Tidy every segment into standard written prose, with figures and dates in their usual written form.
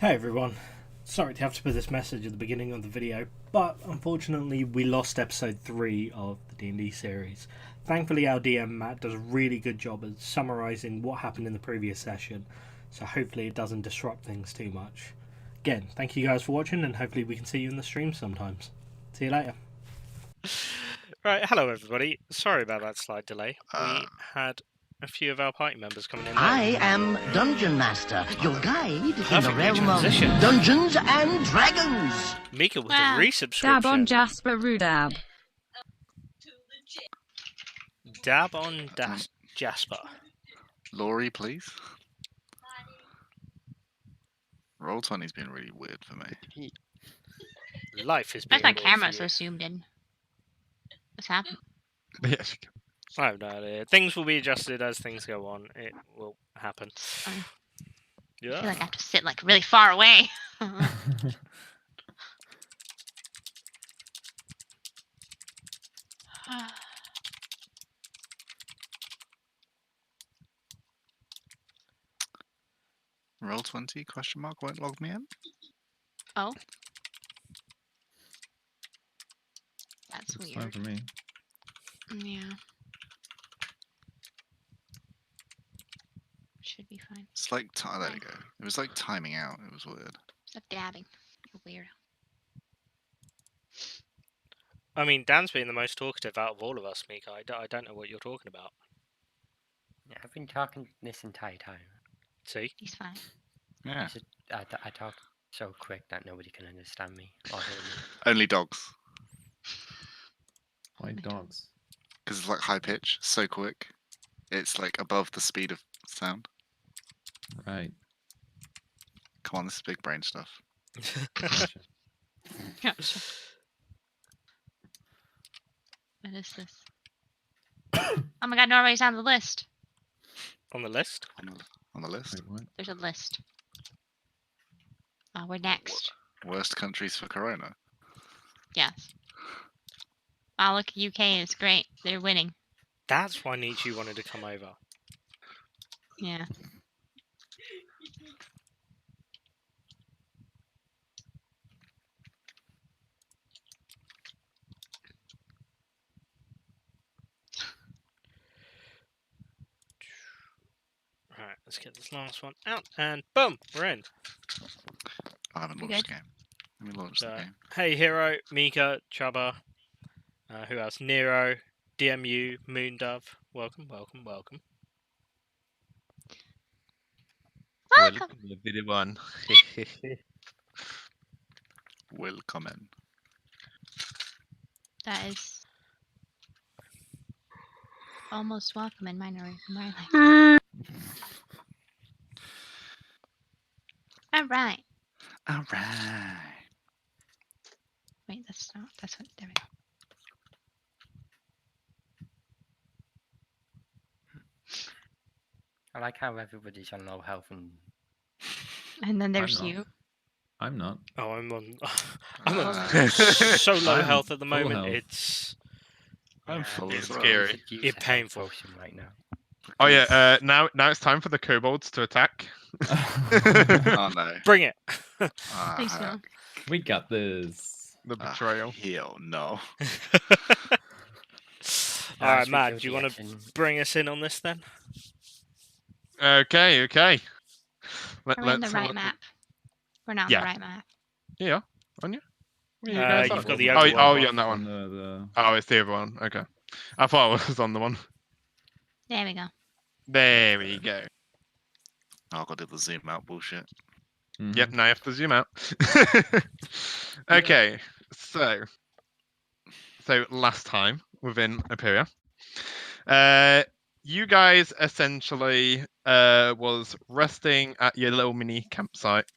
Hey everyone, sorry to have to put this message at the beginning of the video, but unfortunately we lost episode 3 of the D&D series. Thankfully our DM Matt does a really good job at summarising what happened in the previous session, so hopefully it doesn't disrupt things too much. Again, thank you guys for watching and hopefully we can see you in the stream sometimes. See you later. Right, hello everybody. Sorry about that slight delay. We had a few of our party members coming in late. I am Dungeon Master, your guide in the Perfectly realm transitioned. of Dungeons and Dragons. Mika with a resubscription. Dab on Jasper Rudab. Dab on Jasper. Laurie, please. Roll20's been really weird for me. Life has been. That's my weird camera for so you. zoomed in. What's happened? Yes. I have no idea. Things will be adjusted as things go on. It will happen. I feel Yeah. like I have to sit like really far away. Roll20 question mark won't log me in. Oh. That's It's fine weird. for me. Yeah. Should be fine. It's like there we go. It was like timing out. It was weird. Stop dabbing. You're weird. I mean, Dan's been the most talkative out of all of us, Mika. I don't know what you're talking about. Yeah, I've been talking this entire time. See? He's fine. Yeah. It's just, I talk so quick that nobody can understand me or hear me. Only dogs. Why dogs? Because it's like high pitch, so quick. It's like above the speed of sound. Right. Come on, this is big brain stuff. Gotcha. Gotcha. What is this? Oh my god, Norway's on the list. On the list? On the list. Wait, what? There's a list. Oh, we're next. Worst countries for Corona. Yes. Oh, look, UK is great. They're winning. That's why Nietzsche wanted to come over. Yeah. Right, let's get this last one out, and boom, we're in. I haven't You launched good? the game. Let me launch the game. Hey, Hero, Mika, Chubba, who else? Nero, DMU, Moondove. Welcome, welcome, welcome. Welcome. everyone. Welcome in. That is almost welcome in my life. All right. All right. Wait, that's not. That's what. There we go. I like how everybody's on low health and And then there's not. you. I'm not. Oh, I'm on Ah. so low I'm health at the full moment. health. It's I'm full it's as well. scary. could use It's a health painful. potion right now. Oh yeah. Now it's time for the kobolds to attack. Oh no. bring it. Ah, Thanks, Phil. We got this. The betrayal. Hell no. All right, Nice, we Matt, killed do you the want to action. bring us in on this then? Okay. Are we on the have a right look. map? We're not on Yeah. the right map. Yeah. On you? Where you guys You've are? got the Oh, other oh, one. you're on that one. Oh, it's the other one. Okay. I thought I was on the one. There we go. There we go. Oh, I gotta do the zoom out bullshit. Mhm. Yep, now you have to zoom out. Okay, so last time within Epperia, you guys essentially was resting at your little mini campsite,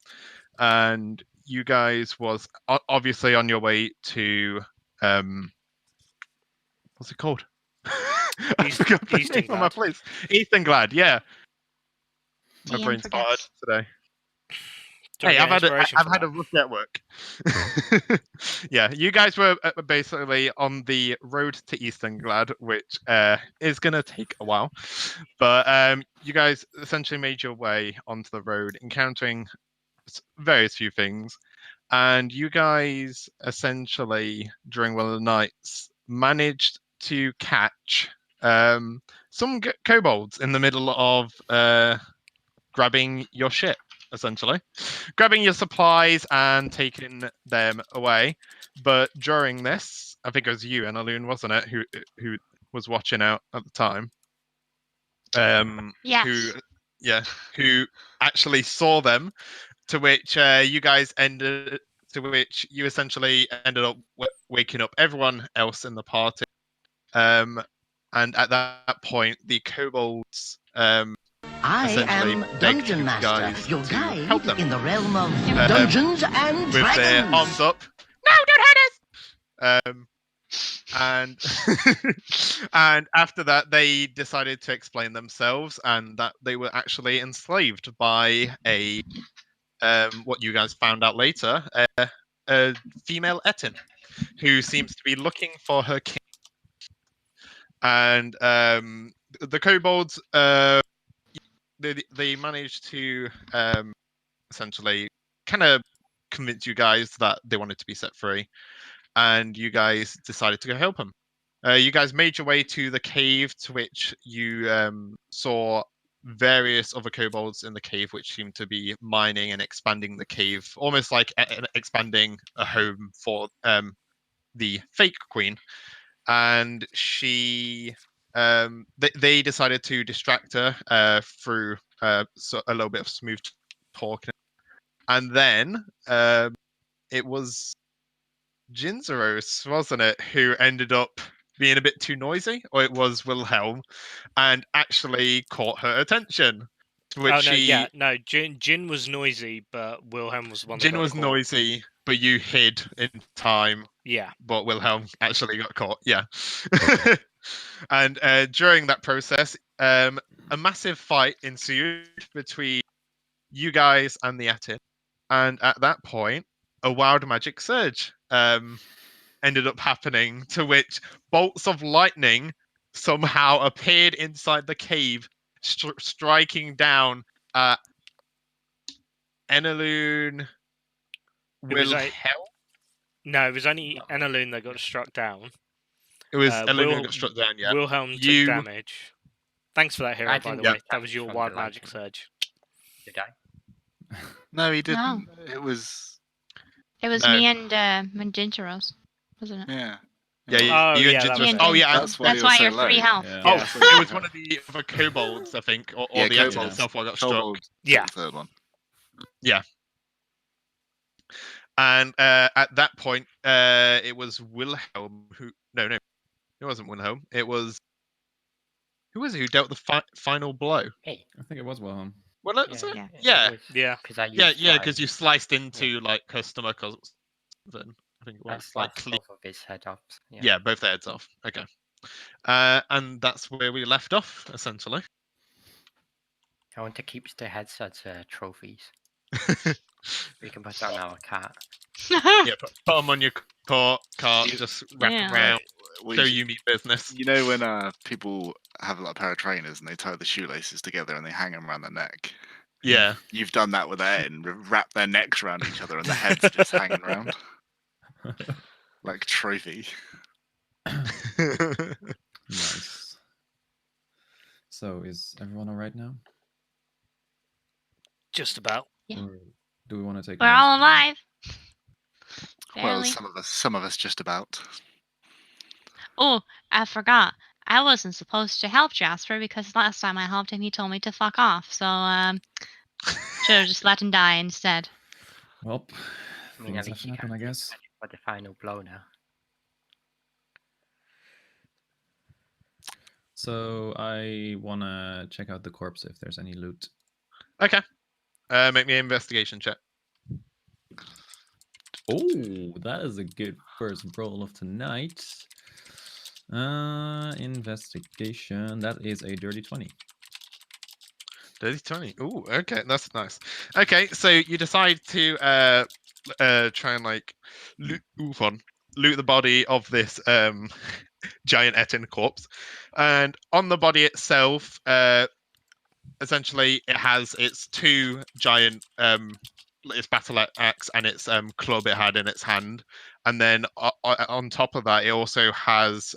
and you guys was obviously on your way to what's it called? I forgot the name of my Eastonglad. place. Eastonglad, yeah. My DM brain's tired forgets. today. Do you Hey, want I've to get inspiration had for a rough day at work. Yeah, you guys were basically on the road to Eastonglad, which is gonna take a while, but you guys essentially made your way onto the road, encountering various few things, and you guys essentially during one of the nights managed to catch some kobolds in the middle of grabbing your ship, essentially grabbing your supplies and taking them away. But during this, I think it was you, Annalune, wasn't it, who was watching out at the time? Yes. Who actually saw them, to which you essentially ended up waking up everyone else in the party. And at that point, the kobolds I essentially am begged Dungeon you Master, guys your to help guide them. in the realm of Dungeons and With Dragons. their arms up. No, don't hurt us! And and after that, they decided to explain themselves, and that they were actually enslaved by a what you guys found out later, a female Etin, who seems to be looking for her king. And the kobolds, they managed to essentially kind of convince you guys that they wanted to be set free, and you guys decided to go help them. You guys made your way to the cave, to which you saw various other kobolds in the cave, which seemed to be mining and expanding the cave, almost like expanding a home for the fake queen. And she, they decided to distract her through a little bit of smooth talking, and then it was Jinzeros, wasn't it, who ended up being a bit too noisy, or it was Wilhelm, and actually caught her attention. To which Jin was noisy, but Wilhelm was the one that Jin got was caught. noisy, but you hid in time. Yeah. But Wilhelm actually got caught. Yeah. And during that process, a massive fight ensued between you guys and the Etin, and at that point, a wild magic surge ended up happening, to which bolts of lightning somehow appeared inside the cave, striking down at Annalune. Wilhelm? No, it was only Annalune that got struck down. It was Annalune who got struck down, yeah. Wilhelm took damage. Thanks for that, hero, by the way. That was your from wild the magic lightning. surge. Did I? No, he didn't. No. It was. It was No. me and Gingeros, wasn't it? Yeah. Yeah, Oh, you yeah, and that Ginger. was it. Oh, yeah. That's That's why you're 3 health. Yeah. Oh, Yeah. it was one of the other kobolds, I think, or Yeah, the kobolds. Etin itself what got struck. Kobold, Yeah. the third one. And at that point, it was Wilhelm who. No, it wasn't Wilhelm. It was. Who was it who dealt the final blow? Hey. I think it was Wilhelm. Well, was it? Yeah. Yeah. Yeah. Because you sliced into like her stomach or something. I think it I was like sliced both of his head off. yeah, both their heads off. Okay. And that's where we left off, essentially. I want to keep the heads as trophies. We can put that on our cat. Yeah, put them on your cart, just wrap Yeah. around, Well, show you meet business. You know when people have like a pair of trainers and they tie the shoelaces together and they hang them around their neck? Yeah. You've done that with their and wrap their necks around each other and the heads are just hanging around. Like trophy. Nice. So, is everyone alright now? Just about. Yeah. Or do we want to take? We're all alive. Well, Barely. some of us just about. Oh, I forgot. I wasn't supposed to help Jasper because last time I helped him, he told me to fuck off. So, should have just let him die instead. Well, I mean, at things have least to you happen, I can guess. for the final blow now. So I wanna check out the corpse if there's any loot. Okay. Make me an investigation check. Oh, that is a good first roll of tonight. Investigation. That is a dirty 20. Dirty 20. Ooh, okay, that's nice. Okay, so you decide to try and like loot the body of this giant Etin corpse, and on the body itself, essentially it has its two giant its battle axe and its club it had in its hand, and then on top of that, it also has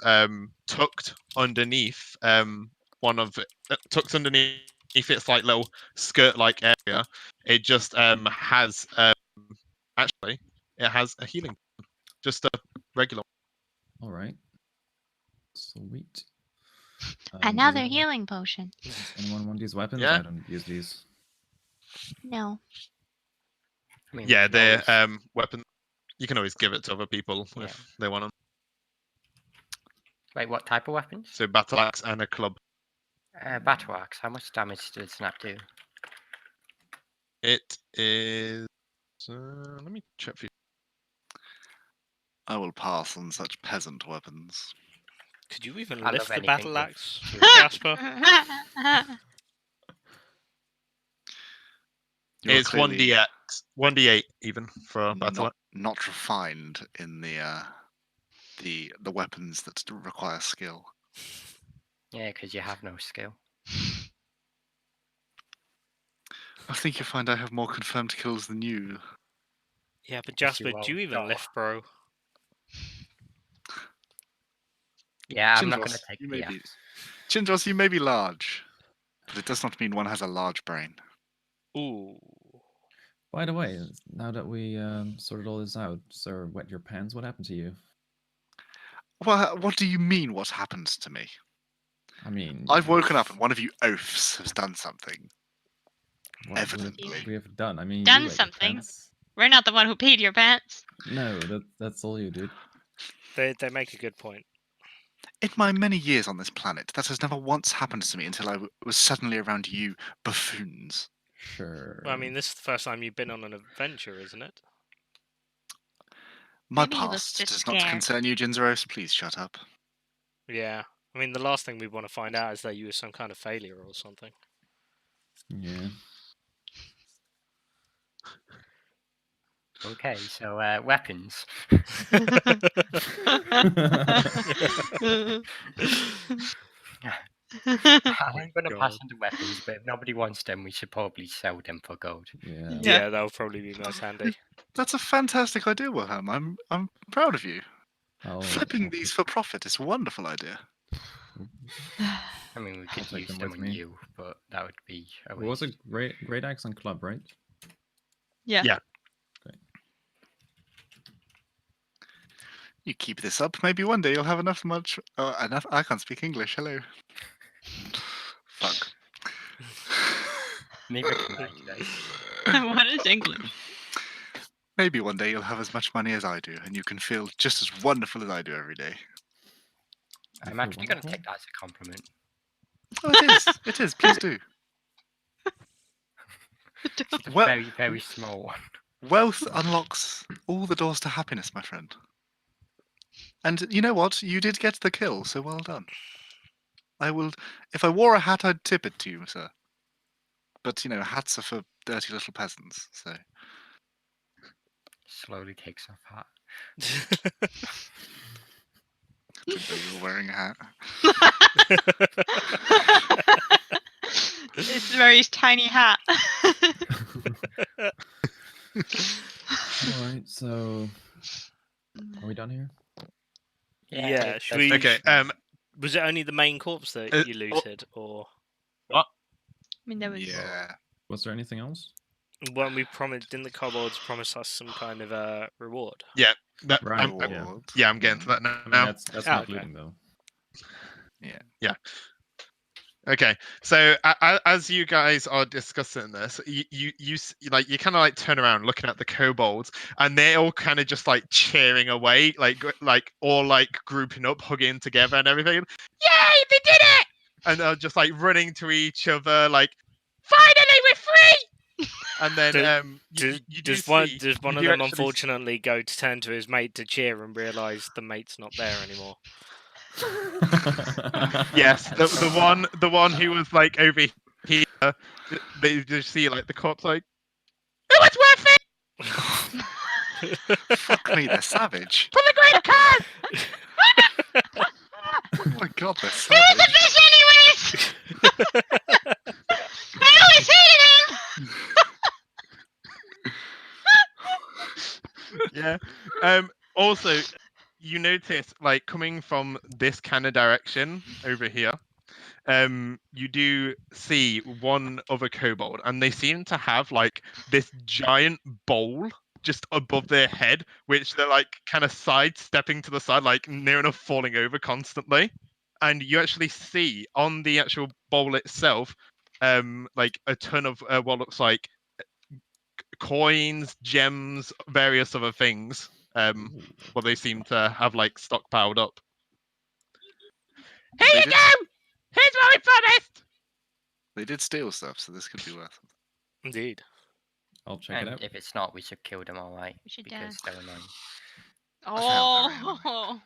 tucked underneath tucked underneath its like little skirt-like area. It just has actually it has a healing, just a regular. All right. Sweet. Another does healing potion. anyone want these weapons? Yeah. I don't use these. No. I mean, Yeah, we can they're always- weapon. You can always give it to other people Yeah. if they want them. Wait, what type of weapons? So battle axe and a club. Battle axe. How much damage does snap do? It is. Let me check for you. I will pass on such peasant weapons. Could you even I lift love the battle anything axe, with Jasper? You are It's clearly 1d8, 1d8 even for battle axe. not refined in the weapons that require skill. Yeah, because you have no skill. I think you'll find I have more confirmed kills than you. Yeah, but Yes, you Jasper, do you will. even Oh. lift, bro? Yeah, I'm not going to Chindros, take you the may be- axe. Chindros, you may be large, but it does not mean one has a large brain. Ooh. By the way, now that we sorted all this out, sir, wet your pants. What happened to you? Well, what do you mean? What happened to me? I mean, I've woken up and one of you oafs has done something. what evidently. we have done. I mean, you Done wet your something? pants. We're not the one who peed your pants. No, that's all you did. They make a good point. In my many years on this planet, that has never once happened to me until I was suddenly around you buffoons. Sure. Well, I mean, this is the first time you've been on an adventure, isn't it? My Maybe he was past just does not scared. concern you, Jinzeros. Please shut up. Yeah. I mean, the last thing we want to find out is that you were some kind of failure or something. Yeah. Okay, so weapons. I'm going to pass on the weapons, but if nobody wants them, we should probably sell them for gold. Yeah. Yeah, that would probably be most handy. That's a fantastic idea, Wilhelm. I'm proud of you. I'll Flipping these for profit is a wonderful idea. I mean, we could take use them them with on me. you, but that would be a What was waste. it? Great axe and club, right? Yeah. Yeah. You keep this up, maybe one day you'll have enough. I can't speak English. Hello. Fuck. Neither can I today. What is English? Maybe one day you'll have as much money as I do, and you can feel just as wonderful as I do every day. I'm feel actually going to wonderful? take that as a compliment. Oh, it is. It is. Please do. Just a Well- very, very small one. Wealth unlocks all the doors to happiness, my friend. And you know what? You did get the kill, so well done. I will. If I wore a hat, I'd tip it to you, sir. But you know, hats are for dirty little peasants. So Slowly takes off hat. didn't know you were wearing a hat. It's a very tiny hat. All right. So, are we done here? Yeah, let's- should let's- we- Okay. Was it only the main corpse that you looted, or I mean, there was. Yeah. Was there anything else? when we promised? Didn't the kobolds promise us some kind of reward? That, Right. I'm, Yeah. yeah, I'm getting to that now. I mean, that's not okay. looting though. Okay, so as you guys are discussing this, you kind of like turn around looking at the kobolds, and they're all kind of just like cheering away, like all like grouping up, hugging together, and everything. Yay, they did it! And they're just like running to each other, like, finally we're free! And then you do Does one see- of you them do actually unfortunately go to turn to his mate to cheer and realise the mate's not there anymore? Yes, the one who was like over here. They just see like the cops like, it was worth it Fuck me, they're savage. for the greater cause. Oh my god, they're He was a savage. fish anyways! I always hated him! Yeah. Also, you notice, like, coming from this kind of direction over here, you do see one other kobold, and they seem to have like this giant bowl just above their head, which they're like kind of sidestepping to the side, like near enough falling over constantly. And you actually see on the actual bowl itself, like a ton of what looks like coins, gems, various other things. But they seem to have like stockpiled up. Here They you did- go! Here's what we promised! They did steal stuff, so this could be worth it. Indeed. I'll check And it out. if it's not, we should kill them all, right? We should, Because they're annoying. Oh.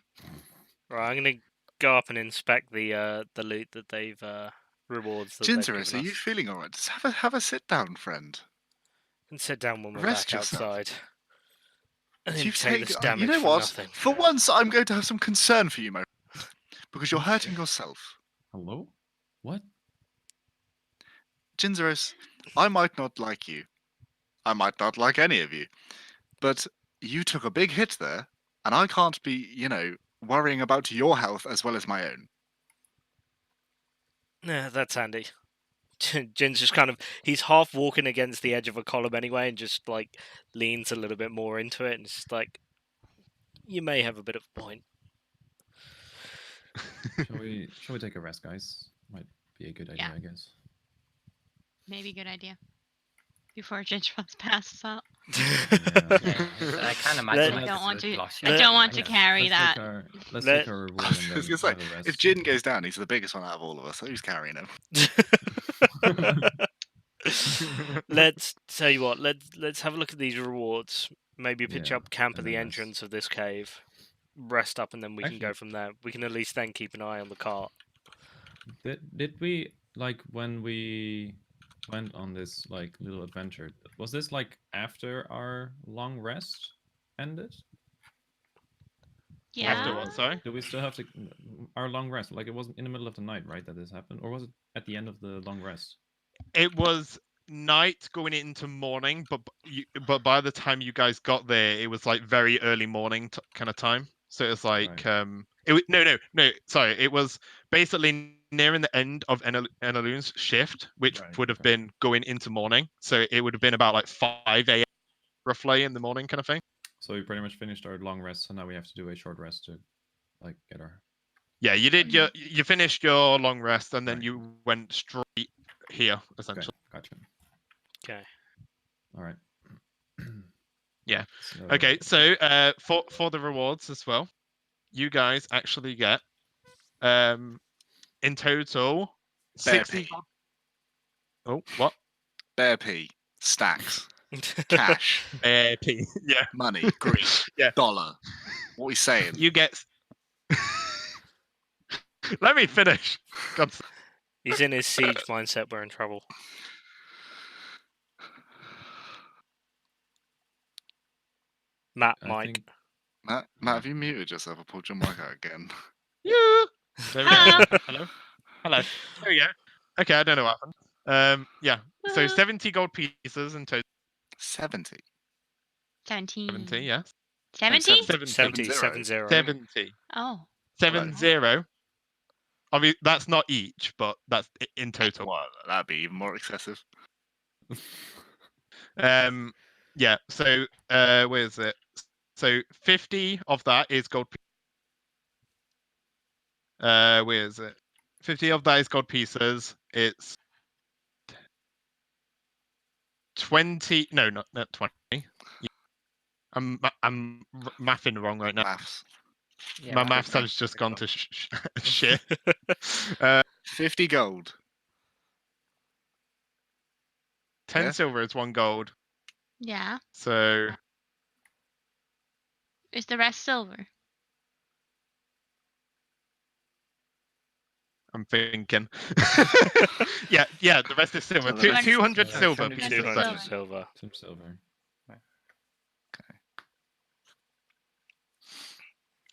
Right, I'm gonna go up and inspect the loot that they've rewards that they've Ginzerus, given are you us. feeling alright? Just have a sit down, friend. And sit down when we're Rest back yourself. outside. And then You've take taken. this damage You know for what? nothing. For once, I'm going to have some concern for you, Mo, because you're hurting yourself. Hello? What? Ginzerus, I might not like you. I might not like any of you. But you took a big hit there, and I can't be, worrying about your health as well as my own. Yeah, that's handy. Jin's just kind of, he's half walking against the edge of a column anyway, and just like leans a little bit more into it, and it's just like, you may have a bit of a point. Shall we take a rest, guys? Might be a good idea, Yeah. I guess. Maybe a good idea. Before Ginger passes out. Yeah, I can't imagine. I don't want to. lost I your don't want to mind. carry that. Let's Let- take our reward and I was then gonna say, have a rest. if Jin goes down, he's the biggest one out of all of us, so who's carrying him? Let's tell you what. Let's have a look at these rewards. Maybe pitch Yeah, up camp at and the then rest. entrance of this cave. Rest up, and then we can go Actually- from there. We can at least then keep an eye on the cart. Did we, like, when we went on this like little adventure, was this like after our long rest ended? Yeah. After what, sorry? Do we still have to our long rest? Like, it wasn't in the middle of the night, right, that this happened, or was it at the end of the long rest? It was night going into morning, but by the time you guys got there, it was like very early morning kind of time. So it was like no, sorry, it was basically nearing the end of Enalune's shift, which Right, would have okay. been going into morning. So it would have been about like 5 a.m. roughly in the morning, kind of thing. So we pretty much finished our long rest, so now we have to do a short rest to like get our. Yeah, you did you finished your long rest, and then Right. you went straight here Okay, essentially. gotcha. Okay. All right. Yeah. So, Okay, so for the rewards as well, you guys actually get in total Bear 60. pee. Oh, what? Bear pee. Stacks. Cash. P. Yeah, Money. Green. Yeah. Dollar. What are we saying? you get. Let me finish. God. He's in his siege mindset. We're in trouble. Matt, I Mike. think- Matt, have you muted yourself or pulled your mic out again? Yeah. There we Hello. go. Hello. Hello. There we go. Okay, I don't know what happened. Yeah. So 70 gold pieces in total. 70. 17. 70. Yes. 70? 70. 70, 70. 70. 70. Oh. 70. I mean, that's not each, but that's in total. Well, that'd be even more excessive. Yeah. So where is it? So 50 of that is gold. Where is it? 50 of that is gold pieces. It's 20. No, not 20. I'm mathing wrong right now. Maths. Yeah, My I maths think has just that's gone good. to shit. 50 gold. 10 Yeah. silver is 1 gold. Yeah. So Is the rest silver? I'm thinking. yeah, the rest is silver. So the rest- 200 yeah, silver 200 pieces. silver. 200 silver. Some silver.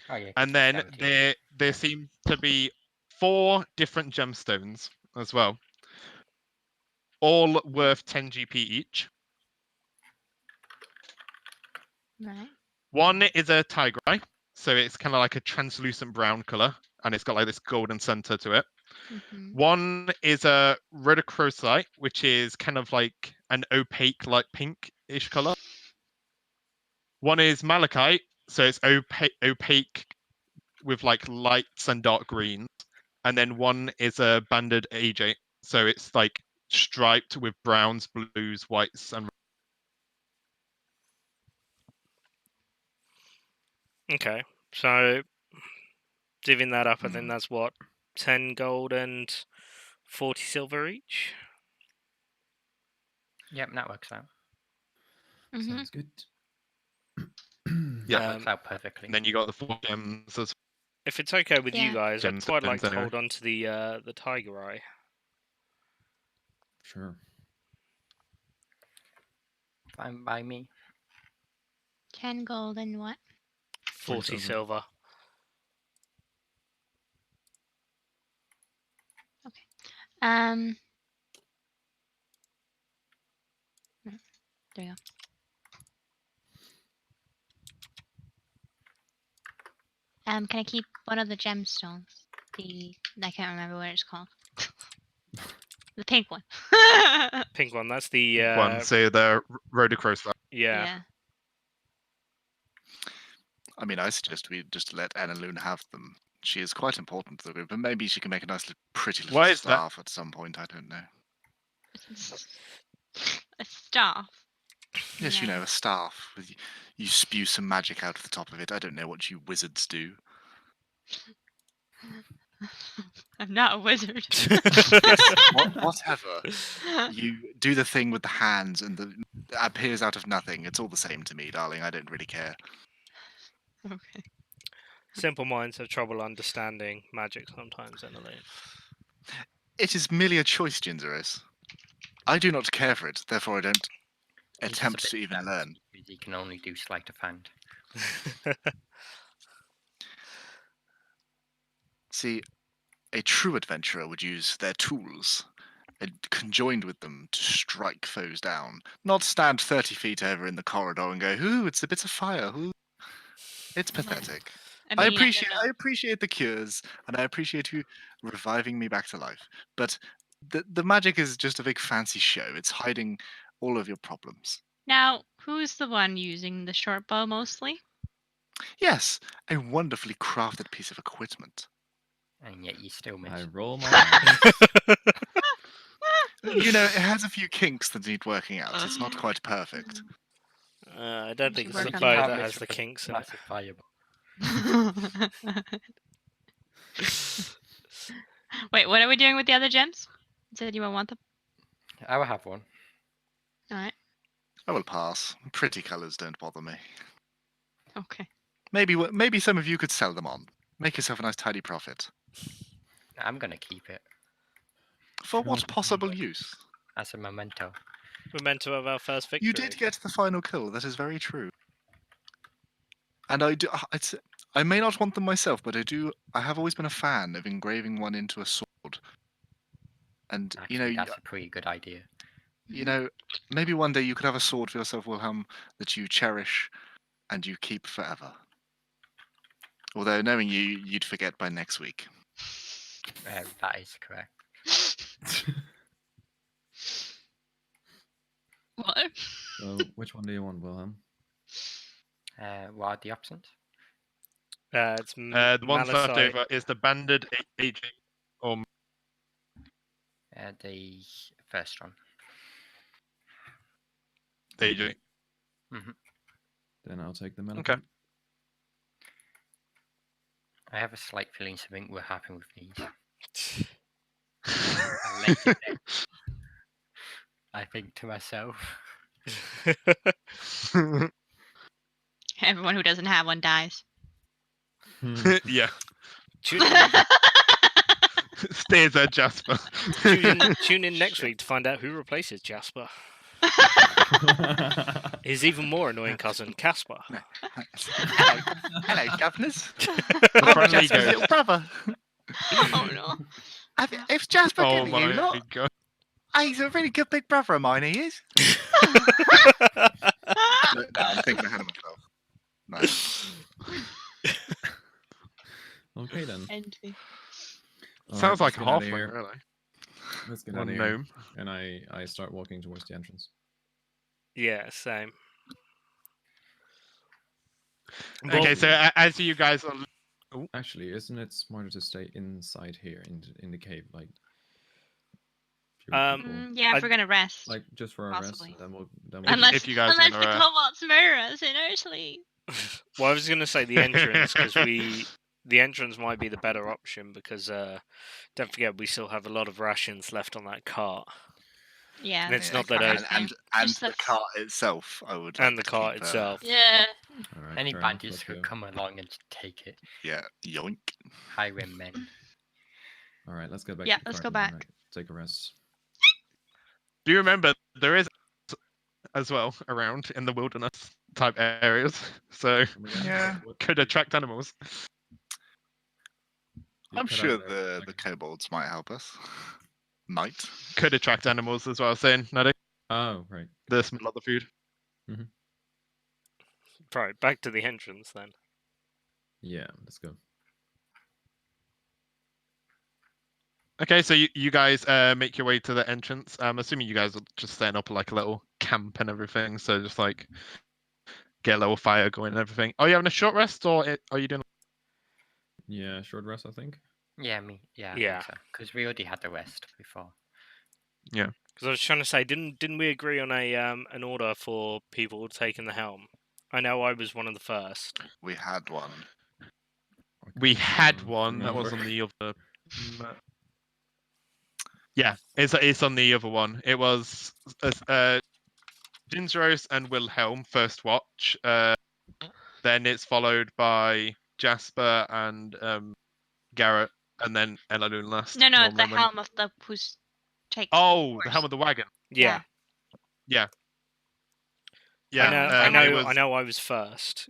Oh, yeah, And then 70. there seem to be 4 different gemstones as well, all worth 10 GP each. Right. One is a tiger eye, so it's kind of like a translucent brown color, and it's got like this golden center to it. Mhm. One is a rhodochrosite, which is kind of like an opaque, like pink-ish color. One is malachite, so it's opaque with like lights and dark greens. And then one is a banded agate, so it's like striped with browns, blues, whites, and Okay, so divvying that up, I think that's what 10 gold and 40 silver each. Yep, that works out. Mhm. Sounds good. That Um, works out perfectly. then you got the 4 gems as If it's okay with you Yeah. guys, I'd Gems quite like depends to anyway. hold on to the tiger eye. Sure. Fine by me. 10 gold and what? 40 silver. silver. Um. There you go. Can I keep one of the gemstones? I can't remember what it's called. The pink one. Pink one, that's the one. So the rhodochrosite. yeah. I mean, I suggest we just let Annalune have them. She is quite important to the group, and maybe she can make a nice, pretty little Why is that? staff at some point. I don't know. A staff. Yes, you No. know, a staff. With you spew some magic out of the top of it. I don't know what you wizards do. I'm not a wizard. Whatever. You do the thing with the hands, and the appears out of nothing. It's all the same to me, darling. I don't really care. Okay. Simple minds have trouble understanding magic sometimes, Annalune. It is merely a choice, Ginzeros. I do not care for it, therefore I don't He's just a attempt bit to even dense, learn. because he can only do sleight of hand. See, a true adventurer would use their tools, and conjoined with them to strike foes down, not stand 30 feet over in the corridor and go, "Ooh, it's the bits of fire." Ooh. It's pathetic. I mean, appreciate don't know. I appreciate the cures, and I appreciate you reviving me back to life. But the magic is just a big fancy show. It's hiding all of your problems. Now, who's the one using the short bow mostly? Yes, a wonderfully crafted piece of equipment. And yet you still miss. I roll my eyes. You know, it has a few kinks that need working out. It's not quite perfect. I don't think should it's the work on bow that. that has the kinks in it. Massive fireball. Wait, what are we doing with the other gems? You said you won't want them? I will have one. Alright. I will pass. Pretty colours don't bother me. Okay. Maybe some of you could sell them on. Make yourself a nice tidy profit. I'm gonna keep it For what possible use? as a memento. We're meant to have our first victory. You did get the final kill. That is very true. And I may not want them myself, but I have always been a fan of engraving one into a sword. And Actually, that's a pretty good idea. Maybe one day you could have a sword for yourself, Wilhelm, that you cherish and you keep forever. Although knowing you, you'd forget by next week. That is correct. What? So, which one do you want, Wilhelm? What are the options? It's the ones left malachite. over is the banded agate or The first one. agate. Then I'll take the Okay. melody. I have a slight feeling something will happen with these. I'll let you know. I think to myself. Everyone who doesn't have one dies. Yeah. Tune in, Stays there, Jasper. tune in next week to find out who replaces Jasper. His even more annoying cousin, Casper. Hello, governors. The friendly Jasper's ghost. little brother. Oh no. If Jasper Oh getting you my lot, god. he's a really good big brother of mine, he is. No, I'm thinking ahead of myself. Nice. Okay then. Envy. Sounds Alright, like a let's get outta halfling, here. really. Let's get Or out of here. gnome. And I start walking towards the entrance. Yeah, same. Okay, so as you guys are Actually, isn't it smarter to stay inside here in the cave, like? fewer people? Yeah, if we're gonna rest. Like just for our possibly. rest, then we'll Unless, if you guys are unless gonna, the kobolds murder us in our sleep. Well, I was going to say the entrance because the entrance might be the better option because don't forget we still have a lot of rations left on that cart. Yeah. And it's Yeah, not that and Just the let's- cart itself, I would. And like the to cart keep, itself. Yeah. Alright, Any fair enough, bandits let's could go. come along and take it. Yeah, yoink. Highwaymen. men. Alright, let's go back. Yeah, to the let's cart go and, back. take a rest. do you remember there is as well around in the wilderness type areas, so Come again? Yeah. could attract animals. You I'm cut out sure there for a the second. kobolds might help us. Might. Could attract animals as well. Saying, Nutty, Oh, right. the smell of the food. Right, back to the entrance then. Yeah, let's go. Okay, so you guys make your way to the entrance. I'm assuming you guys are just setting up like a little camp and everything. So just like get a little fire going and everything. Are you having a short rest or are you doing? Yeah, short rest, I think. Yeah, me. Yeah. Yeah. Because we already had the rest before. Because I was trying to say, didn't we agree on a an order for people taking the helm? I know I was one of the first. We had one. We had Um, one that was remember. on the other. Yeah, it's on the other one. It was Jinzeros and Wilhelm first watch. Then it's followed by Jasper and Garret, and then Elalun last. No, normally the when- helm of the who's takes. Oh, the helm of the wagon. Yeah, Yeah. I it know. was- I know. I was first.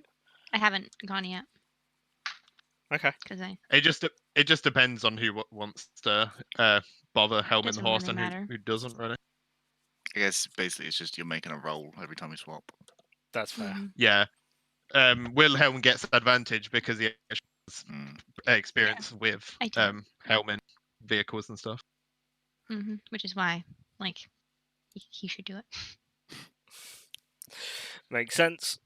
I haven't gone yet Okay. because I. It just depends on who wants to bother helming the Doesn't horse really and matter. who doesn't really. I guess basically it's just you're making a roll every time you swap. That's fair. Mhm. Yeah. Wilhelm gets advantage because he has Mm. experience with I do. helming vehicles and stuff. Which is why, like, he should do it. Makes sense.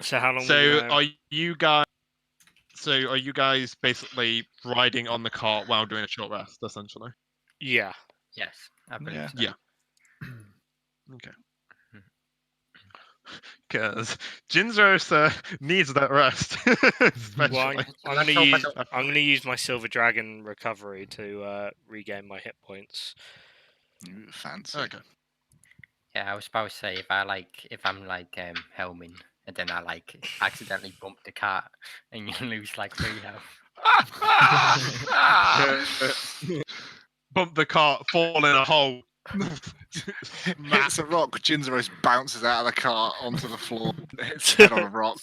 So how long? So were we are you guys? So are you guys basically riding on the cart while doing a short rest, essentially? Yeah. Yes, I believe Yeah. so. Yeah. Okay. Because Jinzeros needs that rest. Well, especially. I'm gonna use my Silver Dragon recovery to regain my hit points. Ooh, fancy. Okay. Yeah, I was about to say if I'm like helming and then I like accidentally bump the cart and you lose like 3 health. Bump the cart, fall in a hole. Hits a rock, Jinzeros bounces out of the cart onto the floor, hits his head on a rock.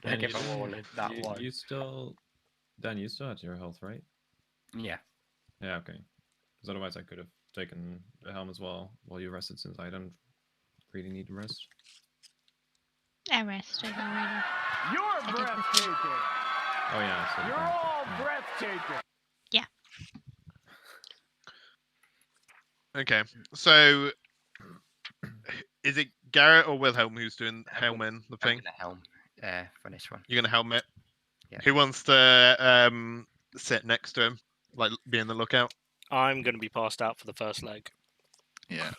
I give Dan, a wall in that you, one. you still, Dan, you still had your health, right? Yeah. Yeah, okay. Because otherwise I could have taken the helm as well while you rested, since I don't really need to rest. I rested already. You're did before. breathtaking. Oh yeah, so You're all breathtaking. Okay, so is it Garret or Wilhelm who's doing helming the I'm thing? gonna helm for this one. You're gonna helm it. Yeah. Who wants to sit next to him, like be in the lookout? I'm gonna be passed out for the first leg. Yeah.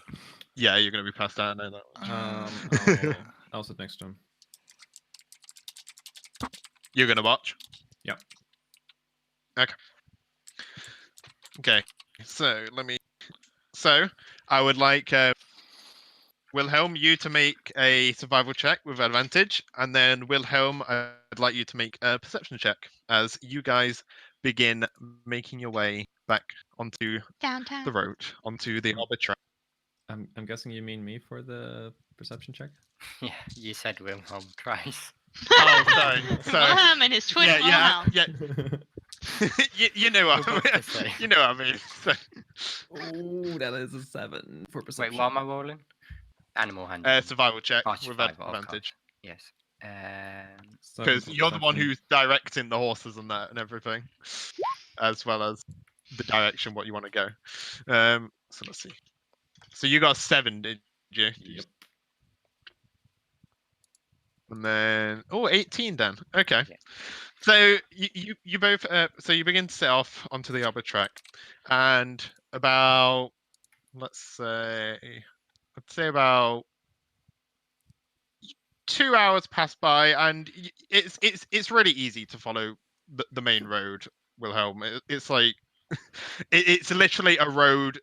Yeah, you're gonna be passed out. I know that. I'll sit next to him. You're gonna watch. Yep. Okay. Okay. So So I would like Wilhelm you to make a survival check with advantage, and then Wilhelm, I'd like you to make a perception check as you guys begin making your way back onto Downtown. the road, onto the arbitrary. I'm guessing you mean me for the perception check? Yeah, you said Wilhelm twice. Oh, sorry. Wilhelm and his twin yeah, Wilhelm. yeah. you know what We're both I the same. mean. You know what I mean. So, Oh, that is a 7 for Wait, perception. what am I rolling? Animal handling. survival check Oh, with survival, of advantage. course. Yes. 7 Because for you're the one perception. who's directing the horses and that and everything, as well as the direction what you want to go. So let's see. So you got 7, did you? Yep. And then 18 then. Okay. Yeah. So you both so you begin to set off onto the other track, and about let's say I'd say about 2 hours pass by, and it's really easy to follow the main road, Wilhelm. It's like it's literally a road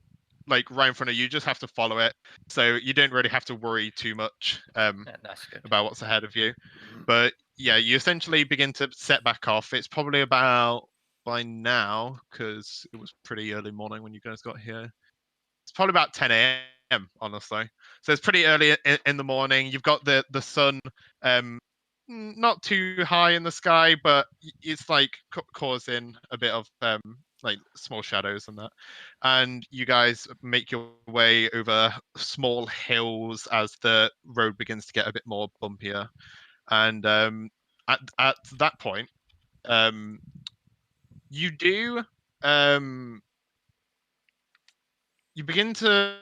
like right in front of you. You just have to follow it, so you don't really have to worry too much That's good. about what's ahead of you. But yeah, you essentially begin to set back off. It's probably about by now, because it was pretty early morning when you guys got here. It's probably about 10 a.m. honestly. So it's pretty early in the morning. You've got the sun not too high in the sky, but it's like causing a bit of like small shadows and that. And you guys make your way over small hills as the road begins to get a bit more bumpier. And at that point, you do you begin to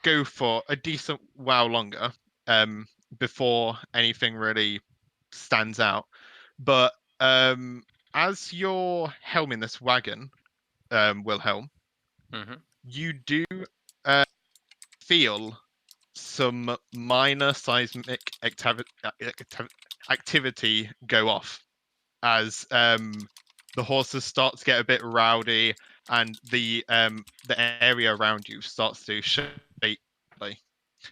go for a decent while longer before anything really stands out. But as you're helming this wagon, Wilhelm, you do feel some minor seismic activity go off as the horses start to get a bit rowdy and the area around you starts to shake.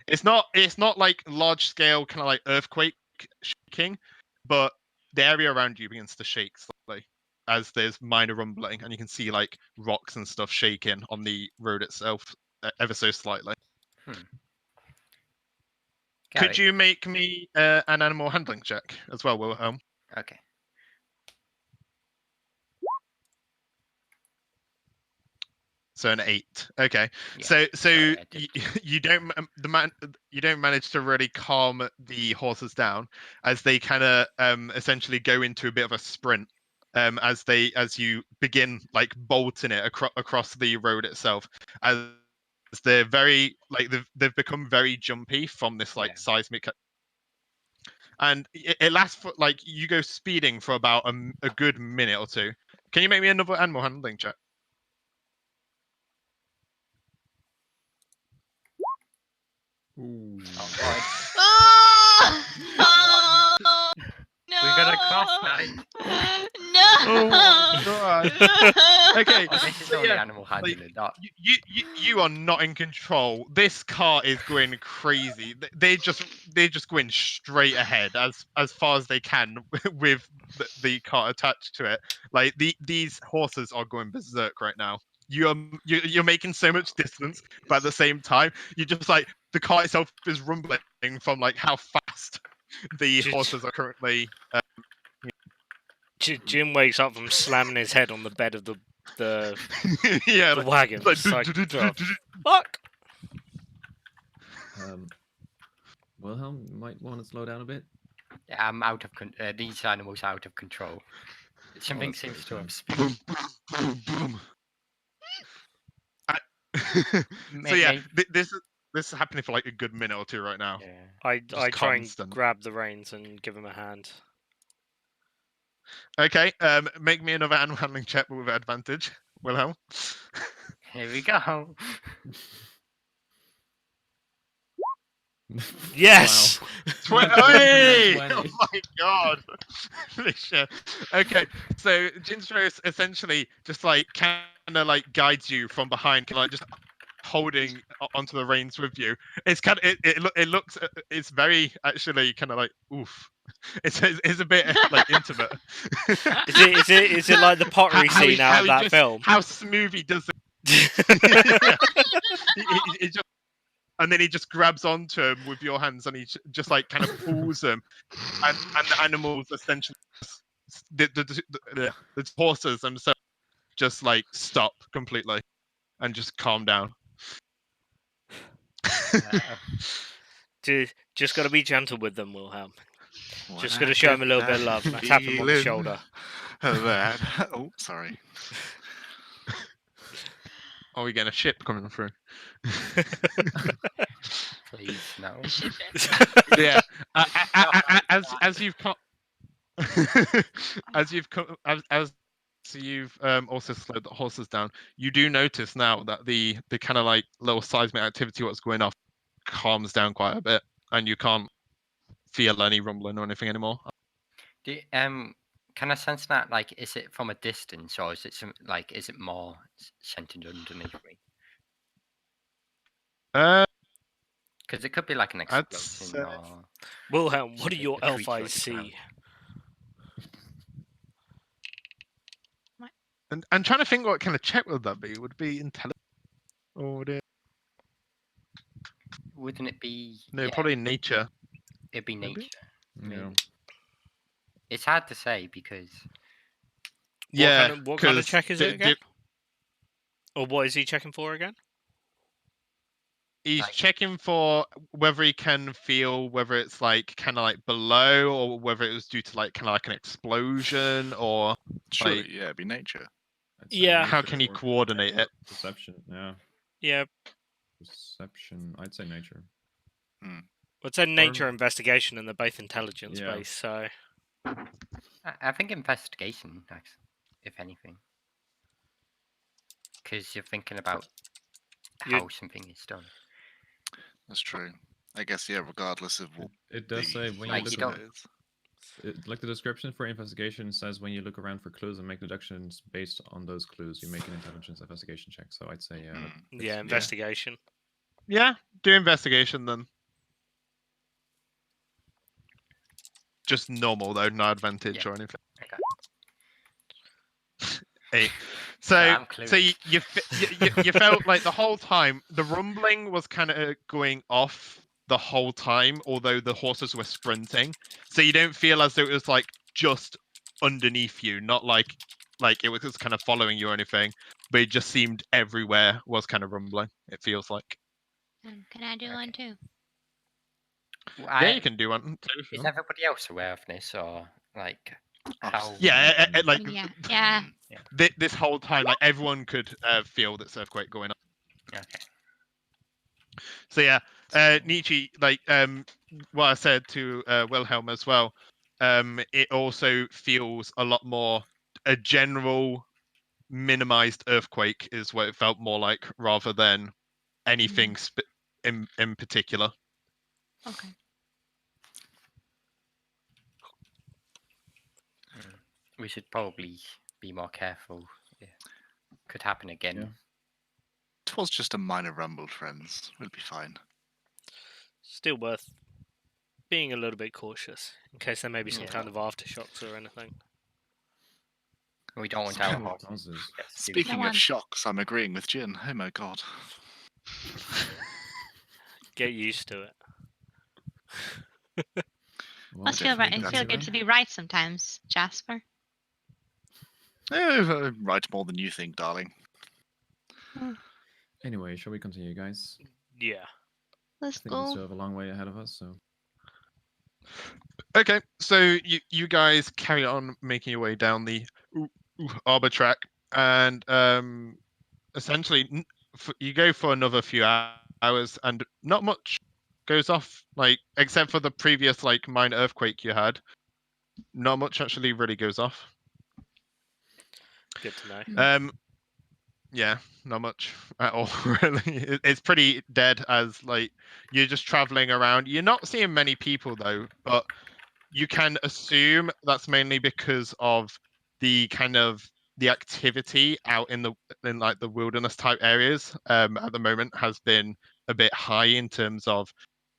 It's not like large scale kind of like earthquake shaking, but the area around you begins to shake slightly as there's minor rumbling, and you can see like rocks and stuff shaking on the road itself ever so slightly. Could you make me an animal handling check as well, Wilhelm? Okay. So an 8. Okay. Yeah, So sorry, I did. you don't you don't manage to really calm the horses down as they kind of essentially go into a bit of a sprint as you begin like bolting it across the road itself, as they're very like they've become very jumpy from this like seismic. And it lasts for like you go speeding for about a good minute or two. Can you make me another animal handling check? Ooh. Oh, no. We got a cross night. No. Oh God. Okay. Oh, this is so only yeah, animal handling. Not... you are not in control. This car is going crazy. They're just going straight ahead as far as they can with the car attached to it. Like these horses are going berserk right now. You're making so much distance, but at the same time, you just like the car itself is rumbling from like how fast the horses are currently. Jim wakes up from slamming his head on the bed of the yeah, the wagon. like, It's like, fuck. Wilhelm, you might want to slow down a bit. Yeah, I'm out of these animals are out of control. Something that's seems to good. have spilled. So yeah, this is happening for like a good minute or two right now. I try constant. and grab the reins and give him a hand. Okay, make me another animal handling check with advantage, Wilhelm. Here we go. Yes. Wow. 20! Oh my god! Okay, so Jinstro essentially just like kind of like guides you from behind, kind of like just holding onto the reins with you. It's kind of it looks it's very actually kind of like oof. It's a bit like intimate. Is it like the pottery scene out of that film? How smooth he does it. he just, and then he just grabs onto him with your hands, and he just like kind of pulls them, and the animals essentially the horses themselves just like stop completely and just calm down. Just got to be gentle with them, Wilhelm. Just When got I to show get him a little bit of that love and tap him on the feeling shoulder. that- Oh, sorry. Are we getting a ship coming through? Please, no. Yeah. As you've also slowed the horses down, you do notice now that the kind of like little seismic activity what's going off calms down quite a bit, and you can't feel any rumbling or anything anymore. Can I sense that? Like, is it from a distance, or is it is it more centered underneath me? Because it could be like an explosion. Or Wilhelm, what do something, your a elf creature eyes underground. see? And I'm trying to think what kind of check would that be? Would it be intelligence? Or would it? Wouldn't it be? No, yeah, probably nature. It'd be maybe? nature. Yeah. Maybe. It's hard to say because. Yeah. What kind of check is it again? the- Or what is he checking for again? He's Like- checking for whether he can feel whether it's like kind of like below, or whether it was due to like kind of like an explosion, or Surely, like yeah, it'd be nature. I'd say Yeah. how nature can he or coordinate it? Perception, yeah. Yeah, Perception. I'd say nature. it's a nature Or- investigation, and they're both intelligence Yeah. based. So I think investigation, if anything, because you're thinking about You- how something is done. That's true. I guess, yeah, regardless of what It does say when Like, you you look don't- like the description for investigation says when you look around for clues and make deductions based on those clues, you make an intelligence investigation check. So I'd say yeah. yeah, investigation. Yeah, do investigation then. Just normal though, no advantage Yeah. or anything. Okay. 8. I'm So you felt like the whole time the rumbling was kind of going off the whole time, although the horses were sprinting. So you don't feel as though it was like just underneath you, not like it was just kind of following you or anything, but it just seemed everywhere was kind of rumbling. It feels like. Can I do one too? Yeah, you can do one too. if you Is want. everybody else aware of this, or like Oh, how? Yeah, like Yeah. this whole time, like everyone could feel this earthquake going on. Okay. So yeah, Nietzsche, like what I said to Wilhelm as well, it also feels a lot more a general minimized earthquake is what it felt more like, rather than anything in particular. Okay. We should probably be more careful. Yeah. Could happen again. Yeah. It was just a minor rumble, friends. We'll be fine. Still worth being a little bit cautious in case there may be some Yeah. kind of aftershocks or anything. We don't want our Speaking of horses. houses. to get stupid. Speaking one. of shocks, I'm agreeing with Jin. Oh my god. Get used to it. Well, Must feel right. definitely It that's feel it, good right? to be right sometimes, Jasper. Right more than you think, darling. Anyway, shall we continue, guys? Yeah. Let's I think we go. still have a long way ahead of us, so Okay, so you guys carry on making your way down the Arbor track, and essentially you go for another few hours, and not much goes off, like except for the previous like minor earthquake you had. Not much actually really goes off. Good to know. Yeah, not much at all really. It's pretty dead, as like you're just traveling around. You're not seeing many people though, but you can assume that's mainly because of the kind of the activity out in like the wilderness type areas at the moment has been a bit high in terms of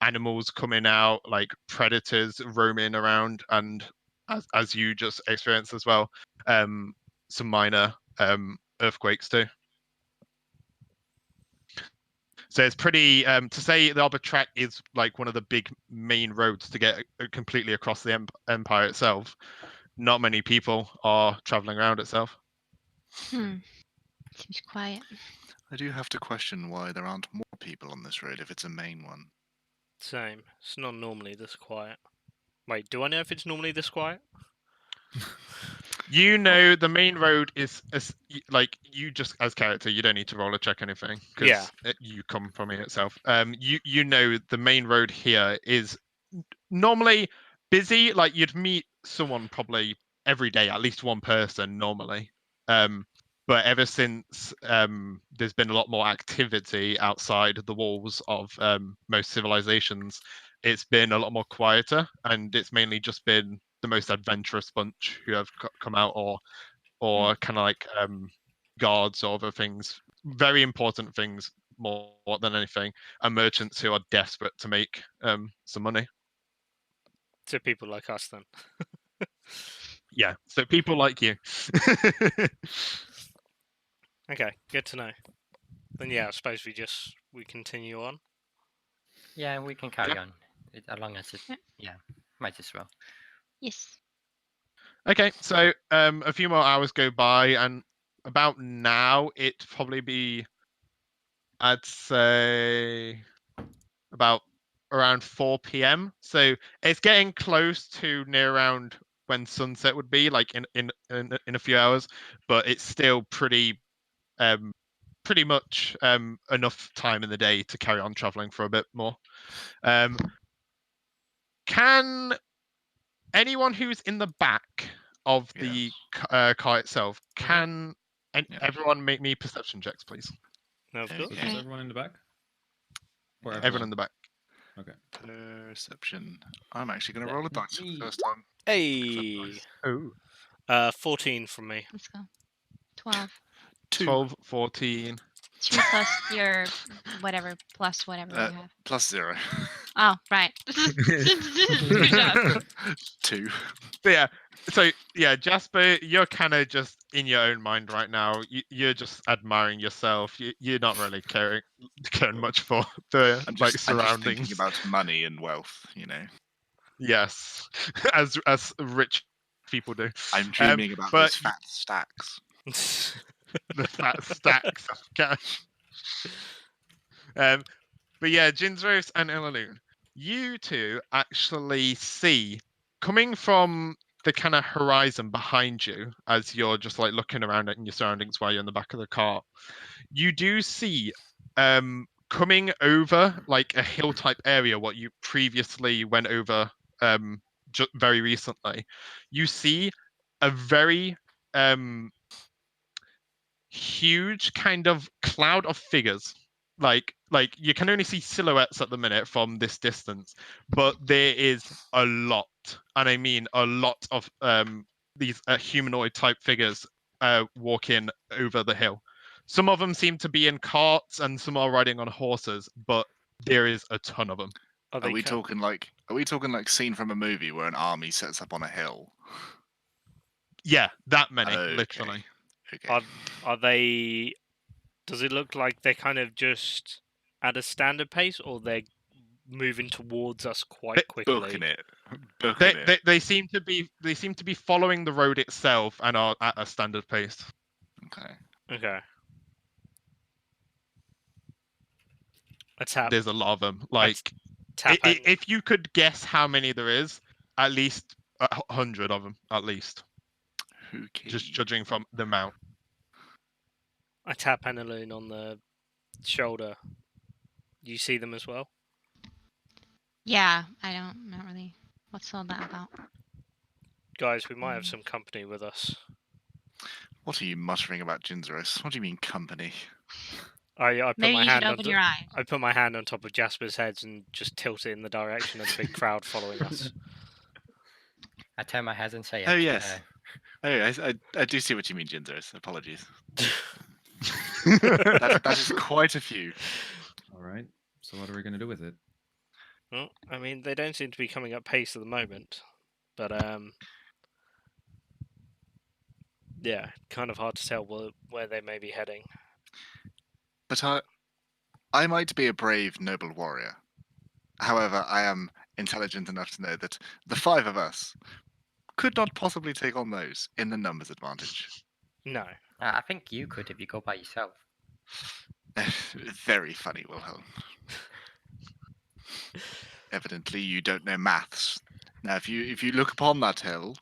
animals coming out, like predators roaming around, and as you just experienced as well, some minor earthquakes too. So it's pretty to say the Arbor track is like one of the big main roads to get completely across the empire itself. not many people are traveling around itself. Seems quiet. I do have to question why there aren't more people on this road if it's a main one. Same. It's not normally this quiet. Wait, do I know if it's normally this quiet? You know, the main road is like you just as character, you don't need to roll or check anything because you come from it itself. You know the main road here is normally busy. Like you'd meet someone probably every day, at least one person normally. But ever since there's been a lot more activity outside the walls of most civilizations, it's been a lot more quieter, and it's mainly just been the most adventurous bunch who have come out, or kind of like guards or other things, very important things more than anything, and merchants who are desperate to make some money. To people like us, then. Yeah, so people like you. Okay, good to know. Then yeah, I suppose we continue on. Yeah, we can carry on as long as it. Yeah, might as well. Yes. Okay, so a few more hours go by, and about now it'd probably be, I'd say, about around 4 p.m. So it's getting close to near around when sunset would be, like in a few hours, but it's still pretty much enough time in the day to carry on traveling for a bit more. Can anyone who's in the back of the car itself, can everyone make me perception checks, please? No, of course. So just everyone in the back? Or Everyone in the back. Okay. Perception. I'm actually going to roll a dice for the first time. Hey. Oh. 14 from me. Let's go. 12. 12, 14. 2 plus your whatever, plus whatever you have. Plus 0. Oh, right. Good job. 2. So yeah, Jasper, you're kind of just in your own mind right now. You're just admiring yourself. You're not really caring much for the I'm like just surroundings. thinking about money and wealth, you know. Yes, as rich people do. I'm dreaming about those fat stacks. The fat stacks of cash. But yeah, Jinzros and Ilaloon, you two actually see coming from the kind of horizon behind you as you're just like looking around at your surroundings while you're in the back of the car. You do see coming over like a hill type area, what you previously went over very recently. You see a very huge kind of cloud of figures. Like you can only see silhouettes at the minute from this distance, but there is a lot, and I mean a lot of these humanoid type figures walking over the hill. Some of them seem to be in carts, and some are riding on horses, but there is a ton of them. Are we talking like scene from a movie where an army sets up on a hill? Yeah, that many, literally. Okay. Are they? Does it look like they're kind of just at a standard pace, or they're moving towards us quite quickly? Booking it. They seem to be following the road itself and are at a standard pace. Okay. There's a lot of them. Like, if you could guess how many there is, at least 100 of them, at least. Okay. Just judging from the amount. I tap Annalune on the shoulder. You see them as well? Yeah, not really. What's all that about? Guys, we might have some company with us. What are you muttering about, Jinzeros? What do you mean company? I put Maybe my you hand should open your eyes. I put my hand on top of Jasper's head and just tilt it in the direction of the big crowd following us. I turn my head and say, "Oh yes, I do see what you mean, Jinzeros. Apologies." that is quite a few. All right. So what are we going to do with it? Well, I mean, they don't seem to be coming up pace at the moment, but yeah, kind of hard to tell where they may be heading. But I might be a brave, noble warrior. However, I am intelligent enough to know that the 5 of us could not possibly take on those in the numbers advantage. No. I think you could if you go by yourself. Very funny, Wilhelm. Evidently, you don't know maths. Now, if you look upon that hill,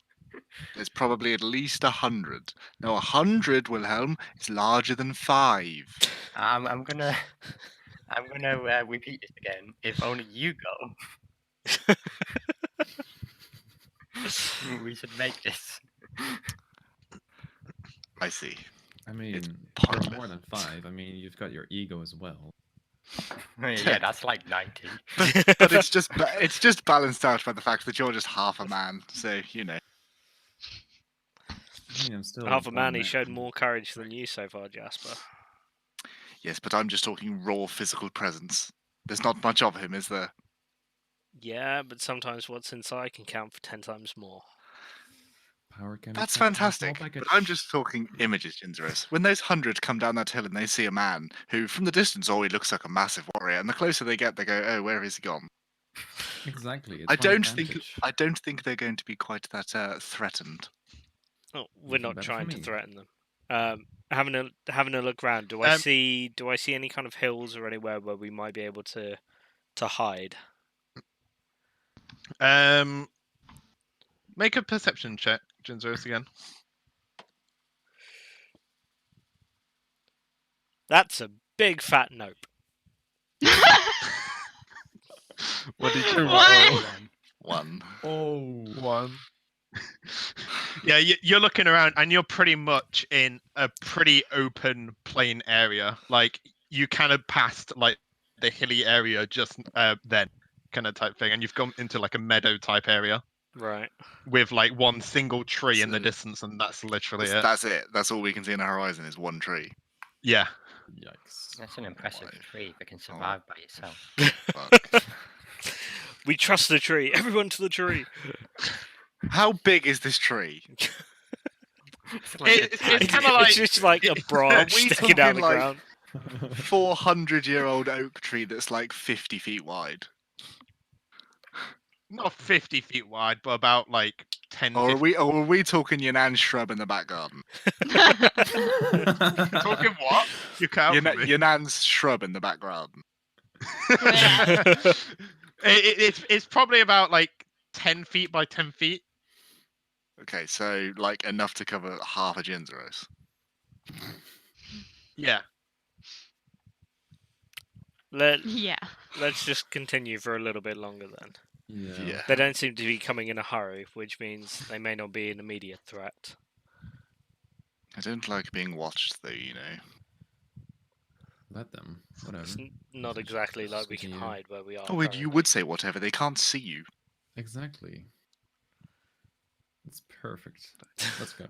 there's probably at least 100. Now, 100, Wilhelm, is larger than 5. I'm gonna repeat this again. If only you go, we should make this. I see. I mean, part you're of it. more than 5. I mean, you've got your ego as well. Yeah, that's like 90. But it's just balanced out by the fact that you're just half a man. So you know. I mean, I'm still Half a one man, he showed more courage than you so far, Jasper. Yes, but I'm just talking raw physical presence. There's not much of him, is there? Yeah, but sometimes what's inside can count for 10 times more. Power can be That's kept in a small fantastic. But package. I'm just talking images, Jinzerus. When those 100 come down that hill and they see a man who, from the distance, always looks like a massive warrior, and the closer they get, they go, "Oh, where has he gone?" Exactly. It's I my don't advantage. think they're going to be quite that threatened. Oh, we're Even not better for trying to me. threaten them. Having a look around, do I see any kind of hills or anywhere where we might be able to hide? Make a perception check, Jinzerus, again. That's a big fat nope. What did you What? roll? 1. Oh. 1. Yeah, you're looking around and you're pretty much in a pretty open plain area. Like you kind of passed like the hilly area just then kind of type thing, and you've gone into like a meadow type area Right. with like one single tree in the So- distance, and that's literally it. That's it. That's all we can see in the horizon is one tree. Yeah. Yikes. That's an impressive Five. tree if it can survive by itself. Fuck. We trust the tree. Everyone to the tree. How big is this tree? It's like a It's tiny- kind of like It's just like a branch we sticking out talking the like- ground. 400-year-old oak tree that's like 50 feet wide. not 50 feet wide, but about like 10. Or 50. are we talking Yunnan shrub in the back garden? Talking what? You can't. Yunnan's shrub in the back garden. It's probably about like 10 feet by 10 feet. Okay, so like enough to cover half a Jinzeros. Yeah. Yeah. Let's just continue for a little bit longer then. Yeah. They don't seem to be coming in a hurry, which means they may not be an immediate threat. I don't like being watched, though, you know. Let them. Whatever. It's not exactly like we can Speaking of- hide where we are. Oh, you currently. would say whatever. They can't see you. Exactly. It's perfect. Let's go.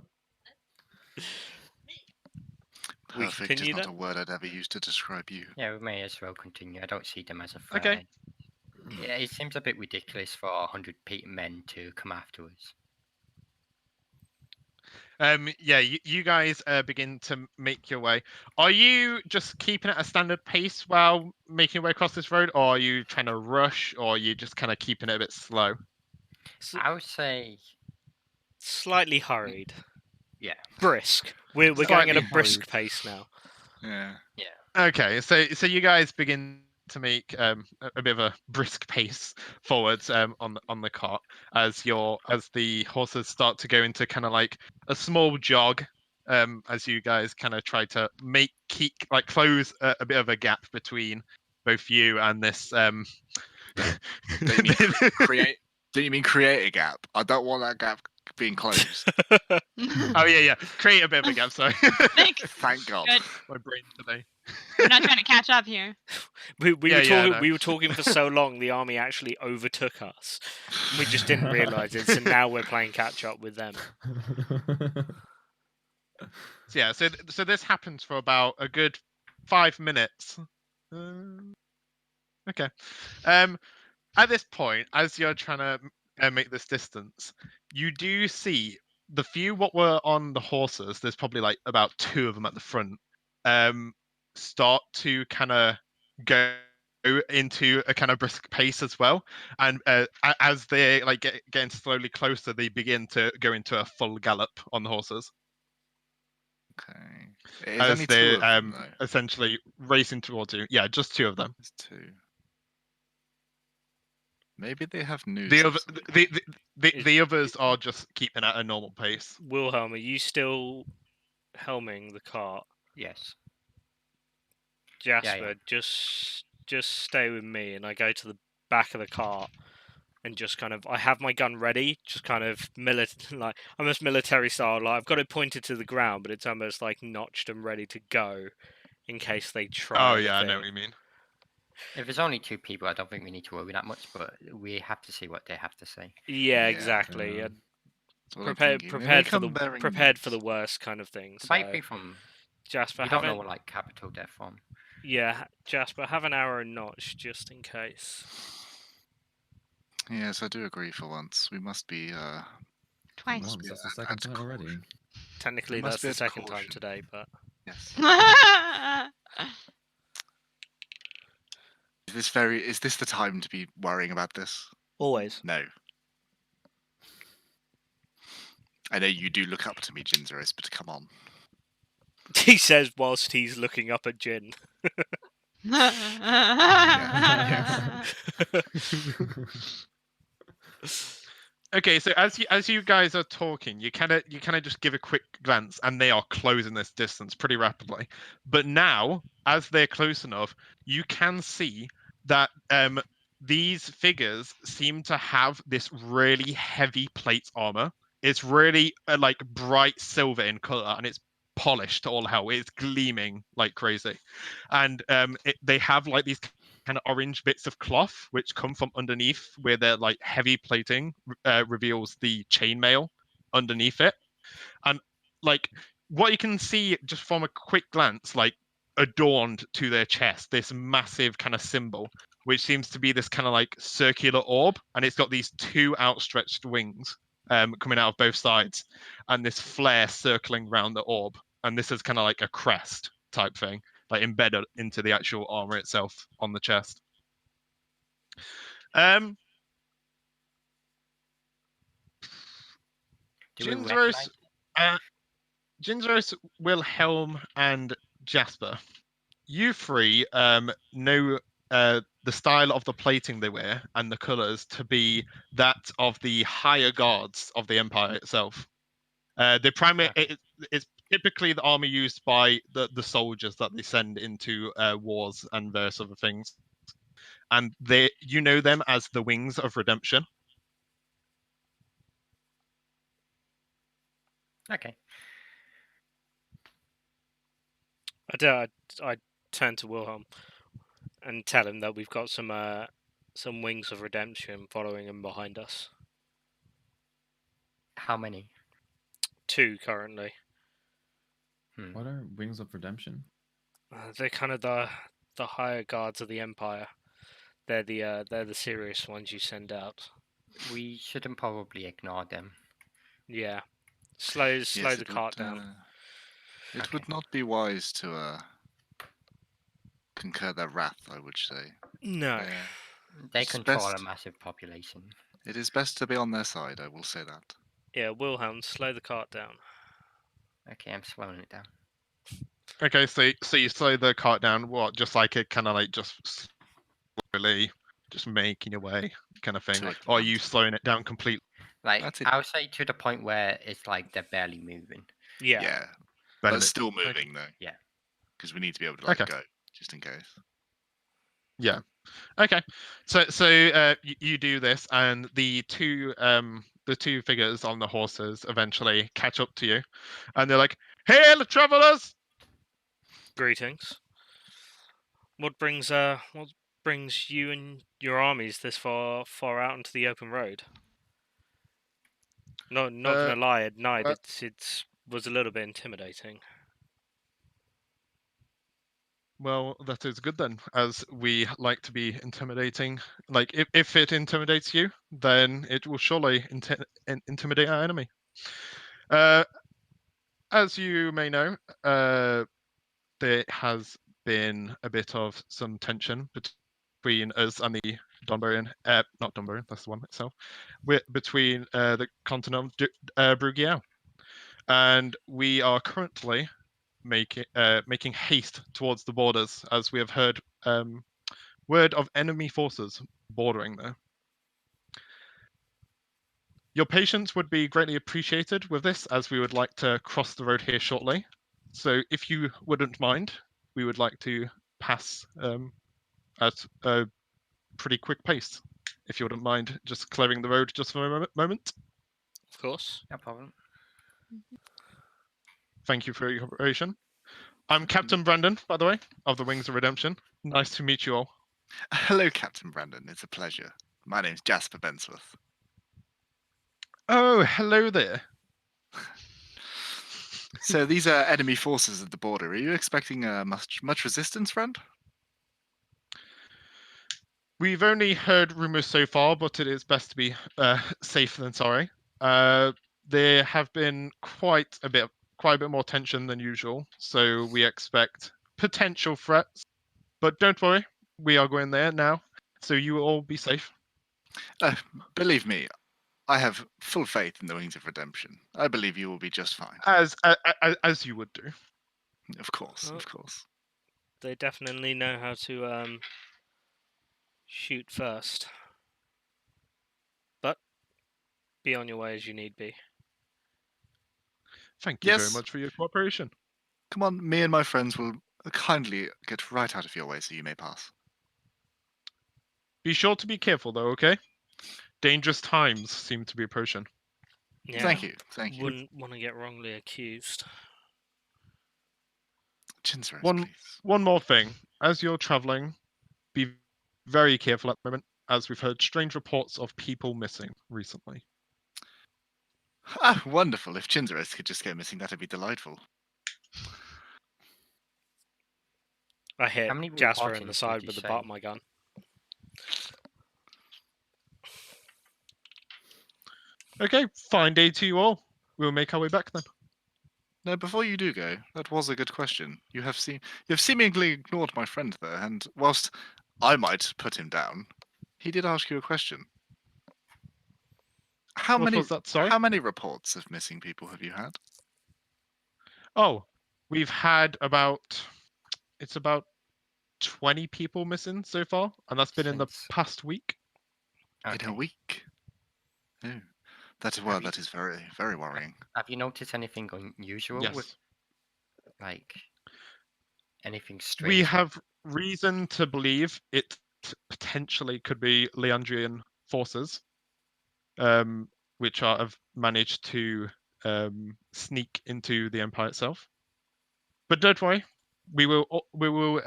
We Perfect is continue not then? a word I'd ever use to describe you. Yeah, we may as well continue. I don't see them as a threat. Okay. Yeah, it seems a bit ridiculous for 100 men to come after us. Yeah, you guys begin to make your way. Are you just keeping at a standard pace while making your way across this road, or are you trying to rush, or are you just kind of keeping it a bit slow? I would say, Slightly hurried. yeah. Brisk. We're going at a Slightly brisk pace now. Yeah. Okay, so you guys begin to make a bit of a brisk pace forwards on the cart as the horses start to go into kind of like a small jog as you guys kind of try to close a bit of a gap between both you and this Don't you mean create a gap? I don't want that gap being closed. Oh yeah, create a bit of a gap. Sorry, Thanks. Thank God. Good. my brain today. We're not trying to catch up here. We no. were talking for so long, the army actually overtook us. We just didn't realise it, so now we're playing catch up with them. So yeah, so this happens for about a good 5 minutes. Okay. At this point, as you're trying to make this distance, you do see the few what were on the horses. There's probably like about 2 of them at the front. Start to kind of go into a kind of brisk pace as well, and as they like getting slowly closer, they begin to go into a full gallop on the horses Okay. There's as only two they're of them, though. essentially racing towards you. Yeah, just 2 of them. There's 2. Maybe they have news. The of other, something. the others are just keeping at a normal pace. Wilhelm, are you still helming the cart? Yes. Jasper, just stay with me, and I go to the back of the cart and just kind of I have my gun ready, just kind of like almost military style. Like I've got it pointed to the ground, but it's almost like notched and ready to go in case they try. Oh yeah, I know what you mean. If it's only 2 people, I don't think we need to worry that much, but we have to see what they have to say. Yeah, Yeah, exactly. yeah. That's what I'm Prepared thinking. They prepared for come the bearing prepared for news. the worst kind of thing. It So might be from. Jasper, We don't know what like capital they're from. Yeah, Jasper, have an arrow notch just in case. Yes, I do agree for once. We must be. Twice. Must Once, be that's the at second time caution. already. Technically, must that's be the at second time caution. today, but Yes. I Is this the time to be worrying about this? always. No. I know you do look up to me, Ginzeris, but come on. He says whilst he's looking up at Jin. Okay, so as you guys are talking, you kind of just give a quick glance, and they are closing this distance pretty rapidly. But now, as they're close enough, you can see that these figures seem to have this really heavy plate armor. It's really like bright silver in color, and it's polished to all hell. It's gleaming like crazy, and they have like these kind of orange bits of cloth which come from underneath, where their like heavy plating reveals the chainmail underneath it, and like what you can see just from a quick glance, like adorned to their chest, this massive kind of symbol, which seems to be this kind of like circular orb, and it's got these 2 outstretched wings coming out of both sides, and this flare circling around the orb, and this is kind of like a crest type thing, like embedded into the actual armor itself on the chest. Do we Ginzeros, recognize? Ginzeros, Wilhelm, and Jasper, you 3 know the style of the plating they wear and the colors to be that of the higher guards of the Empire itself. The primary it's typically the armor used by the soldiers that they send into wars and various other things, and you know them as the Wings of Redemption. Okay. I turn to Wilhelm and tell him that we've got some Wings of Redemption following him behind us. How many? 2 currently. What are Wings of Redemption? They're kind of the higher guards of the Empire. They're the serious ones you send out. We shouldn't probably ignore them. Yeah, slow Yes, the cart down. It would not be wise to concur their wrath, I would say. No. They It's control best- a massive population. It is best to be on their side, I will say that. Yeah, Wilhelm, slow the cart down. Okay, I'm slowing it down. Okay, so you slow the cart down, what, just like it kind of like just slowly, just making your way kind of thing, To a or are you slowing it down completely? Like, That's it. I would say to the point where it's like they're barely moving. Yeah. But still moving, though. Yeah. Because we need to be able to let Okay. go, just in case. Yeah. Okay. So you do this, and the two figures on the horses eventually catch up to you, and they're like, "Hail, travelers!" Greetings. What brings you and your armies this far out into the open road? Not gonna lie, at night it was a little bit intimidating. Well, that is good then, as we like to be intimidating. Like, if it intimidates you, then it will surely intimidate our enemy. As you may know, there has been a bit of some tension between us and the Donbarian, not Donbarian, that's the one itself. We're between the continent of Brugiel, and we are currently making haste towards the borders, as we have heard word of enemy forces bordering there. Your patience would be greatly appreciated with this, as we would like to cross the road here shortly. So if you wouldn't mind, we would like to pass at a pretty quick pace. If you wouldn't mind just clearing the road just for a moment. Of course. No problem. Thank you for your cooperation. I'm Captain Brandon, by the way, of the Wings of Redemption. Nice to meet you all. Hello, Captain Brandon. It's a pleasure. My name's Jasper Bensworth. Oh, hello there. So these are enemy forces at the border. Are you expecting much resistance, friend? We've only heard rumors so far, but it is best to be safe than sorry. There have been quite a bit more tension than usual, so we expect potential threats. But don't worry, we are going there now, so you will all be safe. Believe me, I have full faith in the Wings of Redemption. I believe you will be just fine. As you would do. Of course, Oh. of course. They definitely know how to shoot first. But be on your way as you need be. Thank you very Yes. much for your cooperation. Come on, me and my friends will kindly get right out of your way so you may pass. Be sure to be careful, though, okay? Dangerous times seem to be approaching. Yeah. Thank you, thank you. Wouldn't want to get wrongly accused. Chinsaros, One please. more thing. As you're traveling, be very careful at the moment, as we've heard strange reports of people missing recently. Ah, wonderful. If Chinsaros could just go missing, that'd be delightful. I hit How many Jasper in the reportings side did with you the butt say? of my gun. Okay, fine day to you all. We'll make our way back then. Now, before you do go, that was a good question. You have seemingly ignored my friend there, and whilst I might put him down, he did ask you a question. How What was that, sorry? many reports of missing people have you had? Oh, we've had about 20 people missing so far, and that's been in the Since- past week. In Okay. a week? Oh, that is very, very worrying. Have you noticed anything unusual with Yes. like anything strange? We have reason to believe it potentially could be Leandrian forces, which have managed to sneak into the Empire itself. But don't worry, we will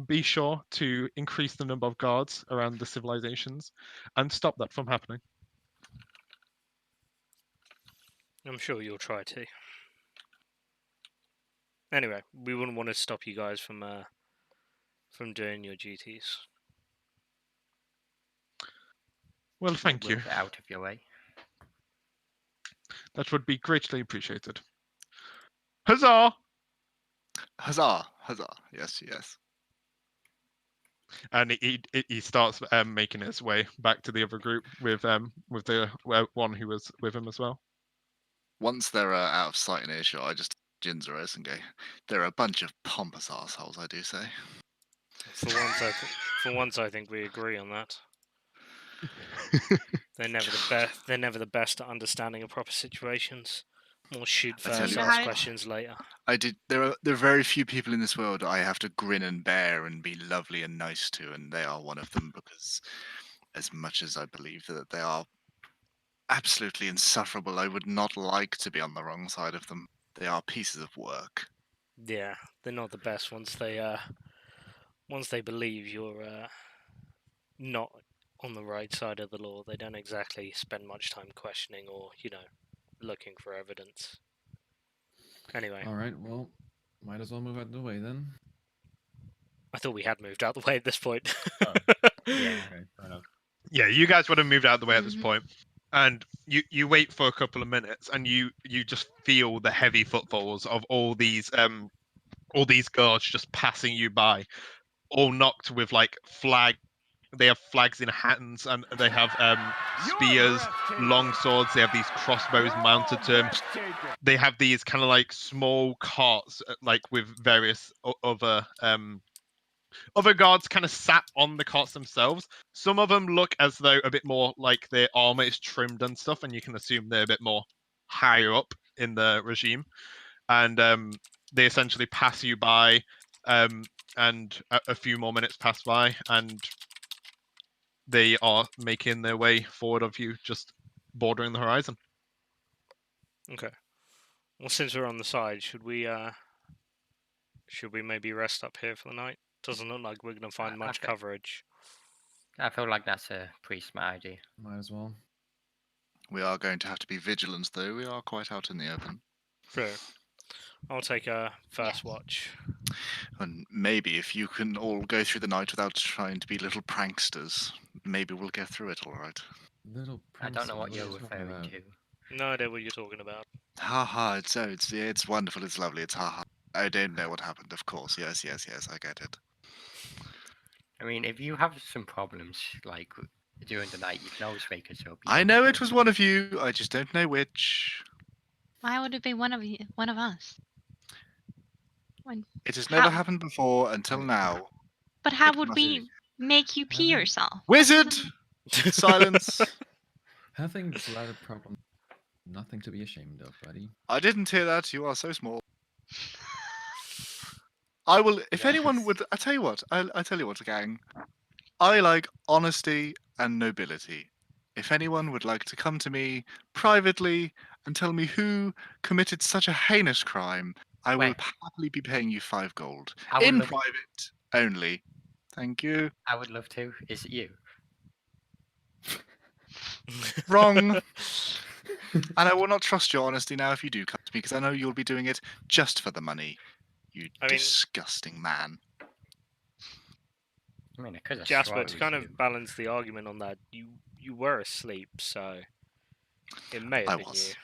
be sure to increase the number of guards around the civilizations and stop that from happening. I'm sure you'll try to. Anyway, we wouldn't want to stop you guys from doing your duties. Well, thank We'll you. get out of your way. That would be greatly appreciated. Huzzah! Huzzah! Huzzah! Yes, yes. And he starts making his way back to the other group with the one who was with him as well. Once they're out of sight and earshot, I just Jinzeros and go, they're a bunch of pompous assholes, I do say. For once, I think we agree on that. They're never the best at understanding a proper situations. More shoot I tell first, you. ask questions later. There are very few people in this world I have to grin and bear and be lovely and nice to, and they are one of them, because as much as I believe that they are absolutely insufferable, I would not like to be on the wrong side of them. They are pieces of work. Yeah, they're not the best once they believe you're not on the right side of the law. They don't exactly spend much time questioning or, looking for evidence. Anyway, All right, well, might as well move out of the way then. I thought we had moved out the way at this point. Yeah. Okay, fair enough. Yeah, you guys would have moved out of the way at this Mhm. point. And you wait for a couple of minutes, and you just feel the heavy footfalls of all these guards just passing you by, all knocked with like flags they have flags in hands, and they have spears, long swords. They have these crossbows mounted to them. They have these kind of like small carts, like with various other guards kind of sat on the carts themselves. Some of them look as though a bit more like their armor is trimmed and stuff, and you can assume they're a bit more higher up in the regime. And they essentially pass you by, and a few more minutes pass by, and they are making their way forward of you, just bordering the horizon. Okay. Well, since we're on the side, should we maybe rest up here for the night? Doesn't look like we're going to find much coverage. I feel like that's a pretty smart idea. Might as well. We are going to have to be vigilant, though. We are quite out in the open. Fair. I'll take a first watch. And maybe if you can all go through the night without trying to be little pranksters, maybe we'll get through it all right. Little I don't know what prankster, you're are you talking referring about? to. No idea what you're talking about. Ha ha, it's wonderful, it's lovely, it's ha ha. I don't know what happened, of course. Yes, I get it. I mean, if you have some problems, like during the night, you can always wake us up. I know it was one of you, I just don't know which. Why would it be one of us? It has never How- happened before until now. But how It would must we make you pee Having- yourself? Wizard! Silence! Having bladder problem, nothing to be ashamed of, buddy. I didn't hear that, you are so small. I will, if anyone would, I tell you what, I tell you what, gang. I like honesty and nobility. If anyone would like to come to me privately and tell me who committed such a heinous crime, I will Wait. happily be paying you 5 gold. I would In love- private only. Thank you. I would love to. Is it you? Wrong. And I will not trust your honesty now if you do come to me, because I know you'll be doing it just for the money. You I mean- disgusting man. I mean, I could have Jasper, swore to it kind was of you. balance the argument on that, you were asleep, so it may have I been was. you.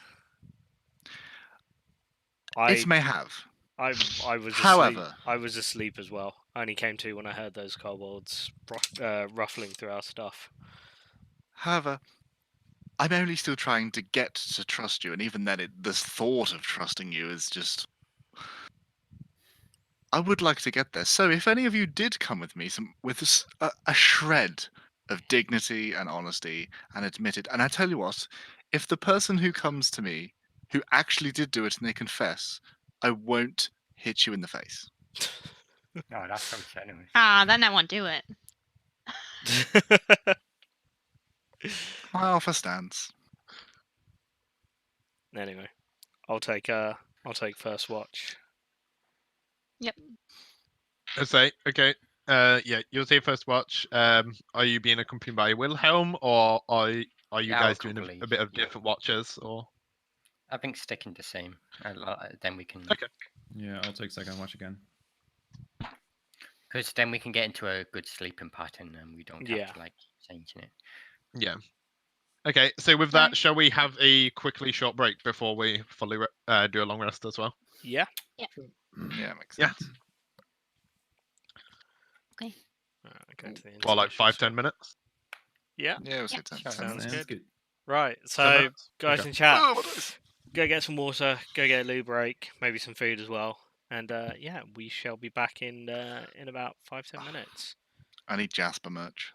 It may have. I was However- asleep. I was asleep as well. I only came to when I heard those kobolds ruffling through our stuff. However, I'm only still trying to get to trust you, and even then, the thought of trusting you is just. I would like to get there. So, if any of you did come with me, with a shred of dignity and honesty, and admit it, and I tell you what, if the person who comes to me, who actually did do it, and they confess, I won't hit you in the face. No, that's so generous. Ah, then I won't do it. My offer stands. Anyway, I'll take first watch. I say, okay. Yeah, you'll say first watch. Are you being accompanied by Wilhelm, or are you Yeah, I'll guys doing accompany a bit of you. different watches, or? I think sticking the same. Then we can. Okay. Yeah, I'll take second watch again. Because then we can get into a good sleeping pattern, and we don't have to like changing it. Yeah. Okay, so with that, shall we have a quickly short break before we fully do a long rest as well? Yeah. Yeah, makes Yeah. sense. Okay. Go to the Well, like installations. 5-10 minutes. Yeah. Yeah, we'll say 10. Sure. Sounds Sounds good. good. Right. 10 So, minutes? guys Okay. in chat, Oh, my dice. go get some water, go get a loo break, maybe some food as well, and yeah, we shall be back in about 5-10 minutes. I need Jasper merch.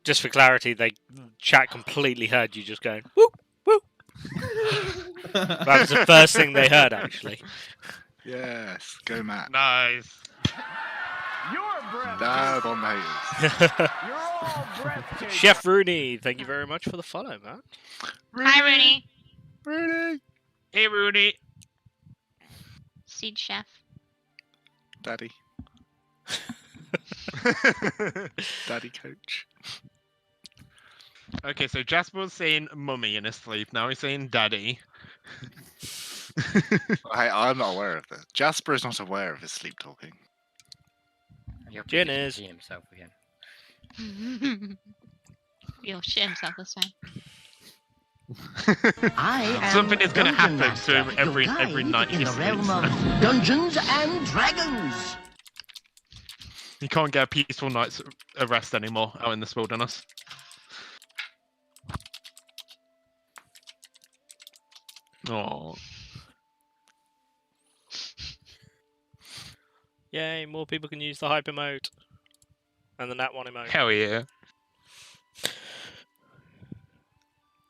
Just for clarity, chat completely heard you just going woo woo. That was the first thing they heard, actually. Yes, go Matt. Nice. Your breathtaking. Dab on the haters. You're all breathtaking. Chef Rooney, thank you very much for the follow, man. Hi, Rooney. Really? Hey, Rooney. Seed chef. Daddy. Daddy coach. Okay, so Jasper was saying mummy in his sleep. Now he's saying daddy. I'm not aware of this. Jasper is not aware of his sleep talking. You're Jen pretty is. see himself again. He'll shit himself this time. I am Something is gonna Dungeon happen to him Master, every your night guide he in the realm sleeps. of Dungeons and Dragons. You can't get a peaceful night's rest anymore out in this wilderness. Oh, Yay, more people can use the hype emote. And the Nat 1 emote. hell yeah.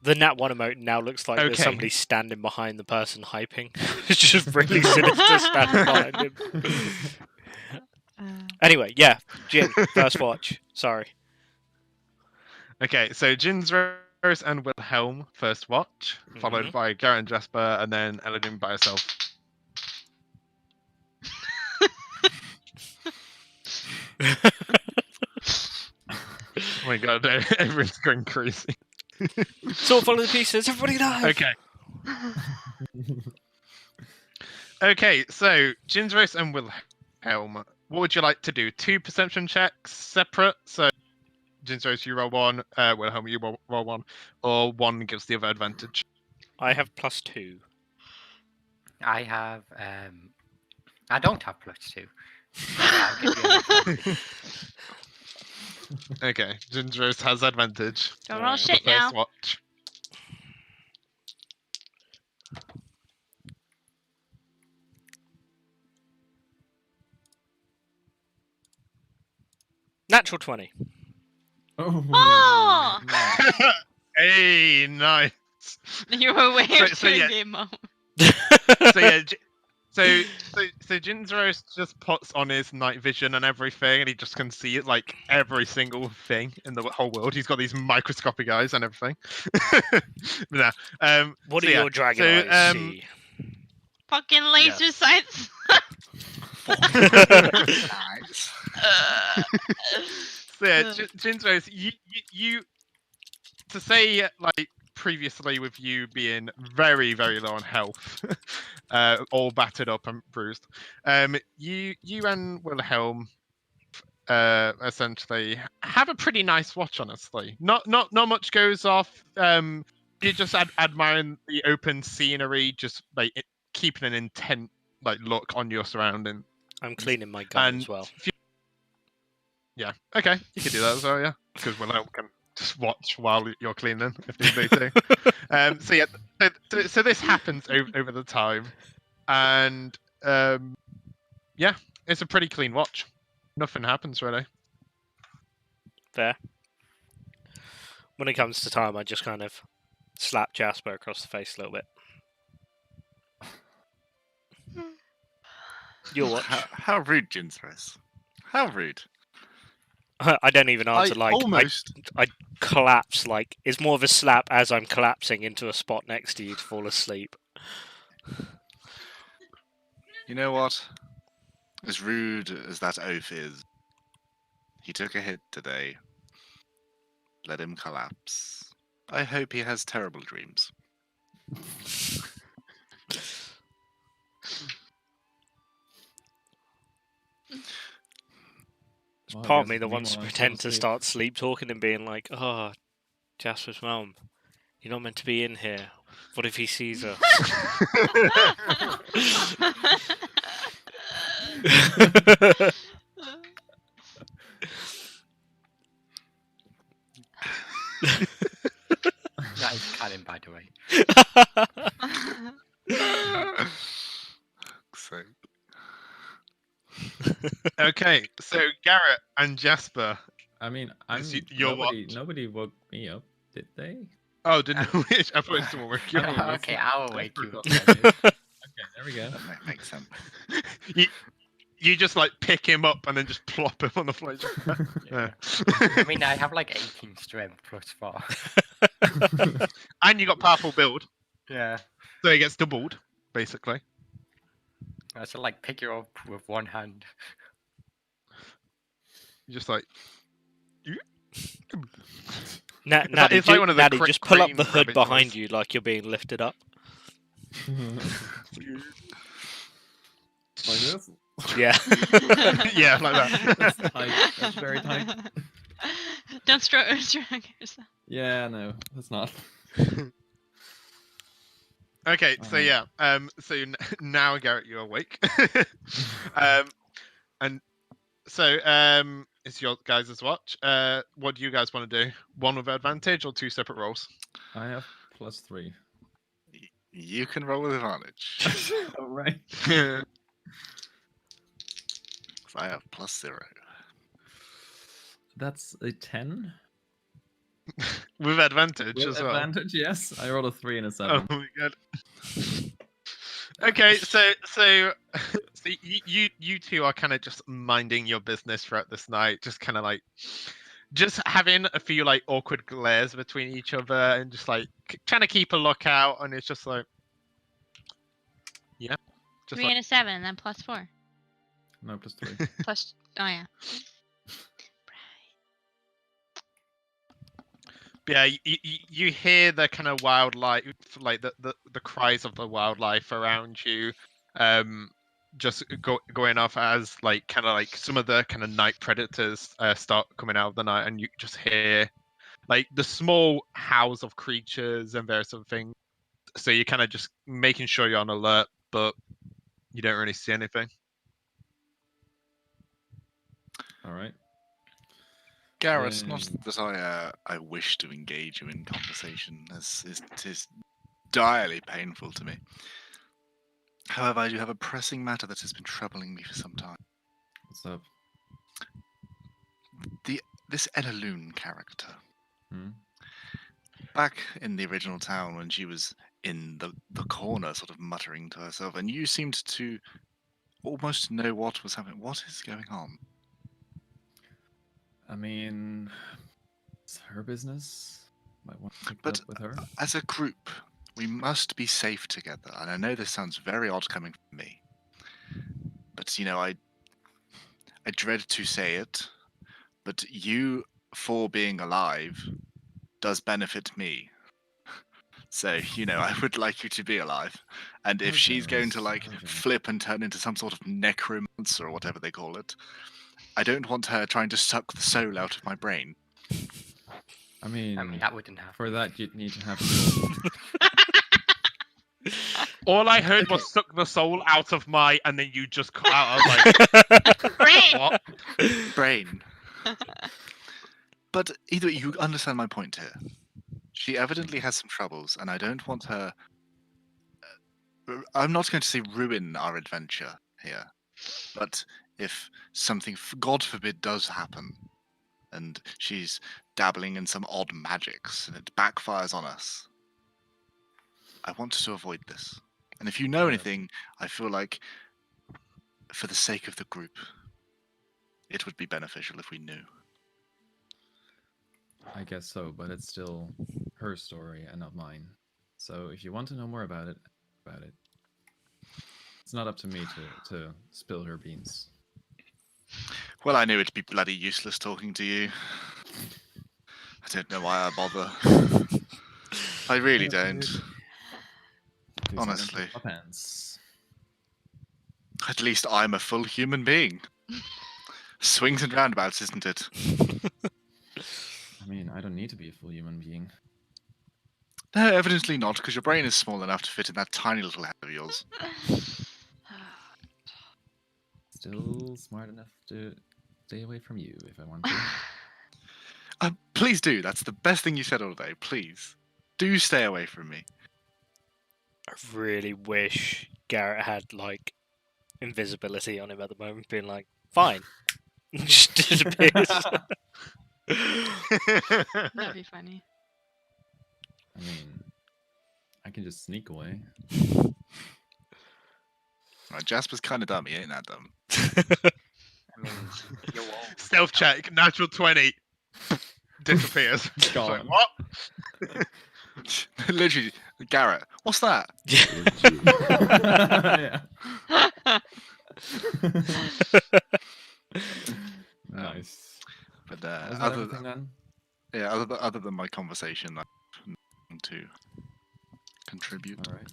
The Nat 1 emote now looks like there's Okay. somebody standing behind the person hyping. It's just really sinister standing behind him. Anyway, yeah, Jin, first watch. Sorry. Okay, so Jin's Rose and Wilhelm first watch, followed by Garret and Jasper, and then Eladin by herself. Oh my god, everyone's going crazy. So follow the pieces, everybody dive! Okay. Okay, so Jin's Rose and Wilhelm, what would you like to do? 2 perception checks separate? So Jin's Rose, you roll 1, Wilhelm, you roll 1, or 1 gives the other advantage. I have +2. I have. I don't have +2. I'll give you an advantage. Okay, Jin's Rose has advantage. Don't roll for the shit now. first watch. Natural 20. Oh! Hey, nice. You were way So, yeah. game mode. So yeah, so Jin's Rose just puts on his night vision and everything, and he just can see it like every single thing in the whole world. He's got these microscopic eyes and everything. Nah, What so do yeah, your dragon so, eyes see? Fucking laser sights. Nice. So yeah, Jin's Rose, you to say like previously with you being very low on health, all battered up and bruised, you and Wilhelm essentially have a pretty nice watch, honestly. Not much goes off. You're just admiring the open scenery, just like keeping an intent like look on your surrounding. I'm cleaning my gun And as well. Yeah, okay, you can do that as well, yeah, because Wilhelm can just watch while you're cleaning if need be too. So yeah, so this happens over the time, and yeah, it's a pretty clean watch. Nothing happens really. Fair. When it comes to time, I just kind of slap Jasper across the face a little bit. Your watch. How rude, Jin's Rose. How rude. I don't even answer. Like almost. I collapse. Like it's more of a slap as I'm collapsing into a spot next to you to fall asleep. You know what? As rude as that oaf is, he took a hit today. Let him collapse. I hope he has terrible dreams. Well, I Part of guess me that wants to meanwhile, I'm pretend still to asleep. start sleep talking and being like, "Oh, Jasper's mum, you're not meant to be in here. What if he sees us?" That is canon, by the way. So, Okay, so Garret and Jasper. I mean, nobody woke me up, did they? Oh, didn't I thought it was someone wake you up. Okay, I'll wake you up. Okay, there we go. that makes sense. you just like pick him up and then just plop him on the floor. Yeah. I mean, I have like 18 strength plus 4. And you got powerful build, Yeah. so he gets doubled, basically. I should like pick you up with one hand. You're just like. Natty, it's like one of the Natty, just pull up crane the hood rabbit behind noise. you like you're being lifted up. Like this? Yeah. Yeah, like that. That's tight. That's very tight. Don't stroke yourself. Yeah, no, that's not. Okay, so Alright. yeah, so now Garrett, you're awake. And so it's your guys' watch. What do you guys want to do? One with advantage or 2 separate rolls? I have +3. You can roll with advantage. All right. 'Cause I have +0. That's a 10. With advantage With as well. advantage, yes. I rolled a 3 and a Oh 7. my god. Okay, so you two are kind of just minding your business throughout this night, just kind of like just having a few like awkward glares between each other and just like trying to keep a lookout, and it's just like, yeah, just 3 and a 7, and then plus 4. No, +3. Plus, oh yeah. yeah, you hear the kind of wildlife, like the cries of the wildlife around you, just going off as like kind of like some of the kind of night predators start coming out of the night, and you just hear like the small howls of creatures and various other things. So you're kind of just making sure you're on alert, but you don't really see anything. All right. Garrett, not that I wish to engage you in conversation, as it is direly painful to me. However, I do have a pressing matter that has been troubling me for some time. What's up? This Enaloon character. Hmm? Back in the original town when she was in the corner, sort of muttering to herself, and you seemed to almost know what was happening. What is going on? I mean, it's her business. Might want to pick it But up with her. as a group, we must be safe together. And I know this sounds very odd coming from me, but you know, I dread to say it, but you, for being alive, does benefit me. So, you know, I would like you to be alive. And if she's going to like flip and turn into some sort of necromancer or whatever they call it, I don't want her trying to suck the soul out of my brain. I mean, that wouldn't happen. for that, you'd need to have. All I heard was "suck the soul out of my," and then you just cut out. I was like, Brain! "What?" Brain. But either way, you understand my point here. She evidently has some troubles, and I don't want her. I'm not going to say ruin our adventure here, but if something, God forbid, does happen, and she's dabbling in some odd magics, and it backfires on us, I want to avoid this. And if you know anything, I feel like, for the sake of the group, it would be beneficial if we knew. I guess so, but it's still her story and not mine. So if you want to know more about it, it's not up to me to spill her beans. Well, I knew it'd be bloody useless talking to you. I don't know why I bother. I really don't. Honestly. Pants. At least I'm a full human being. Swings and roundabouts, isn't it? I mean, I don't need to be a full human being. No, evidently not, because your brain is small enough to fit in that tiny little head of yours. Still smart enough to stay away from you if I want to. Please do. That's the best thing you said all day. Please. Do stay away from me. I really wish Garrett had like invisibility on him at the moment, being like, "Fine," just disappears. That'd be funny. I mean, I can just sneak away. Right, Jasper's kind of dumb. He ain't that dumb. I mean, you're all Stealth check, natural 20. Disappears. It's like, Gone. what? Literally, Garret. What's that? Yeah. Nice. But Was that other everything then? other than my conversation, I have nothing to contribute. All right.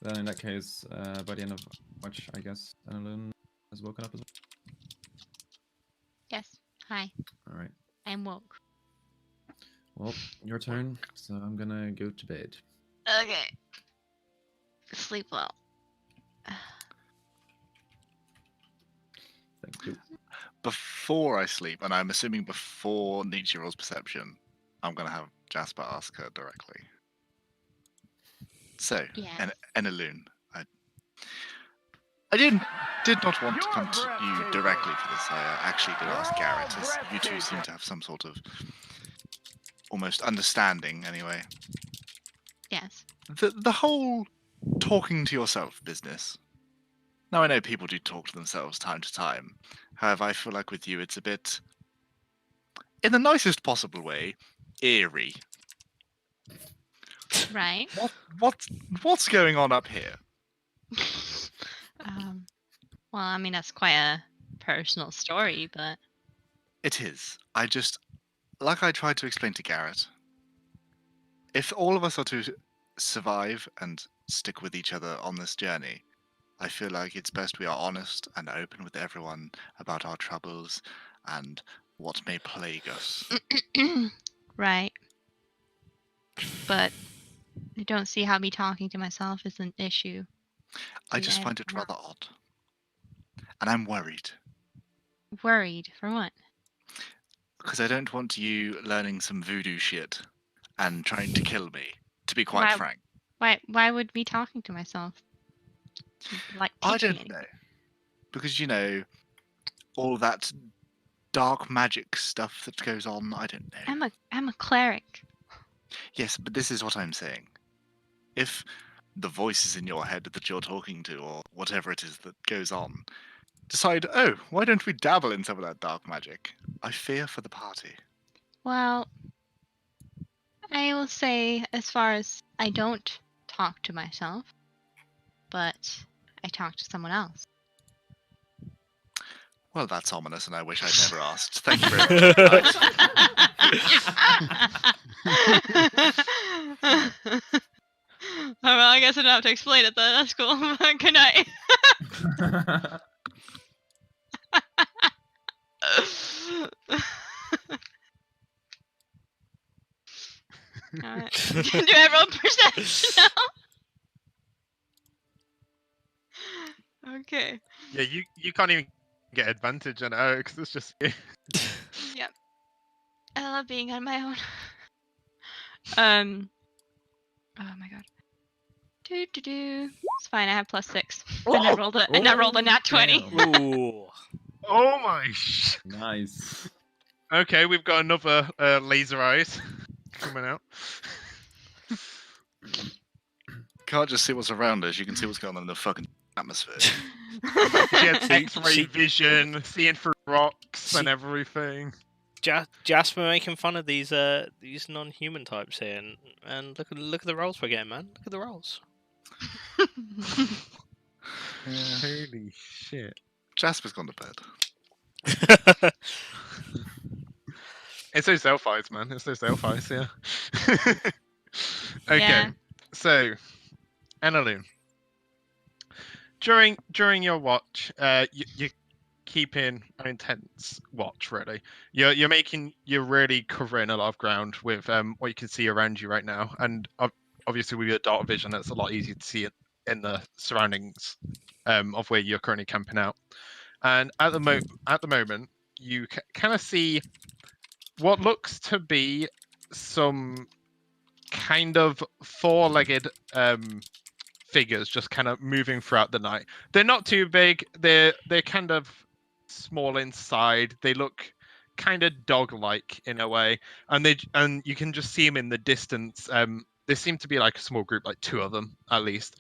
Then in that case, by the end of watch, I guess Annalyn has woken up as well. Yes. Hi. All right. I'm woke. Well, your turn. So I'm gonna go to bed. Okay. Sleep well. Thank you. Before I sleep, and I'm assuming before Nietzsche rolls perception, I'm gonna have Jasper ask her directly. So, Yeah. Annalyn, I did not want to come to you directly for this. I actually did ask Garret, as you two seem to have some sort of almost understanding, anyway. Yes. The whole talking to yourself business. Now, I know people do talk to themselves time to time. However, I feel like with you, it's a bit, in the nicest possible way, eerie. Right. What's going on up here? Well, I mean, that's quite a personal story, but It is. Like I tried to explain to Garret, if all of us are to survive and stick with each other on this journey, I feel like it's best we are honest and open with everyone about our troubles and what may plague us. right. But I don't see how me talking to myself is an issue. I just find it rather odd. And I'm worried. Worried for what? Because I don't want you learning some voodoo shit and trying to kill me, to be quite frank. Why would me talking to myself like I teach me don't anything? know. Because, all that dark magic stuff that goes on, I don't know. I'm a cleric. Yes, but this is what I'm saying. If the voices in your head that you're talking to, or whatever it is that goes on, decide, oh, why don't we dabble in some of that dark magic? I fear for the party. Well, I will say, as far as I don't talk to myself, but I talk to someone else. Well, that's ominous, and I wish I'd never asked. Thank you very much. Oh, well, I guess I don't have to explain it then. That's cool. Good night. Alright. Do I roll perception now? Okay. Yeah, you can't even get advantage on it because it's just you. Yep. I love being on my own. Oh my god. It's fine. I have +6. And I rolled a nat 20. Ooh. Oh my! Nice. Okay, we've got another laser eyes coming out. Can't just see what's around us, you can see what's going on in the fucking atmosphere. She has X-ray she- vision, seeing through rocks and everything. Jasper making fun of these non-human types here, and look at the rolls we're getting, man. Look at the rolls. Holy shit! Jasper's gone to bed. It's those elf eyes, man. It's those elf eyes, yeah. Okay, Yeah. so Annalyn, during your watch, you're keeping an intense watch. Really, you're really covering a lot of ground with what you can see around you right now, and obviously with your dark vision, it's a lot easier to see it in the surroundings of where you're currently camping out. And at the moment, you kind of see what looks to be some kind of four-legged figures just kind of moving throughout the night. They're not too big. They're kind of small inside. They look kind of dog-like in a way, and you can just see them in the distance. There seem to be like a small group, like 2 of them at least,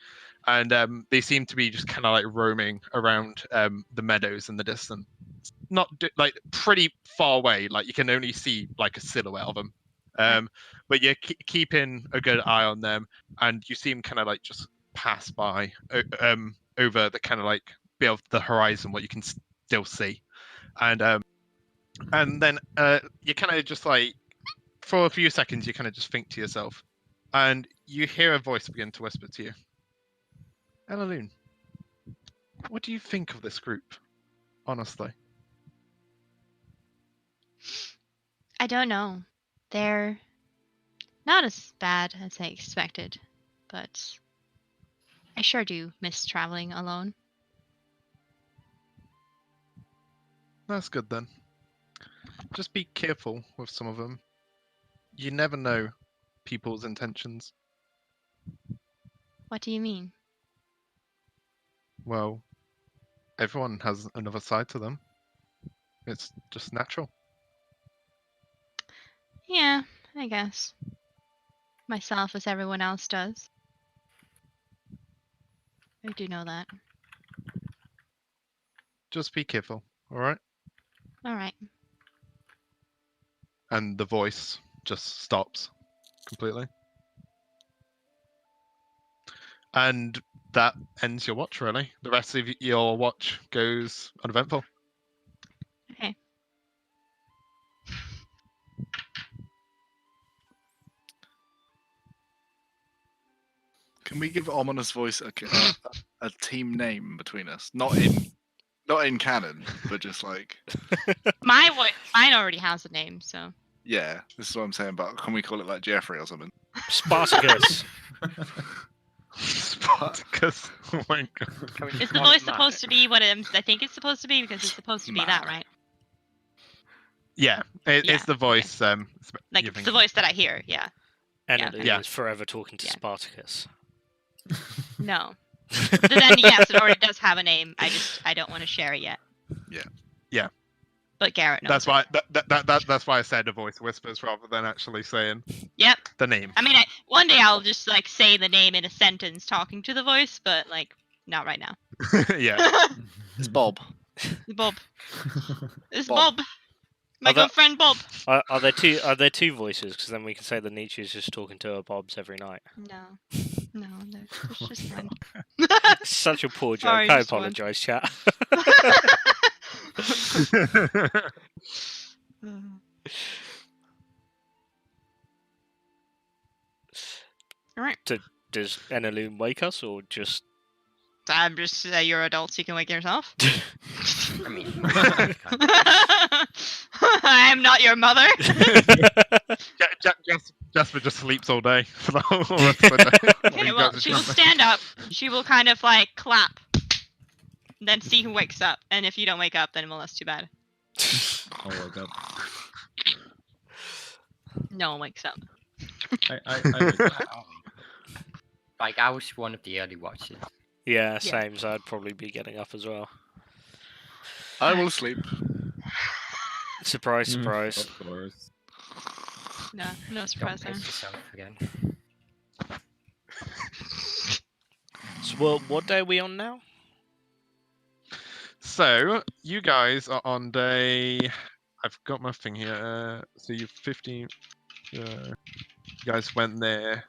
and they seem to be just kind of like roaming around the meadows in the distance. Not like pretty far away, like you can only see like a silhouette of them. But you're keeping a good eye on them, and you see them kind of like just pass by over the kind of like bit of the horizon, what you can still see, and then you kind of just like for a few seconds you kind of just think to yourself, and you hear a voice begin to whisper to you, Elaloon, what do you think of this group, honestly? I don't know. They're not as bad as I expected, but I sure do miss traveling alone. That's good then. Just be careful with some of them. You never know people's intentions. What do you mean? Well, everyone has another side to them. It's just natural. Yeah, I guess. Myself as everyone else does. I do know that. Just be careful, alright? Alright. And the voice just stops completely. And that ends your watch, really. The rest of your watch goes uneventful. Okay. Can we give Ominous Voice a team name between us? Not in canon, but just like Mine already has a name, so. yeah. This is what I'm saying about. Can we call it like Jeffrey or something? Spartacus. Spartacus. Oh my god. Is the voice supposed to be what I think it's supposed to be? Because it's supposed to be that, right? Yeah, it's the voice. Like it's the voice that I hear. Yeah. And Yeah. is forever talking to Spartacus. No. But then yes, it already does have a name. I don't want to share it yet. Yeah. But Garret knows. That's why that's why I said the voice whispers rather than actually saying Yep. the name. I mean, one day I'll just like say the name in a sentence talking to the voice, but like not right now. Yeah. It's Bob. Bob. It's Bob. Bob. My good friend Bob. Are there two voices? Because then we can say that Nietzsche is just talking to her Bobs every night. No, there's just one. Such a poor joke. Sorry, I just one. apologise, chat. All right. Does Enaloon wake us or just? I'm just you're adults. You can wake yourself. I mean, I am not your mother. Jasper just sleeps all day for the whole rest of the day. Okay, well, she will stand up. She will kind of like clap. Then see who wakes up. And if you don't wake up, then well, that's too bad. I'll wake up. No one wakes up. I wake up. like I was one of the early watchers. Yeah, same. So I'd probably be getting up as well. I will sleep. Surprise, surprise. Of course. No surprise there. Don't piss yourself again. So what day are we on now? So you guys are on day. I've got my thing here. So you're 15. You guys went there.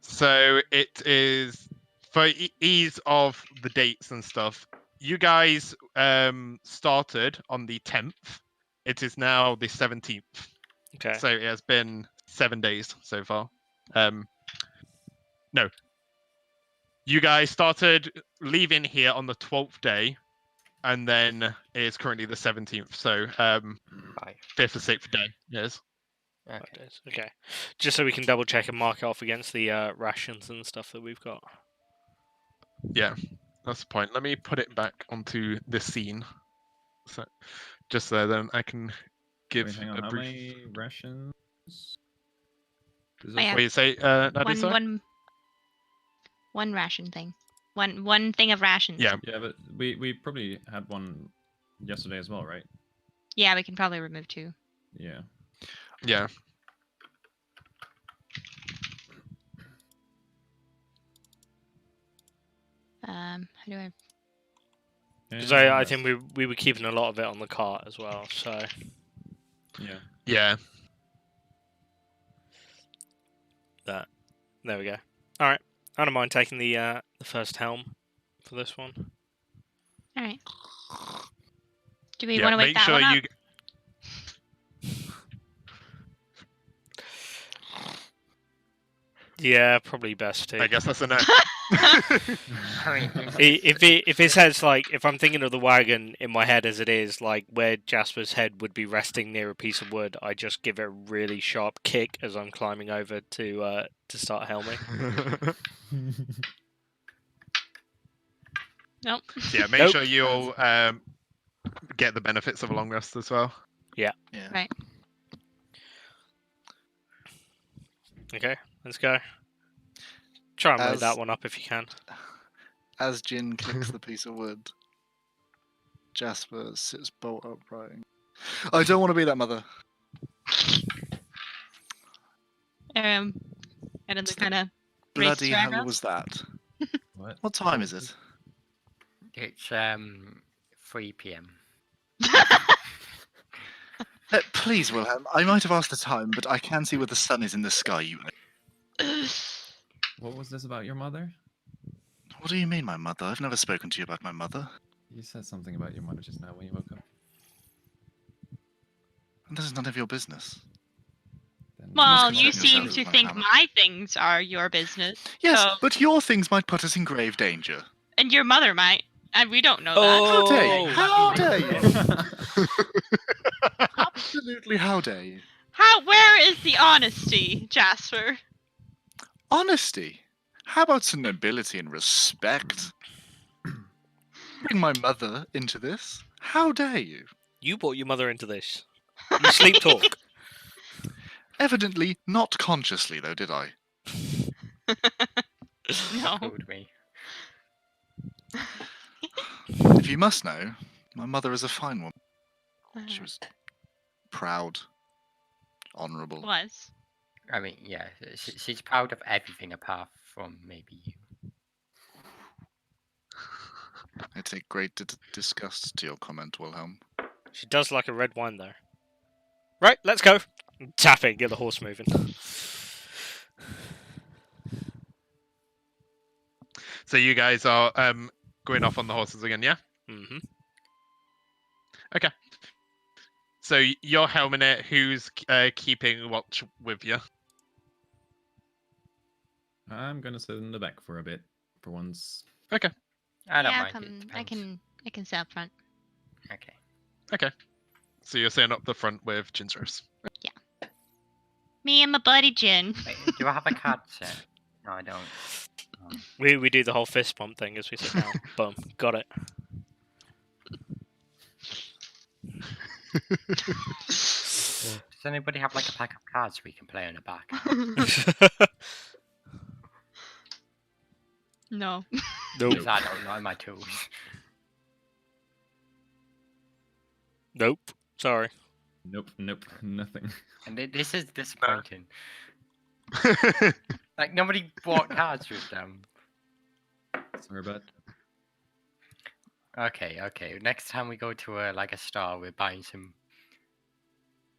So it is for ease of the dates and stuff. You guys started on the 10th. It is now the 17th. Okay. So it has been 7 days so far. No. You guys started leaving here on the 12th day, and then it is currently the 17th. So 5th or 6th day. Yes. Okay. Okay. Just so we can double check and mark it off against the rations and stuff that we've got. Yeah, that's the point. Let me put it back onto the scene. So just so then I can give Wait, hang on. a How brief. many rations? I have What you say, Nadia, sorry? One ration thing. One thing of rations. Yeah. Yeah, but we probably had one yesterday as well, right? Yeah, we can probably remove 2. Yeah. Yeah. How do I? Because I think we were keeping a lot of it on the cart as well. So Yeah. Yeah. that there we go. All right, I don't mind taking the first helm for this one. All right. Do we Yeah, want to wake make that sure one up? you. Yeah, probably best to. I guess that's a no. If it says like, if I'm thinking of the wagon in my head as it is, like where Jasper's head would be resting near a piece of wood, I just give it a really sharp kick as I'm climbing over to start helming. Nope. Yeah, make Nope. sure you all get the benefits of a long rest as well. Yeah. Right. Okay, let's go. Try and load As- that one up if you can. As Jin clicks the piece of wood, Jasper sits bolt upright. I don't want to be that mother. And then the kind of Bloody hell was that? What time is it? It's 3 p.m. Please, Wilhelm. I might have asked the time, but I can see where the sun is in the sky. You. What was this about your mother? What do you mean, my mother? I've never spoken to you about my mother. You said something about your mother just now when you woke up. This is none of your business. Then Well, concern you seem yourself to with my think family. my things are your business. Yes, so- but your things might put us in grave danger. And your mother might. And we don't know How dare Oh. you? How dare you? Absolutely, how dare you? that. Where is the honesty, Jasper? Honesty. How about some nobility and respect? Bring my mother into this? How dare you? You brought your mother into this. You sleep talk. Evidently not consciously, though, did I? No. Told me. If you must know, my mother is a fine woman. She was proud, honourable. Was. I mean, yeah, she's proud of everything apart from maybe you. I take great disgust to your comment, Wilhelm. She does like a red wine though. Right, let's go. Tap it, get the horse moving. So you guys are going off on the horses again, yeah? Mm-hmm. Okay. So you're helming it. Who's keeping watch with you? I'm gonna sit in the back for a bit, for once. Okay. I don't Yeah, mind. I can sit up front. Okay. Okay. So you're sitting up the front with Jinzros. Me and my buddy Jin. Wait, do I have a card set? No, I don't. We do the whole fist bump thing as we sit down. Boom, got it. Does anybody have like a pack of cards we can play on the back? No. Nope. Because I don't know my tools. Nope. Sorry. Nope, nothing. And this is disappointing. Like nobody bought cards with them. Sorry about. Okay. Next time we go to like a store, we're buying some,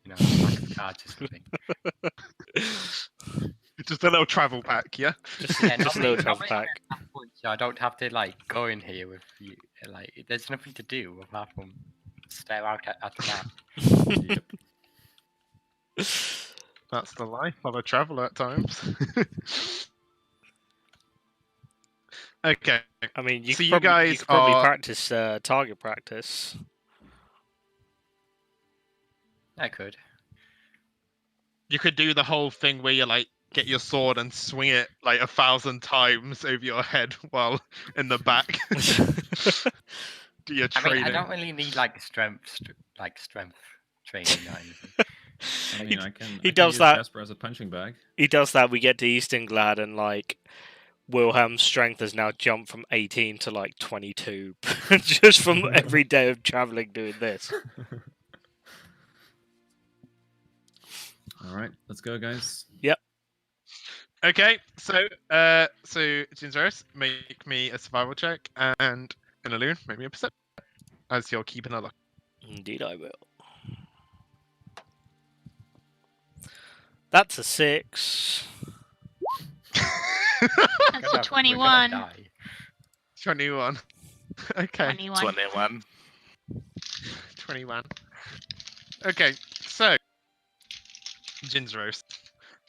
pack of cards or something. Just a little travel pack, yeah? Just, Yeah, just a little travel pack. So I don't have to like go in here with you. Like, there's nothing to do apart from stare out at the map. Yep. That's the life of a traveller at times. Okay. I mean, you So could you probably, guys could probably are- practice target practice. I could. You could do the whole thing where you like get your sword and swing it like 1,000 times over your head while in the back. Do your I training. mean, I don't really need like strength training or anything. I mean, I can. he I can does use that. Jasper as a punching bag. He does that. We get to Eastonglad and like Wilhelm's strength has now jumped from 18 to like 22 just from every day of traveling doing this. All right, let's go, guys. Okay, so Jinzeros, make me a survival check, and Inaloon, make me a perception as you're keeping a look. Indeed, I will. That's a 6. That's a 21. 21. Okay. 21. 21. 21. Okay, so Jinzeros,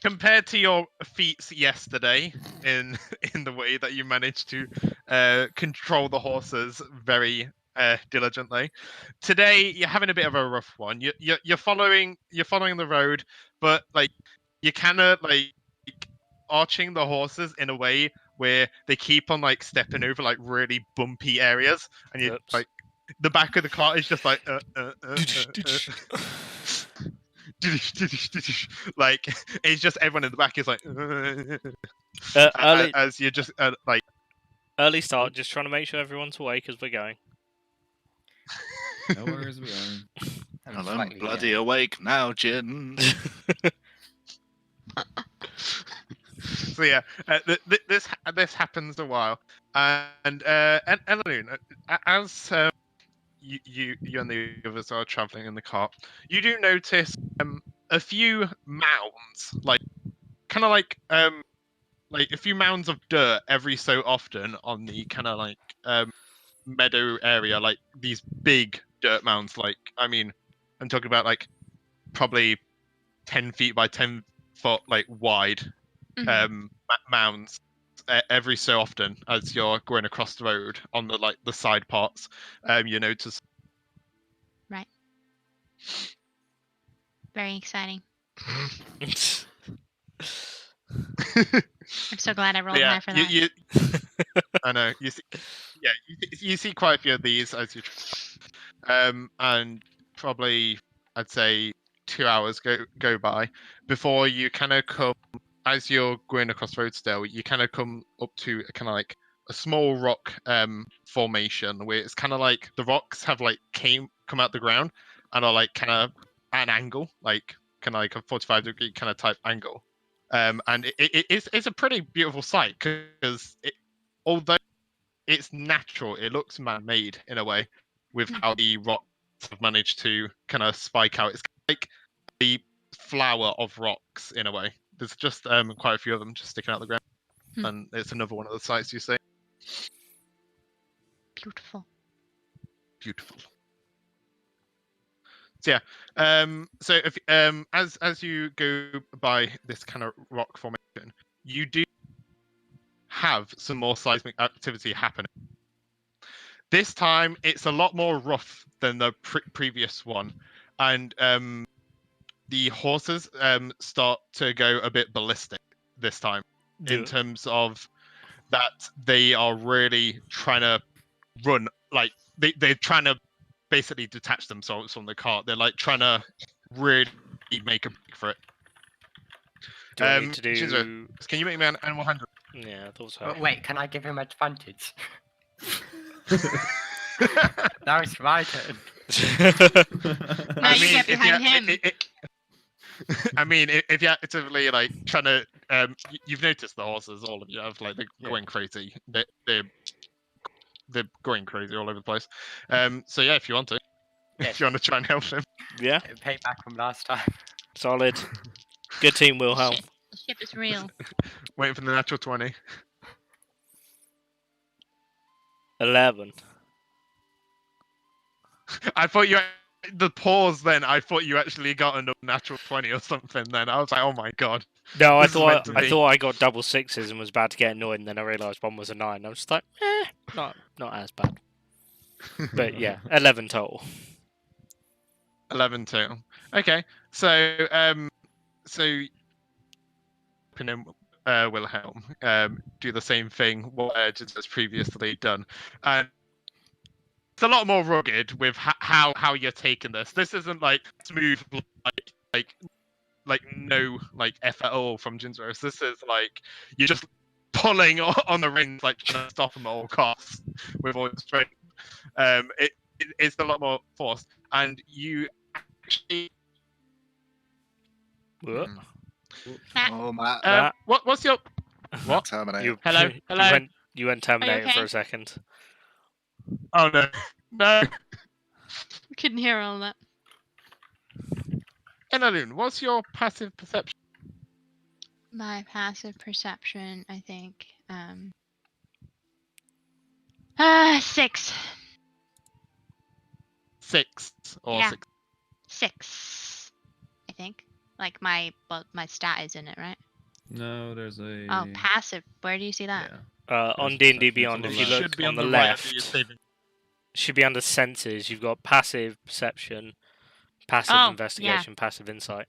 compared to your feats yesterday in the way that you managed to control the horses very diligently, today you're having a bit of a rough one. You're following the road, but like you're kind of like arching the horses in a way where they keep on like stepping over like really bumpy areas, and you Oops. like the back of the car is just like like it's just everyone in the back is like Early, as you're just like early start, just trying to make sure everyone's awake as we're going. No worries, we are. And I'm bloody awake now, Jin. So yeah, this happens a while, and Elenoon, as you and the others are traveling in the car, you do notice a few mounds, like kind of like a few mounds of dirt every so often on the kind of like meadow area, like these big dirt mounds. Like I mean, I'm talking about like probably 10 feet by 10 foot like wide mounds every so often as you're going across the road on the like the side parts. You notice. Right. Very exciting. I'm so glad I rolled high for that. I know. You see, you see quite a few of these as you, and probably I'd say 2 hours go by before you kind of come, as you're going across the road still, you kind of come up to kind of like a small rock formation where it's kind of like the rocks have like come out the ground and are like kind of at an angle, like kind of like a 45-degree kind of type angle. And it's a pretty beautiful sight because although it's natural, it looks man-made in a way with how the rocks have managed to kind of spike out. It's like the flower of rocks in a way. There's just quite a few of them just sticking out the ground, and it's another one of the sights you see. Beautiful. Beautiful. So yeah, so if as you go by this kind of rock formation, you do have some more seismic activity happening. This time, it's a lot more rough than the previous one, and the horses start to go a bit ballistic this time in terms of that they are really trying to run, like they're trying to basically detach themselves from the cart. They're like trying to really make a break for it. Do I need to do... Shinzo, can you make me an animal handler? Yeah, I thought so. Oh, wait, can I give him advantage? Now it's my turn. Now you get behind him. I mean, if you're actively like trying to, you've noticed the horses, all of you have like they're going crazy. They're going crazy all over the place. So yeah, if you want to, if you want to try and help him, yeah. Payback from last time. Solid. Good team, Wilhelm. The ship is real. Waiting for the natural 20. 11. I thought you. The pause. Then I thought you actually got a natural 20 or something. Then I was like, oh my god. No, I thought I got double sixes and was about to get annoyed, and then I realised one was a 9. I was just like, not as bad. But yeah, 11 total. 11 total. Okay, so Wilhelm do the same thing what Urgent has previously done, and it's a lot more rugged with how you're taking this. This isn't like smooth, like no like effort at all from Jinzeros. This is like you're just pulling on the reins, like trying to stop them at all costs with all your strength. It's a lot more force, and you actually Oh, Matt. Matt? What's your what? Terminator. You, Hello? you Hello? went, you went Terminator okay? for a second. Oh no, no. Couldn't hear all that. Enaloon, what's your passive perception? My passive perception, I think. 6. 6 or Yeah. 6? 6. I think. Like my stat is in it, right? No, there's a. Oh, passive. Where do you see that? Yeah. On Passive D&D perception, Beyond, it's if on you the look Should be on the right under left, your saving. should be under senses. You've got passive perception, passive Oh, investigation, passive insight.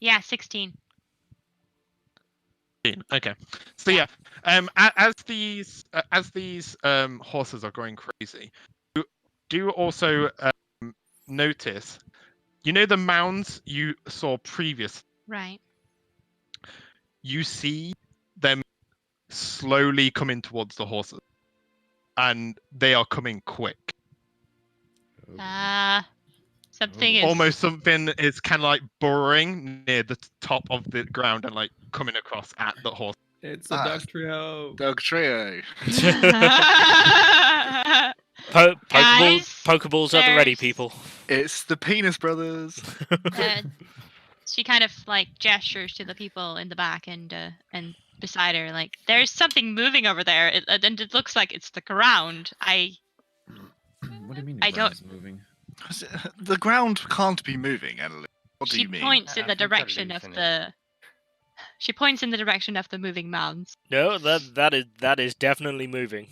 Yeah, 16. Okay, so yeah, as these horses are going crazy, you do also notice, you know, the mounds you saw previous. Right. You see them slowly coming towards the horses, and they are coming quick. Something is Almost something is kind of like burrowing near the top of the ground and like coming across at the horse. It's a dog trio. Dog trio. Pokeballs at the ready, there's- people. It's the Penis Brothers. She kind of like gestures to the people in the back and beside her, like, there's something moving over there, and it looks like it's the ground. What do you mean? I don't- It's moving. The ground can't be moving, Annalise. What do She you mean? points in I the think they're direction of losing it. the. She points in the direction of the moving mounds. No, that is definitely moving.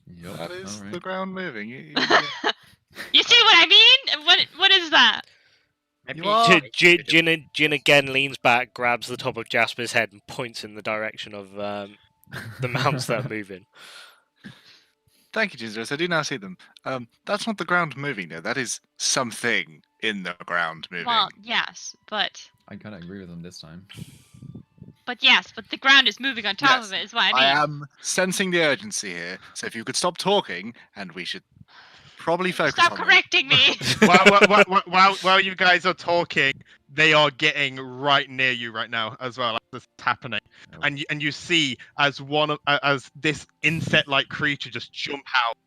Yup. That is alright. the ground moving. You see what I mean? What is that? Maybe You are- Jin again leans back, grabs the top of Jasper's head, and points in the direction of the mounts that are moving. Thank you, Jesus. I do now see them. That's not the ground moving, though. That is something in the ground moving. Well, yes, but I gotta agree with him this time. the ground is moving on top Yes, of it. Is what I mean. I am sensing the urgency here. So if you could stop talking, and we should probably focus Stop on correcting me. While you guys are talking, they are getting right near you right now as well. As this is happening, Oh. and you see as as this insect-like creature just jump out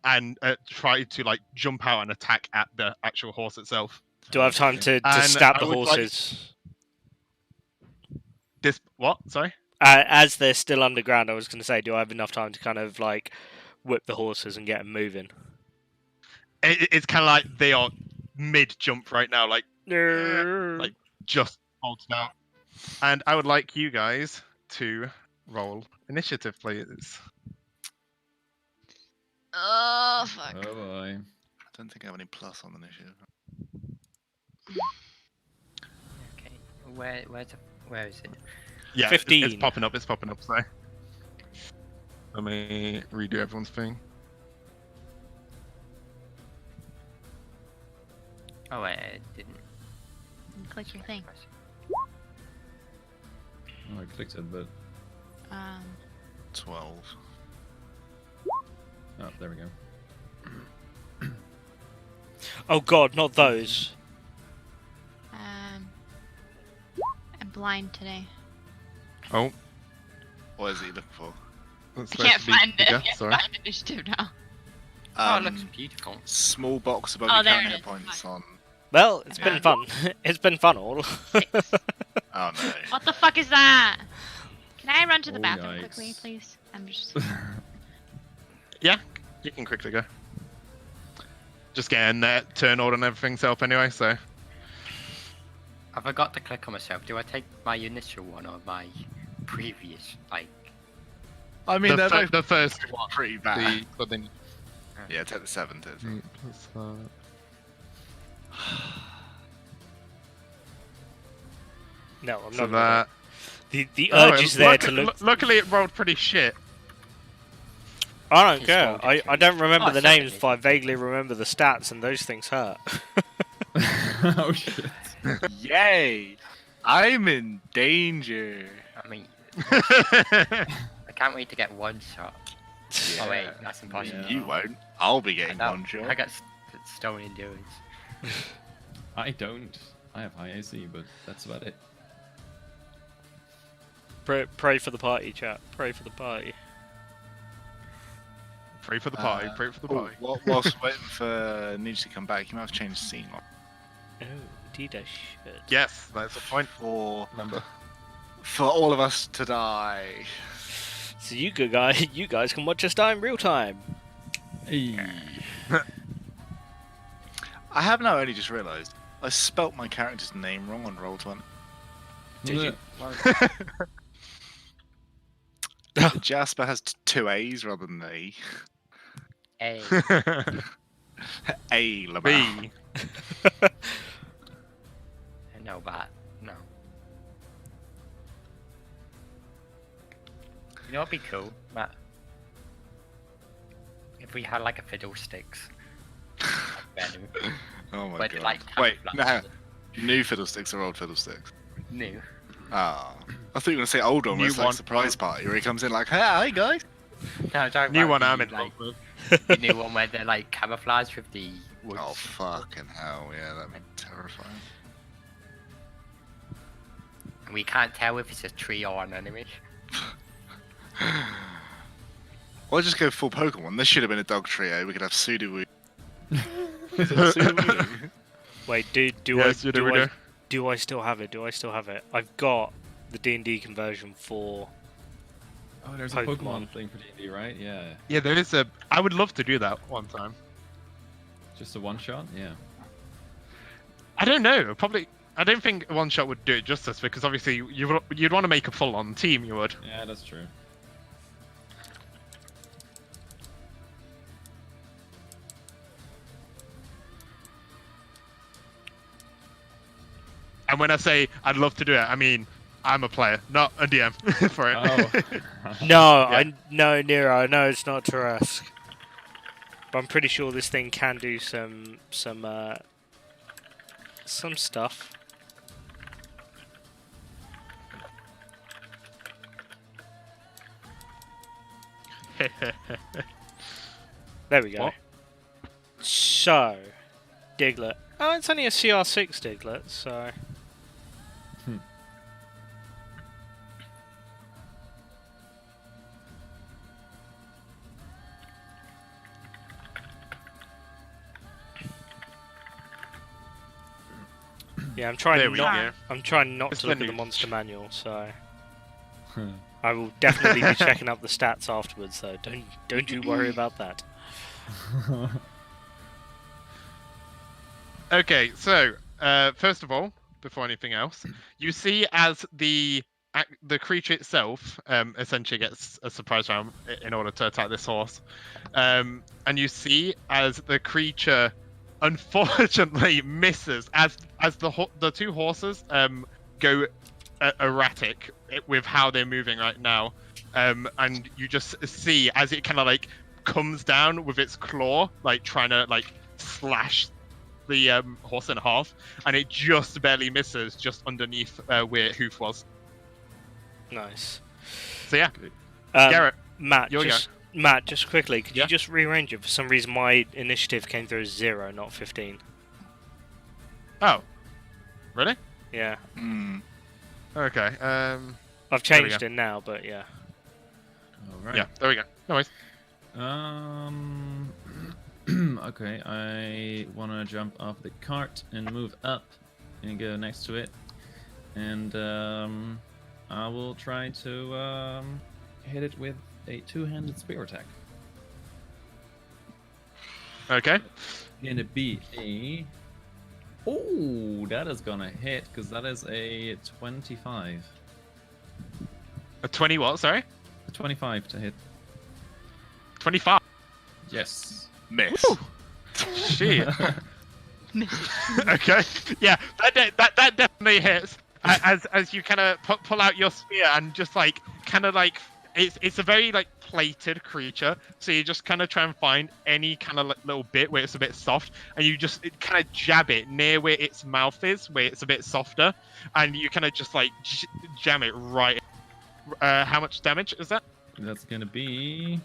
and try to like jump out and attack at the actual horse itself. Do I have time to And stab I the would like- horses? This what? Sorry. As they're still underground, I was going to say, do I have enough time to kind of like whip the horses and get them moving? It's kind of like they are mid-jump right now, like Like, just bolted out. And I would like you guys to roll initiative, please. Oh fuck. Oh boy. I don't think I have any plus on the initiative. Okay. Where is it? Yeah, 15. It's popping up. It's popping up. So let me redo everyone's thing. Oh wait, I didn't. Click your thing. Oh, I clicked it, but 12. oh, there we go. oh god, not those. I'm blind today. Oh, What is he looking for? that's I can't supposed to be find it. bigger, I can't sorry. find initiative now. Oh, it looks beautiful. Small box above Oh, your there current it hit is. points on. Well, it's been Yeah. fun. It's been fun all. 6. Oh no. What the fuck is that? Can I run to the Oh, bathroom quickly, yikes. please? I'm just. Yeah, you can quickly go. Just getting turn order and everything set up anyway, so. I forgot to click on myself. Do I take my initial one or my previous? Like, I mean, they're both the first pretty bad. but then Yeah, take the 7 to. No, I'm So not. that. The Oh, urge is there to look. Luckily, it rolled pretty shit. I don't He's care. rolled I it don't remember Oh, the certainly. names, but I vaguely remember the stats, and those things hurt. Oh shit. Yay! I'm in danger. I mean, I can't wait to get one shot. Oh wait, that's impossible. Yeah. You won't. I'll be I getting know, one shot. I got stone endurance. I don't. I have high AC, but that's about it. Pray for the party, chat. Pray for the party. Pray for the party. Pray for the Oh, party. whilst waiting for Nudge to come back, you might have changed the scene Oh, indeed I should. Yes, that's the point. for Remember. all of us to die. So you guys can watch us die in real time. Hey. I have now only just realised I spelt my character's name wrong on Roll20. Did you? Jasper has two A's rather than an E. A. A Lamar. B. No, but no. You know what'd be cool, Matt? If we had like a fiddlesticks menu. Oh my Where they, god. like, Wait, camouflage no. New fiddlesticks or old fiddlesticks? New. Ah. I thought you were going to say old one, New where it's like one. surprise party, where he comes in like, hey, hi guys. No, don't New worry, one I'm the, involved with. the new one where they're like camouflaged with the woods. Oh fucking hell, yeah, that'd be terrifying. And we can't tell if it's a tree or an enemy. Or just go full Pokemon. This should have been a dog trio. We could have Sudowoodo. Wait, do Yes, I you do. do I still have it? Do I still have it? I've got the D&D conversion for. Oh, there's a Pokemon. Pokemon thing for D&D, right? Yeah. Yeah, there is a. I would love to do that one time. Just a one shot? Yeah. I don't know. Probably. I don't think one shot would do it justice because obviously you'd want to make a full-on team. You would. Yeah, that's true. And when I say I'd love to do it, I mean I'm a player, not a DM for it. Oh. No, Yeah. no, Nero. I know it's not Tarrasque, but I'm pretty sure this thing can do some stuff. There we go. What? So, Diglett. Oh, it's only a CR6 Diglett, so. Yeah, I'm trying There we not. go. I'm trying not It's to look the at the news. monster manual, so I will definitely be checking up the stats afterwards. So don't you worry about that. Okay, so first of all, before anything else, you see as the creature itself essentially gets a surprise round in order to attack this horse, and you see as the creature unfortunately misses as the two horses go erratic with how they're moving right now, and you just see as it kind of like comes down with its claw, like trying to like slash the horse in half, and it just barely misses just underneath where Hoof was. Nice. So yeah, Um, Garret, Matt, your Matt, just quickly, could Yeah? you just rearrange it? For some reason, my initiative came through as 0, not 15. Oh, really? Yeah, Hmm. Okay. I've There we changed go. it now, but yeah. All right. Yeah, there we go. No worries. Okay, I want to jump off the cart and move up and go next to it. And I will try to hit it with a two-handed spear attack. Okay. Gonna be a... Oh, that is gonna hit, because that is a 25. A 20 what? Sorry. A 25 to hit. 25. Yes. Miss. Shit. Okay. Yeah, that definitely hits. As you kind of pull out your spear and just like kind of like it's a very like plated creature, so you just kind of try and find any kind of like, little bit where it's a bit soft, and you just kind of jab it near where its mouth is, where it's a bit softer, and you kind of just like jam it right. How much damage is that? That's gonna be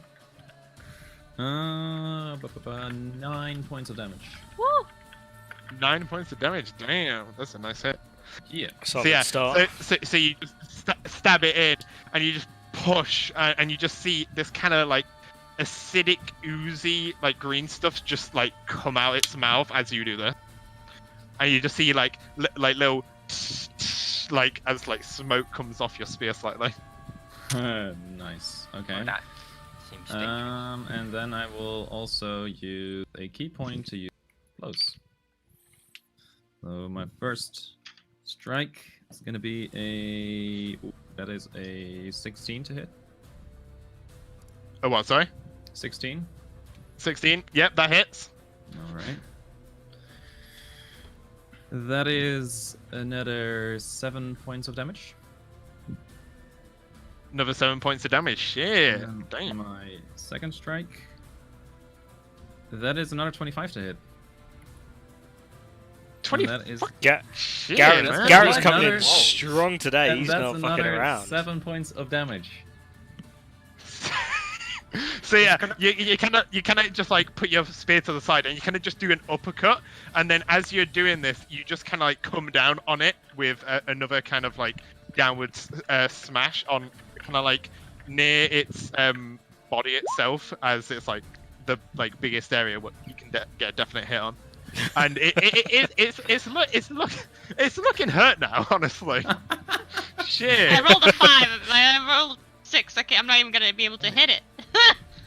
9 points of damage. Woo! 9 points of damage. Damn, that's a nice hit. Yeah. Solid So yeah, start. so you just stab it in, and you just push, and you just see this kind of like acidic, oozy, like green stuff just like come out its mouth as you do this, and you just see like little like as like smoke comes off your spear slightly. Nice. Okay. Well, that seems dangerous. And then I will also use a key point to use close. So my first strike is going to be that is a 16 to hit. Oh, what? Sorry. 16. 16. Yep, that hits. All right. That is another 7 points of damage. Another 7 points of damage. Shit. And Damn. my second strike. That is another 25 to hit. 20. That is Shit, Garrett's man. coming Another- in strong today. and He's that's not fucking another around. 7 points of damage. So yeah, you kind of just like put your spear to the side, and you kind of just do an uppercut, and then as you're doing this, you just kind of like come down on it with another kind of like downward smash on kind of like near its body itself, as it's like the like biggest area what you can get a definite hit on, and it's looking hurt now, honestly. Shit. I rolled a 5. I rolled 6. Okay, I'm not even gonna be able to hit it.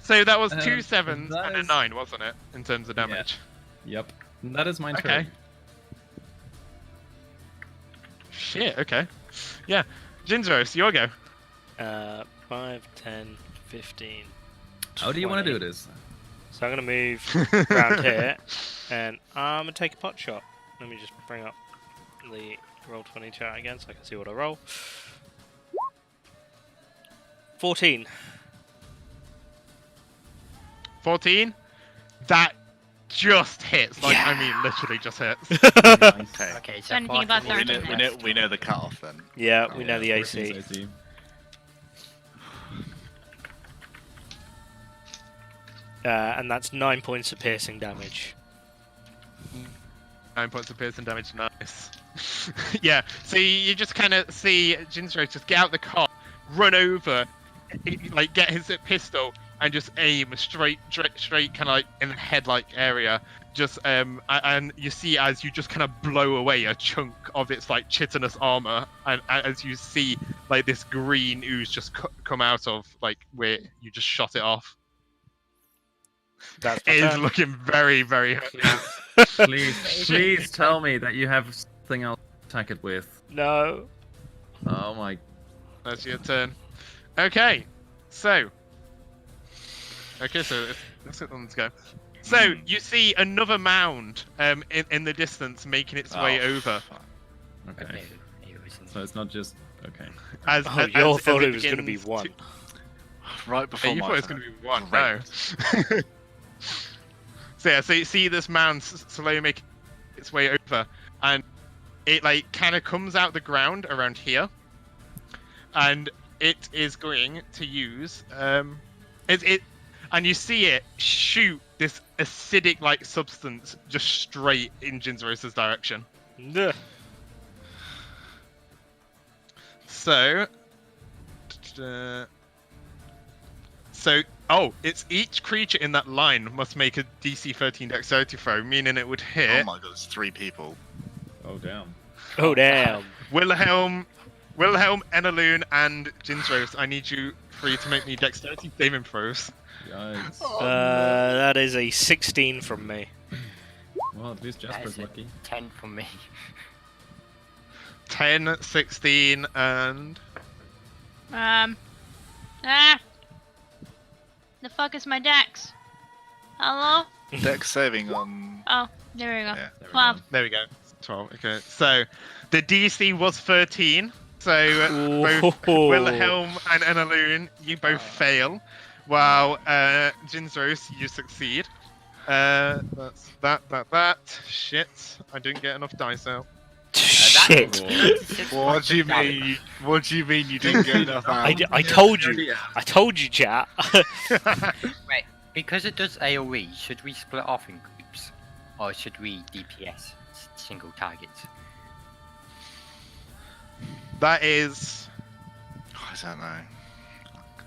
So that was 2 7s that and a is- 9, wasn't it, in terms of damage? Yep. That is my Okay. turn. Shit, okay. Yeah. Jinzro, it's your go. 5, 10, 15. How do you want to 20. do this? So I'm going to move around here, and I'm going to take a pot shot. Let me just bring up the Roll20 chat again so I can see what I roll. 14. 14. That just hits. Like, I mean, literally just hits. Okay. Okay, so Anything about 14 13 hits. We know the cutoff then. Yeah, we know Yeah, the 14's AC. AC. And that's 9 points of piercing damage. 9 points of piercing damage, nice. Yeah, so you just kind of see Jinzro just get out the car, run over, like get his pistol, and just aim straight kind of like in the head-like area. Just and you see as you just kind of blow away a chunk of its like chitinous armor, and as you see like this green ooze just come out of like where you just shot it off. That's my It is turn. looking very, very. Please tell me that you have something else to attack it with. No. Oh my. That's your turn. Okay, so. Okay, so let's go. So you see another mound in the distance making its way over. Okay. It wasn't- So it's not just okay. As, Oh, as, you all as thought it was going to be begins 1. Right before Yeah, you my thought it was turn. going to be 1. Great. No. So yeah, so you see this mound slowly make its way over, and it like kind of comes out the ground around here, and it is going to use and you see it shoot this acidic like substance just straight in Jinzeros's direction. Ugh. So it's each creature in that line must make a DC 13 dexterity throw, meaning it would Oh hit my god, it's 3 people. Oh damn. Oh, damn. Wilhelm, Enaloon, and Jinzros. I need you 3 to make me dexterity saving throws. Yikes. That is a 16 from me. Well, at least Jasper's That's a lucky. 10 for me. 10, 16, and The fuck is my dex? Hello? Dex saving on. Oh, there we go. Yeah. There we 12. go. there we go. 12. Okay, so the DC was 13. So both Ooh. Wilhelm and Enaloon, you both fail, while Jinzros, you succeed. That's that. Shit, I didn't get enough dice out. Shit. What do you mean? What do you mean you didn't get enough out? I told you. I told you, chat. Wait, because it does AoE, should we split off in groups? Or should we DPS single targets? That is I don't know.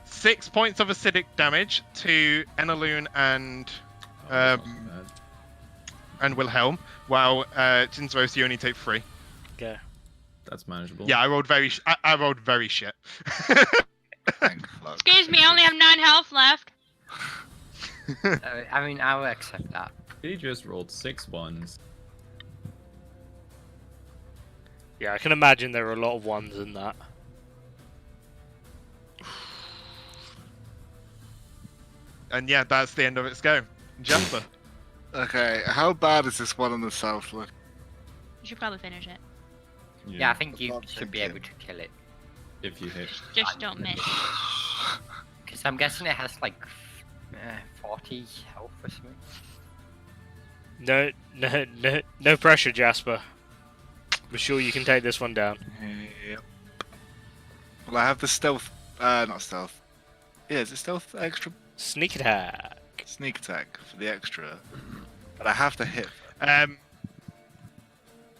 6 points of acidic damage to Enaloon and Oh, that's not too bad. Wilhelm, while Jinzros, you only take 3. Okay. That's manageable. Yeah, I rolled very shit. Thank fuck. Excuse me, I only have 9 health left. I mean, I will accept that. He just rolled 6 ones. Yeah, I can imagine there are a lot of ones in that. And yeah, that's the end of its go. Jasper. Okay, how bad is this one on the south look? You should probably finish it. Yeah, I think you not should be thinking. able to kill it. If you hit. Just don't miss. Because I'm guessing it has like 40 health or something. No pressure, Jasper. We're sure you can take this one down. Yep. Well, I have the stealth. Not stealth. Yeah, is it stealth extra? Sneak attack. Sneak attack for the extra. But I have to hit.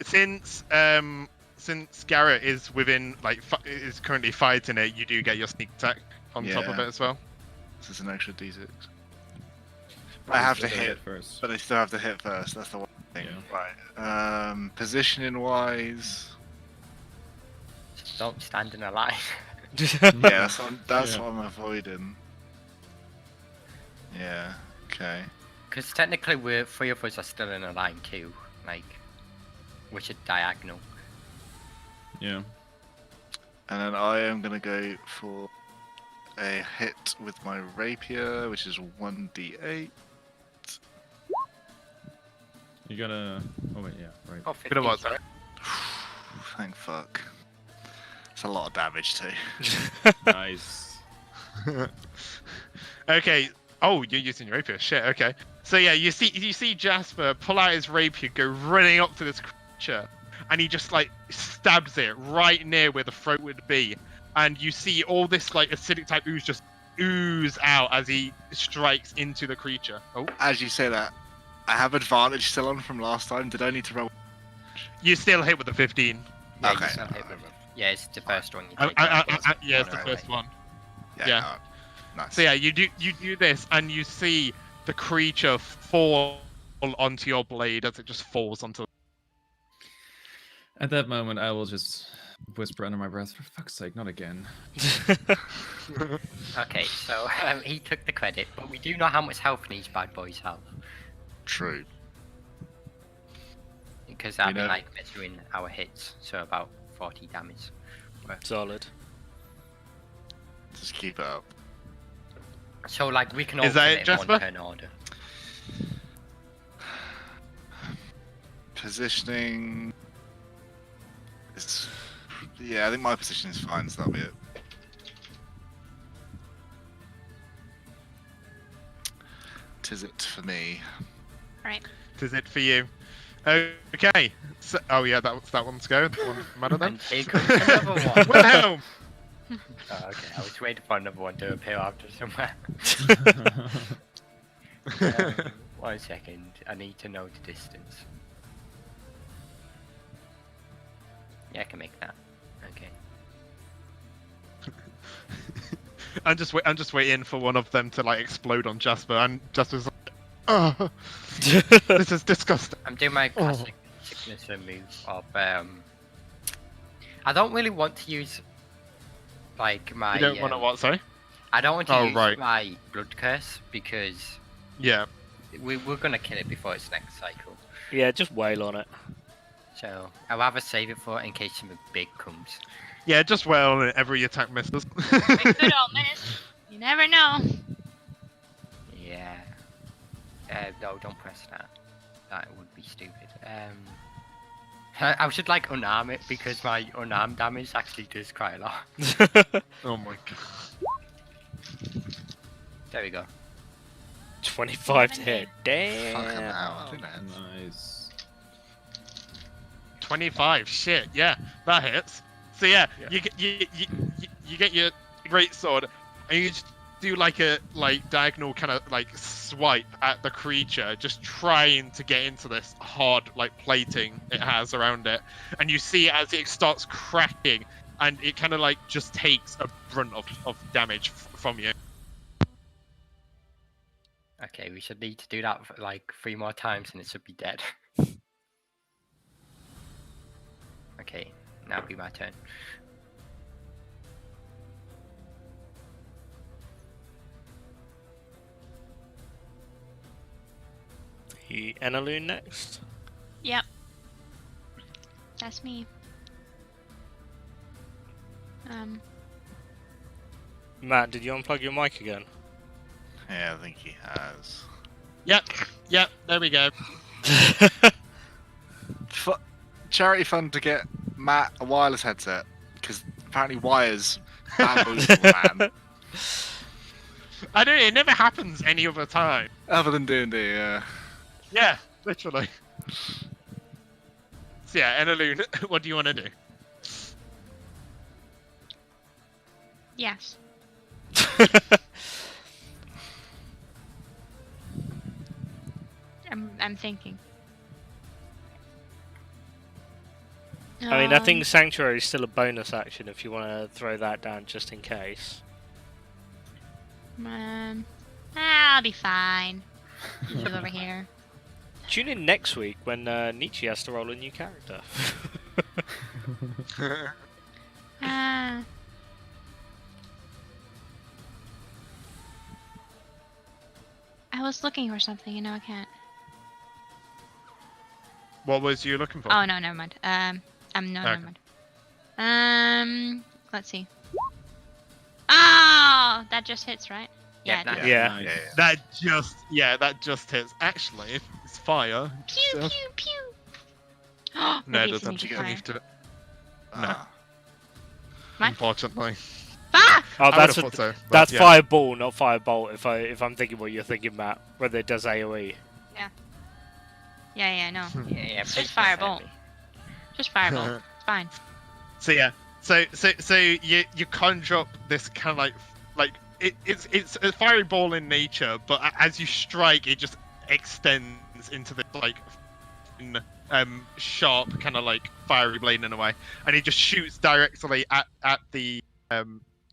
Since Garret is within is currently fighting it, you do get your sneak attack on top of Yeah. it as well. This is an extra d6. I have to Still hit, first. but I still have to hit first. That's the one thing. Yeah. Right. Positioning wise. Just don't stand in a line. Yeah, that's Yeah. what I'm avoiding. Yeah. Okay. Because technically, we're 3 of us are still in a line too, like, which is diagonal. Yeah. And then I am gonna go for a hit with my rapier, which is 1d8. You gotta. Oh, wait, yeah, right. Oh, Bit of 15. what, sorry? Thank fuck. It's a lot of damage too. Nice. Okay. Oh, you're using your rapier. Shit. Okay. So yeah, you see Jasper pull out his rapier, go running up to this creature, and he just like stabs it right near where the throat would be, and you see all this like acidic type ooze just ooze out as he strikes into the creature. Oh, As you say that, I have advantage still on from last time. Did I need to roll? you still hit with the 15. Yeah, Okay. you still hit with it. Yeah, it's the first one you Yeah, take. it's the Right, first one. Yeah. Yeah. alright. Nice. So yeah, you do this, and you see the creature fall onto your blade as it just falls onto. At that moment, I will just whisper under my breath, for fuck's sake, not again. Okay, so he took the credit, but we do know how much health these bad boys have. True. Because I've We been know. like measuring our hits, so about 40 damage. Solid. Just keep it up. So like we can all Is that kill it, it in Jasper? one turn order. Positioning. Yeah, I think my position is fine, so that'll be it. Tis it for me. Right. Is it for you? Okay. So, oh yeah, that one's go. That one matter then. And here comes another one. Wilhelm. Oh, okay, I was waiting for another one to appear after somewhere. 1 second, I need to know the distance. Yeah, I can make that. Okay. I'm just waiting for one of them to like explode on Jasper, and Jasper's like, oh, this is disgusting. I'm doing my classic signature move of I don't really want to use like my You don't want to what? Sorry. I don't want to use right. my blood curse because Yeah. we're gonna kill it before its next cycle. Yeah, just wail on it. So I'd rather save it for in case something big comes. Yeah, just well on every attack misses. It could all miss. You never know. Yeah. No, don't press that. That would be stupid. I should like unarm it because my unarmed damage actually does quite a lot. Oh my god. There we go. 25 to hit. Fucking Damn. hell. Nice. 25. Shit. Yeah, that hits. So yeah, you get your great sword, and you just do like a diagonal kind of like swipe at the creature, just trying to get into this hard like plating it has around it, and you see as it starts cracking, and it kind of like just takes a brunt of damage from you. Okay, we should need to do that for like 3 more times and it should be dead. Okay, now it'll be my turn. The Enaloon next. Yep. That's me. Matt, did you unplug your mic again? Yeah, I think he has. Yep, there we go. Charity fund to get Matt a wireless headset, because apparently wires bamboozle man. I don't. It never happens any other time. Other than D&D, yeah. Yeah, literally. So yeah, Enaloon, what do you want to do? Yes. I'm thinking. I mean, I think Sanctuary is still a bonus action if you want to throw that down just in case. I'll be fine. You over here. Tune in next week when Nietzsche has to roll a new character. I was looking for something and now I can't. What was you looking for? Oh no, never mind. Never mind. Let's see. Oh, that just hits, right? Yeah, it does. Yeah. That just hits. Actually, it's fire. Pew So- pew pew. No, Maybe it it's doesn't. an You fire. need to. No, Ah. What? unfortunately. Ah! Oh, I that's would've thought so, but that's yeah. Fireball, not Firebolt. If I'm thinking what you're thinking, Matt, whether it does AOE. Yeah, no. Yeah, It's please just don't say Firebolt. me. Just Firebolt. It's fine. So yeah, so you conjure up this kind of like it's a fiery ball in nature, but as you strike, it just extends into the like sharp kind of like fiery blade in a way, and it just shoots directly at the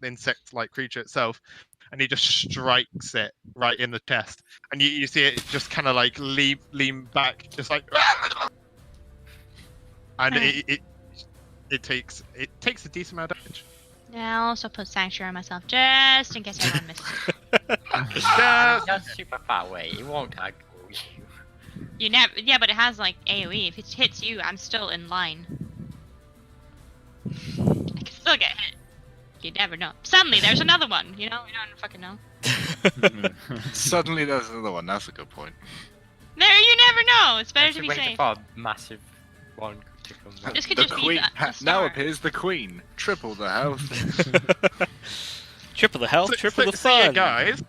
insect like creature itself, and he just strikes it right in the chest, and you see it just kind of like lean back, just like, and it takes a decent amount of damage. Yeah, I'll also put Sanctuary on myself just in case everyone misses. That's super far away. It won't aggro you. You never. Yeah, but it has like AOE. If it hits you, I'm still in line. I can still get hit. You never know. Suddenly, there's another one. You know, you don't fucking know. Suddenly there's another one. That's a good point. There, you never know. It's better to be waiting safe. for a massive one to come back. This could The just be queen the now start. appears the queen. Triple the health. Triple the health, triple the So yeah, fun. guys.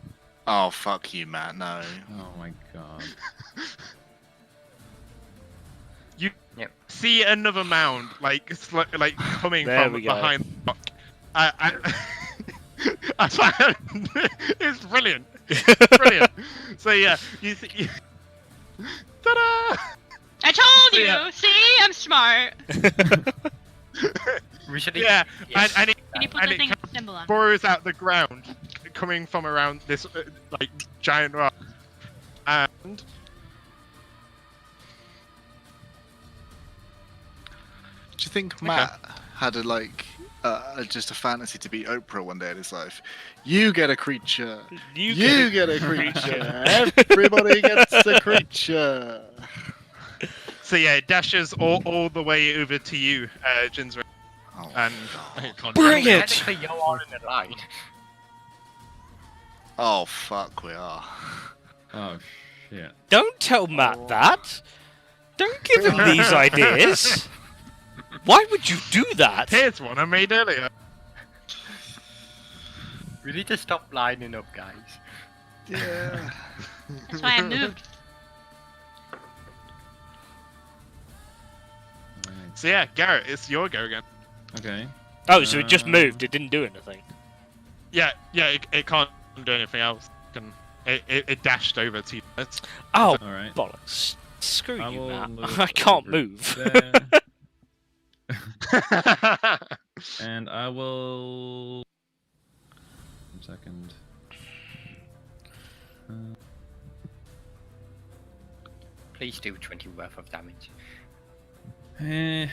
Oh fuck you, Matt. No. Oh my god. You Yep. see another mound like coming There from we go. behind the rock. I found it's brilliant. Brilliant. So yeah, you see. Ta-da! I told So, you. yeah. See, I'm smart. We should Yeah, yes. and it, Can you put and the it thing kind of symbol on? burrows out the ground, coming from around this like giant rock, and Do you think Matt had just a fantasy to be Oprah one day in his life? You get a creature. You get a creature. Everybody gets a creature. so yeah, it dashes all the way over to you, Jinsra. Oh, And God. Bring it! Technically, you're all in the line. Oh fuck, we are. Oh shit. Don't tell Matt that. Don't give him these ideas. Why would you do that? Here's one I made earlier. We need to stop lining up, guys. Yeah. That's why I moved. So yeah, Garrett, it's your go again. Okay. Oh, so it just moved. It didn't do anything. Yeah, it can't do anything else. It dashed over to you. Oh, All right. bollocks. Screw I you, will Matt. move I can't over move. there. And I will. 1 second. Please do 20 worth of damage. No,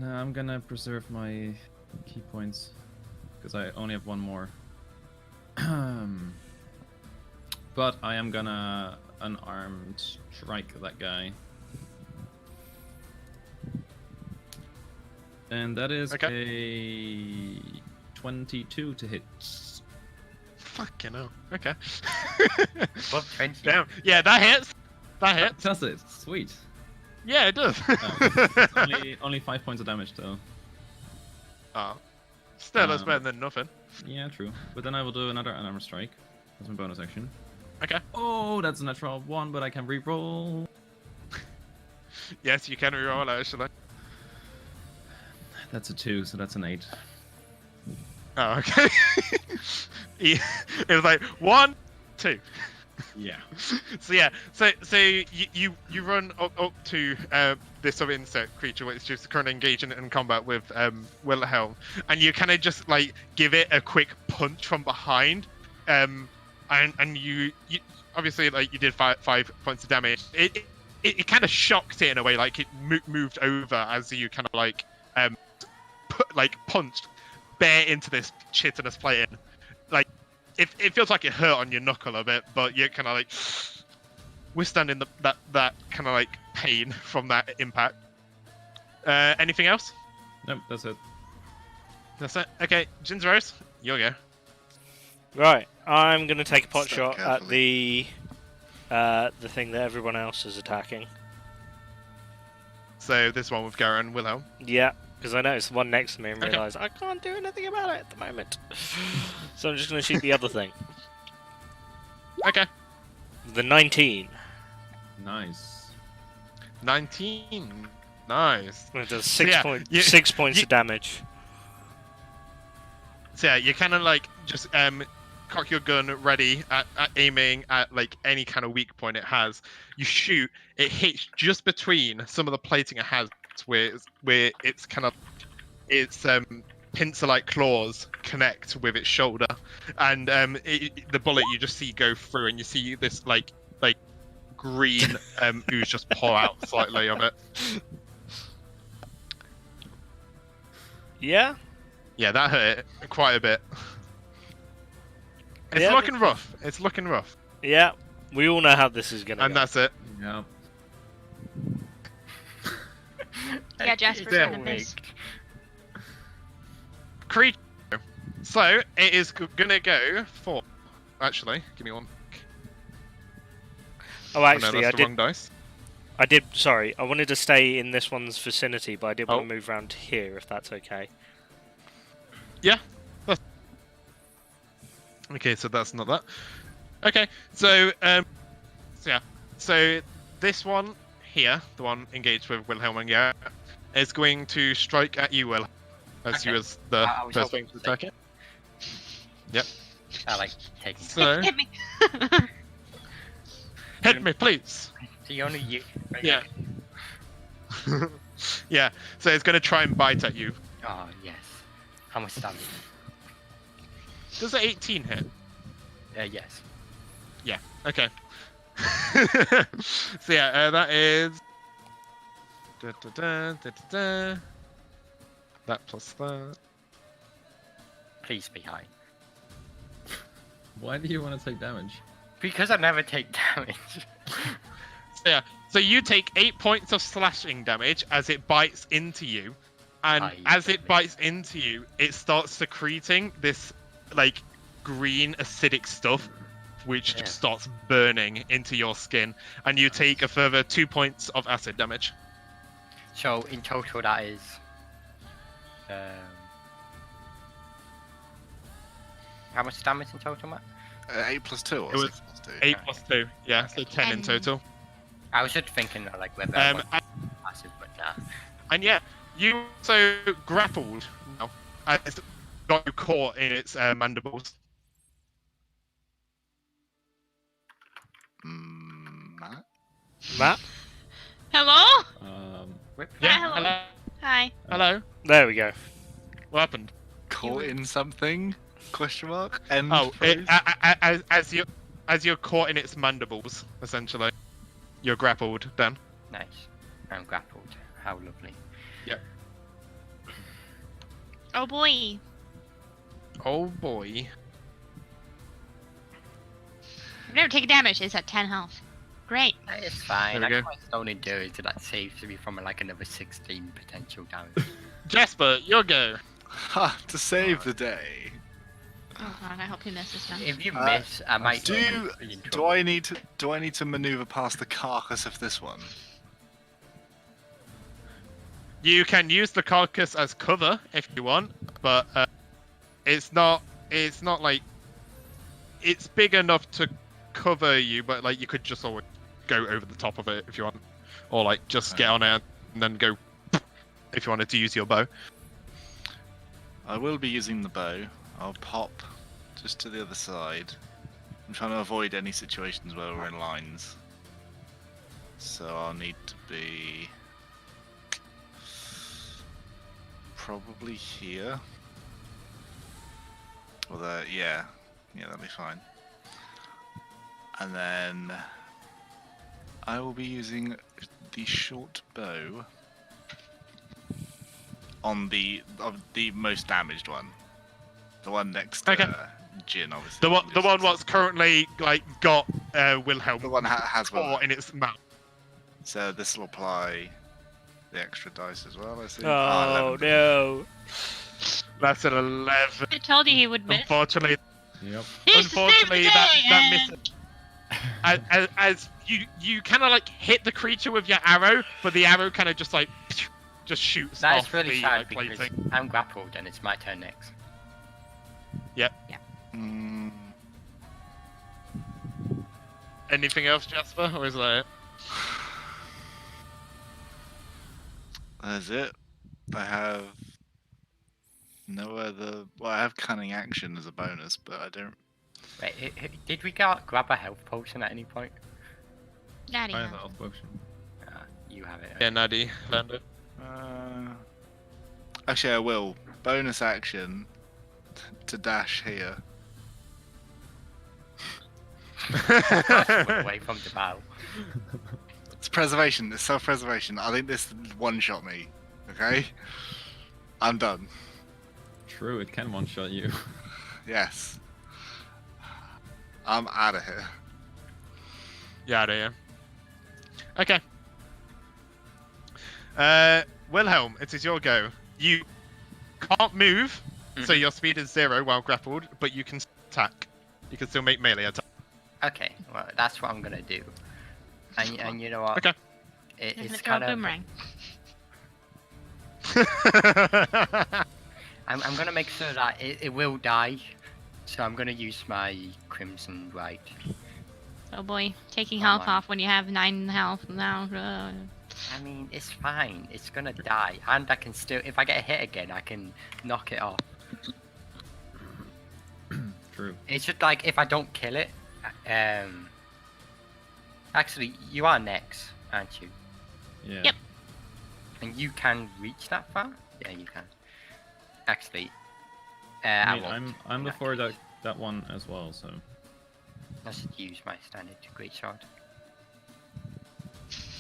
I'm gonna preserve my key points because I only have one more. But I am gonna unarmed strike that guy. And that is a 22 to hit. Fucking hell. Okay. Above 20. Damn. Yeah, that hits. That hits. Does it? Sweet. Yeah, it does. Only 5 points of damage though. Oh. Still, that's better than nothing. Yeah, true. But then I will do another unarmed strike. That's my bonus action. Okay. Oh, that's a natural 1, but I can re-roll. Yes, you can reroll actually. That's a 2, so that's an 8. Oh, okay. It was like 1, 2. Yeah. So yeah, so you run up to this other insect creature, which is just currently engaging in combat with Wilhelm, and you kind of just like give it a quick punch from behind, and you obviously like you did 5 points of damage. It kind of shocked it in a way, like it moved over as you kind of like punched bare into this chitinous plating. Like it feels like it hurt on your knuckle a bit, but you're kind of like withstanding that kind of like pain from that impact. Anything else? Nope, that's it. That's it. Okay, Jinzeros, you'll go. Right, I'm gonna take a pot Step shot at the thing that everyone else is attacking. So this one with Garret and Wilhelm. Yeah, because I noticed the one next to me and Okay. realised I can't do anything about it at the moment. So I'm just gonna shoot the other thing. Okay. The 19. Nice. 19. Nice. It does So 6 yeah, points. you- 6 points of damage. So yeah, you kind of like just cock your gun ready at aiming at like any kind of weak point it has. You shoot, it hits just between some of the plating it has, where it's kind of pincer-like claws connect with its shoulder, and the bullet you just see go through, and you see this like green ooze just pour out slightly of it. Yeah. Yeah, that hurt quite a bit. It's Yeah, looking rough. It's looking rough. Yeah. We all know how this is gonna And go. that's it. Yeah. Yeah, Jasper's Yeah. gonna miss. Creature. So it is gonna go for. Actually, give me one. Oh, Oh, no, actually, that's the wrong dice. I did. Sorry, I wanted to stay in this one's vicinity, but I did want Oh. to move around here, if that's okay. Yeah. Okay, so that's not that. Okay, so yeah, so this one here, the one engaged with Wilhelm and Garret, is going to strike at you, Will, as you Okay. was the I was first hoping one to to attack it. Yep. I like taking. So Hit me. hit me, please. So only you. Right? Yeah. Yeah. So it's going to try and bite at you. Oh yes. How much damage? Does the 18 hit? Yes. Yeah. Okay. So yeah, that is. That plus that. Please be high. Why do you want to take damage? Because I never take damage. So yeah, so you take 8 points of slashing damage as it bites into you, and Aye, as it baby. bites into you, it starts secreting this like green acidic stuff, which Yeah. just starts burning into your skin, and you take a further 2 points of acid damage. So in total, that is. How much damage in total, Matt? 8 plus 2 or It was 6 plus 2? 8 plus 2, yeah, so 10 in total. I was just thinking that, like whether Um, I want passive, but nah. And yeah, you also grappled now, as it got you caught in its mandibles. Matt? Matt? Hello? Whip. Yeah, hello. hello. Hi. Hello. There we go. What happened? Caught in something? Question mark? End Oh, phrase? as you're caught in its mandibles, essentially. You're grappled, Dan. Nice. I'm grappled. How lovely. Oh boy. Oh boy. I've never taken damage. It's at 10 health. Great. It's fine. There we I go. quite only do it to that saves me from like another 16 potential damage. Jasper, your go. Ha! To save the day. Oh god, I hope he misses them. If you miss, I might Do be in do trouble. I need to maneuver past the carcass of this one? You can use the carcass as cover if you want, but it's not like it's big enough to cover you, but like you could just always go over the top of it if you want, or like just get on it and then go if you wanted to use your bow. I will be using the bow. I'll pop just to the other side. I'm trying to avoid any situations where we're in lines. So I'll need to be probably here. Although, yeah, that'll be fine. And then I will be using the short bow on the most damaged one. The one next to Jin, obviously. The one what's currently like got Wilhelm. The one has caught in its mouth. So this will apply the extra dice as well, I see. Oh no. That's an 11. I told you he would miss. Unfortunately, Yep. unfortunately that misses. As you kind of like hit the creature with your arrow, but the arrow kind of just like just shoots That is off really the sad because plating. I'm grappled and it's my turn next. Yep. Yeah. Anything else, Jasper, or is that it? That's it. I have no other. Well, I have cunning action as a bonus, but I don't. Wait, did we grab a health potion at any point? Daddy. I have a health potion. You have it. Yeah, Nadie, land it. Actually, I will. Bonus action to dash here. Away from the bow. It's preservation. It's self-preservation. I think this one-shot me. Okay, I'm done. True, it can one-shot you. Yes. I'm out of here. Yeah, there. Okay. Wilhelm, it is your go. You can't move, so your speed is 0 while grappled, but you can attack. You can still make melee attack. Okay, well that's what I'm gonna do. And you know what? Okay. It's throw a kind of. boomerang. I'm gonna make sure that it will die, so I'm gonna use my Crimson Right. Oh boy, taking Oh health my. off when you have 9 health now. I mean, it's fine. It's gonna die, and I can still, if I get a hit again, I can knock it off. True. It's just like if I don't kill it. Actually, you are next, aren't you? Yeah. Yep. And you can reach that far? Yeah, you can. Actually, I mean, won't, I'm in that before case. that one as well, so. Let's just use my standard greatsword.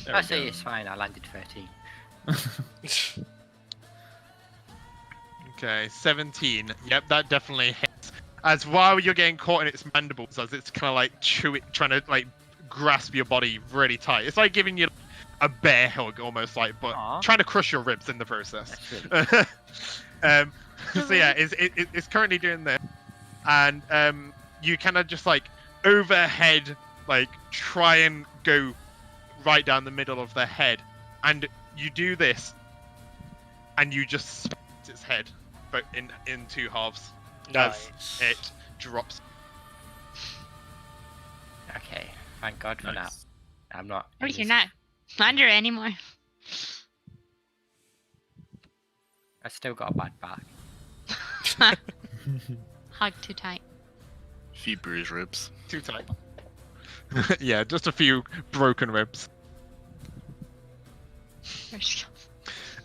There I we say go. it's fine. I landed 13. Okay, 17. Yep, that definitely hits. As while you're getting caught in its mandibles, as it's kind of like trying to like grasp your body really tight. It's like giving you a bear hug almost, like, but Aw. trying to crush your ribs in the process. That's really So yeah, it's currently doing this, and you kind of just like overhead, like try and go right down the middle of the head, and you do this, and you just split its head, but in 2 halves. Nice. As it drops. Okay, thank God for that. Nice. I'm not. At it least you're is- not under it anymore. I still got a bad back. Hug too tight. Few bruised ribs. Too tight. Yeah, just a few broken ribs. There's-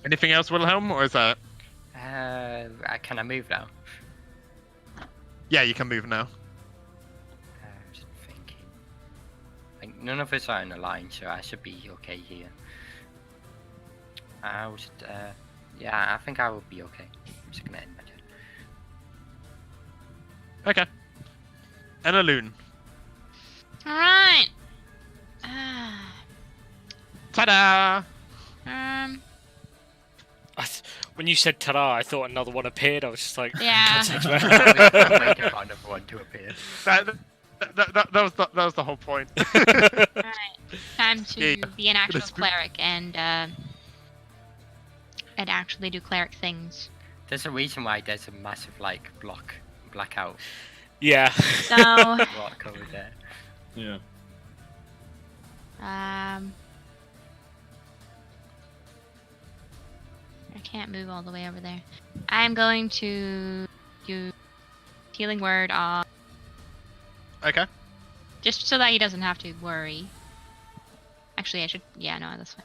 Anything else, Wilhelm, or is that? Can I move now? Yeah, you can move now. Just thinking. Like, none of us are in a line, so I should be okay here. I would, yeah, I think I will be okay. I'm just gonna end my turn. Okay. And a loon. Alright. Ta-da! When you said ta-da, I thought another one appeared. I was just like, Yeah. "God sakes, man." I'm waiting for another one to appear. That was the whole point. Alright. Time to Yeah, be an actual Gonna spook- cleric and actually do cleric things. There's a reason why there's a massive like blackout Yeah. So rock over there. Yeah. I can't move all the way over there. I'm going to do healing word on Okay. just so that he doesn't have to worry. Actually, I should. Yeah, no, that's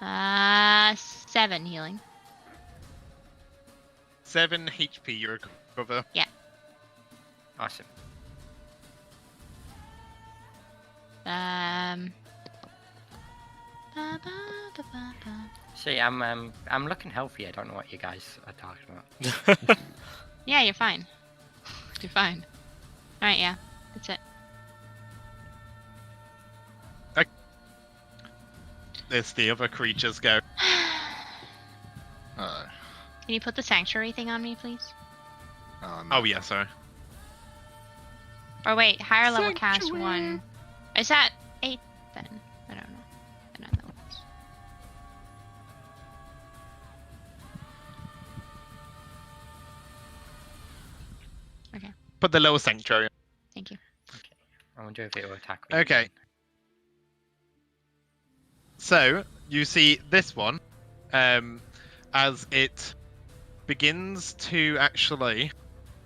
fine. 7 healing. 7 HP you recover. Awesome. See, I'm looking healthy. I don't know what you guys are talking about. Yeah, you're fine. You're fine. Alright, yeah. That's it. There's the other creatures go. Oh. Can you put the sanctuary thing on me, please? No. Oh yeah, sorry. Or wait, higher level cast Sanctuary. 1. Is that 8 then? I don't know. I don't know that works. Okay, Put the lower sanctuary. thank you. I wonder if it will attack me. Okay. So you see this one, as it begins to actually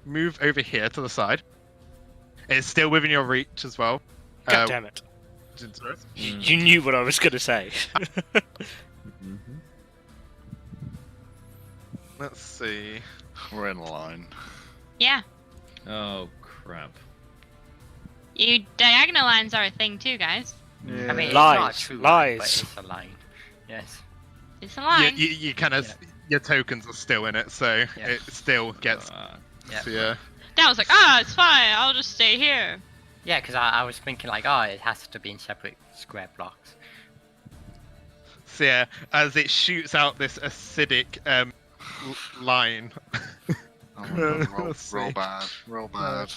move over here to the side. It's still within your reach as well. God damn it. You knew what I was going to say. Mhm. Let's see. We're in line. Yeah, Oh crap. you diagonal lines are a thing too, guys. Yeah. I mean, it's not a Lies, true line, lies. but it's a line. Yes. It's a line. You kind of your tokens are still in it, so Yeah. it still gets. Yeah. So, yeah. That was like, it's fine. I'll just stay here. Yeah, because I was thinking like, oh, it has to be in separate square blocks. So yeah, as it shoots out this acidic line. Oh my god, roll Let's see. bad. Roll bad.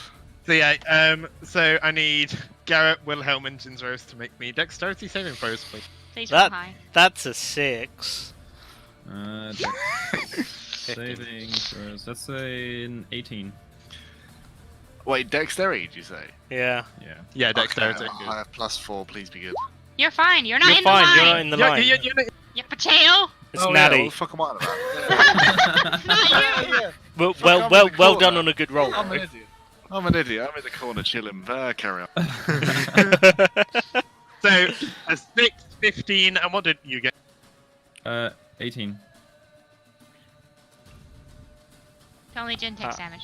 So yeah, so I need Garret, Wilhelm, and Jinzros to make me dexterity saving throws, please. Please That- roll high. That's a 6. Saving throws. That's an 18. Wait, dexterity, did you say? Yeah. Yeah. Yeah, dexterity. Okay, I have +4, please be good. You're fine. You're not You're in fine. the line. You're not in the line. You potato. It's oh, natty. Yeah, what the fuck am I on about? Not you. Well, Fuck, I'm in the well corner. done on a good roll. I'm an though. idiot. I'm an idiot. I'm in the corner chilling. Carry on. So a 6, 15, and what did you get? 18. Only Jin takes damage.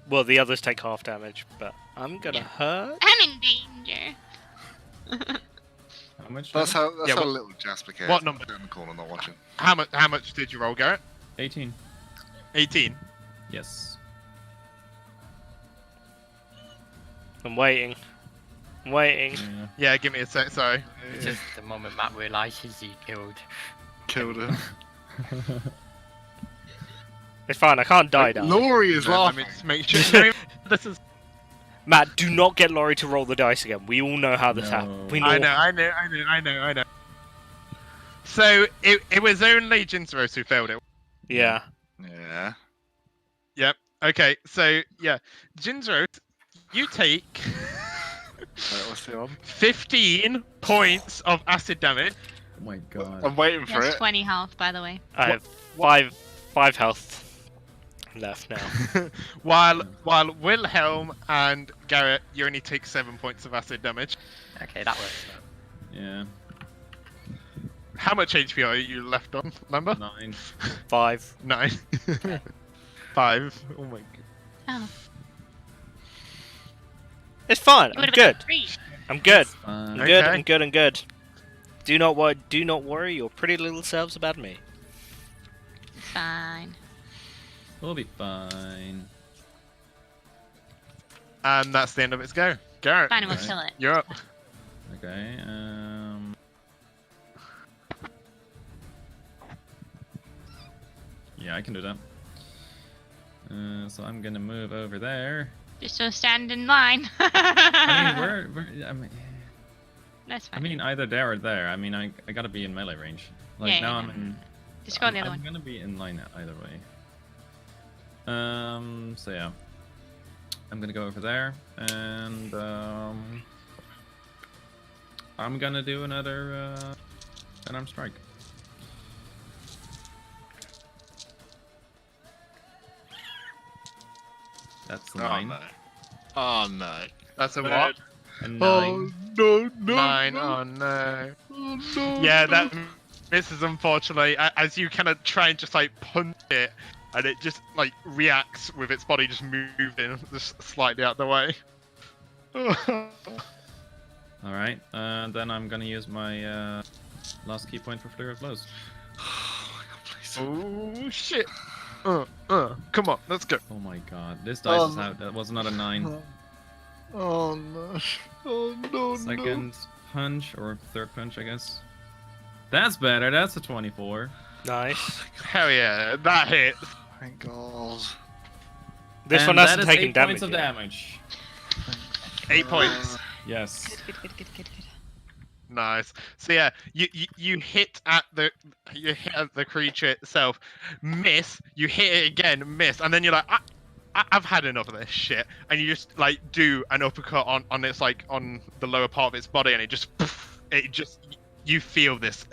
Well, the others take half damage, but I'm gonna hurt. I'm in danger. How much? That's how what- little Jasper cares. what number? In the corner, not watching. How much did you roll, Garret? 18. 18. Yes. I'm waiting. I'm waiting. Yeah. Yeah, give me a sec. Sorry. It's just the moment Matt realizes he killed. Killed her. It's fine. I can't die now. Laurie is Let laughing. me just make sure. No, this is. Matt, do not get Laurie to roll the dice again. We all know how this happened. We know. I know. So it was only Jinzros who failed it. Yeah. Yeah. Yep. Okay. So yeah, Jinzros, you take What's the on? 15 points of acid damage. Oh my god. I'm waiting for Yes, it. 20 health, by the way. I have five health left now. while Wilhelm and Garret, you only take 7 points of acid damage. Okay, that works. Yeah. How much HP are you left on? Remember? 9. 5. 9. 5. Oh my god. Oh, It's fine. you I'm would have been good. 3. I'm good. Fine. I'm good. Okay. I'm good. I'm good. Do not worry your pretty little selves about me. It's fine. We'll be fine. And that's the end of its go. Garret, Fine, and we'll Right. kill it. you're up. Okay. Yeah, I can do that. So I'm gonna move over there. Just so stand in line. I mean, That's I fine. mean, either there or there. I mean, I gotta be in melee range. Like Yeah, now yeah, I'm no, in. Just go on the other I'm one. gonna be in line either way. So yeah, I'm gonna go over there, and I'm gonna do another unarmed strike. That's a 9. no. Oh no. That's a No. what? A 9. Oh no, no. 9. no. Oh no. Oh, no. Yeah, that misses unfortunately. As you kind of try and just like punch it, and it just like reacts with its body just moving just slightly out the way. All right, then I'm gonna use my last key point for Flurry of Blows. Oh shit! Come on, let's go. Oh my god, this dice Oh, is no. out. That was not a 9. Oh no. Oh no. Second punch or third punch, I guess. That's better. That's a 24. Nice. Hell yeah, that hits. Thank God. This And one that hasn't is taken 8 damage points of yet. damage. 8 points. Yes. Good. Nice. So yeah, you hit at the creature itself, miss. You hit it again, miss, and then you're like, I've had enough of this shit, and you just like do an uppercut on its like on the lower part of its body, and it just you feel this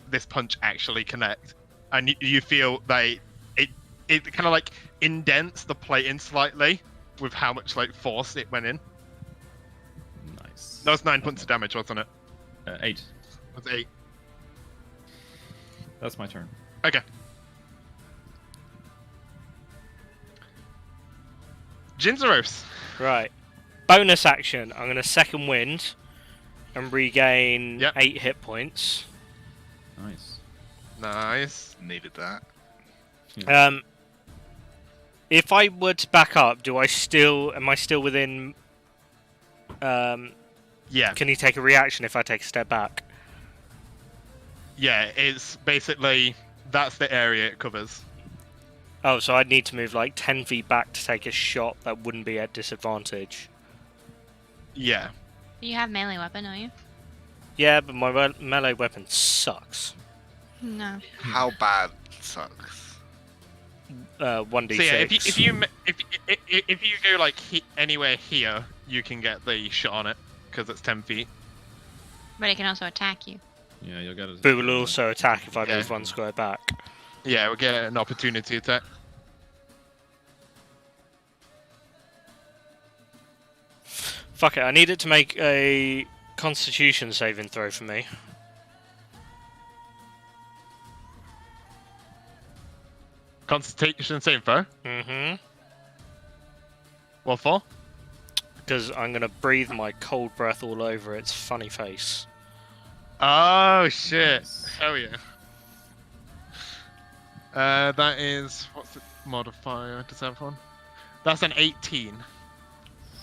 this punch actually connect, and you feel that it kind of like indents the plating slightly with how much like force it went in. Nice. That was 9 points of damage, wasn't it? 8. That was 8. That's my turn. Okay. Jinzeros. Right. Bonus action. I'm going to second wind and regain Yep. 8 hit points. Nice. Nice. Needed that. If I were to back up, am I still within? Yeah. Can he take a reaction if I take a step back? Yeah, it's basically that's the area it covers. Oh, so I'd need to move like 10 feet back to take a shot that wouldn't be at disadvantage. Yeah. You have melee weapon, don't you? Yeah, but my melee weapon sucks. No. How bad sucks. 1d6. So yeah, if you go like anywhere here, you can get the shot on it because it's 10 feet. But it can also attack you. Yeah, you'll get it. But will also attack if I Yeah. move 1 square back. Yeah, we'll get an opportunity attack. Fuck it, I need it to make a Constitution saving throw for me. Constitution saving throw. Mm-hmm. What for? Because I'm going to breathe my cold breath all over its funny face. Oh shit! Nice. Hell yeah. That is what's the modifier? Does that have one? That's an 18.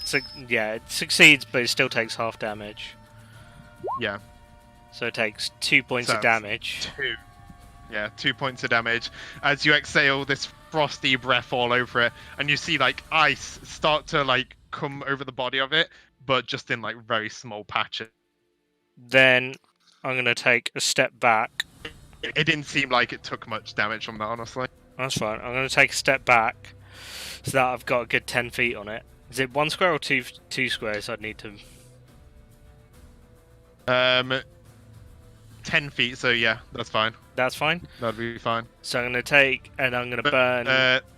So, yeah, it succeeds, but it still takes half damage. Yeah. So it takes 2 points So of that's damage. 2. Yeah, 2 points of damage as you exhale this frosty breath all over it, and you see like ice start to like come over the body of it, but just in like very small patches. Then I'm going to take a step back. It didn't seem like it took much damage from that, honestly. That's fine. I'm going to take a step back so that I've got a good 10 feet on it. Is it 1 square or two squares I'd need to... 10 feet, so yeah, that's fine. That's fine. That'd be fine. So I'm going to take, and I'm going to burn...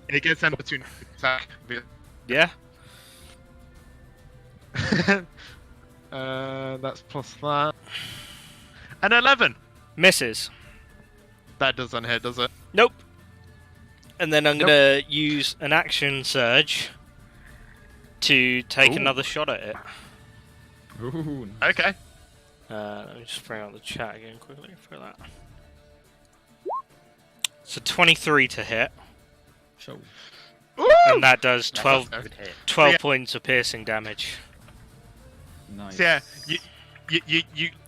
It gets an opportunity attack. Yeah? That's plus that. An 11. Misses. That doesn't hit, does it? Nope. And then I'm gonna use an action surge to take another shot at it. Ooh. Okay. Let me just bring out the chat again quickly for that. So 23 to hit, Show. and that does 12, That's a good hit. 12 points of piercing damage. Nice. So yeah,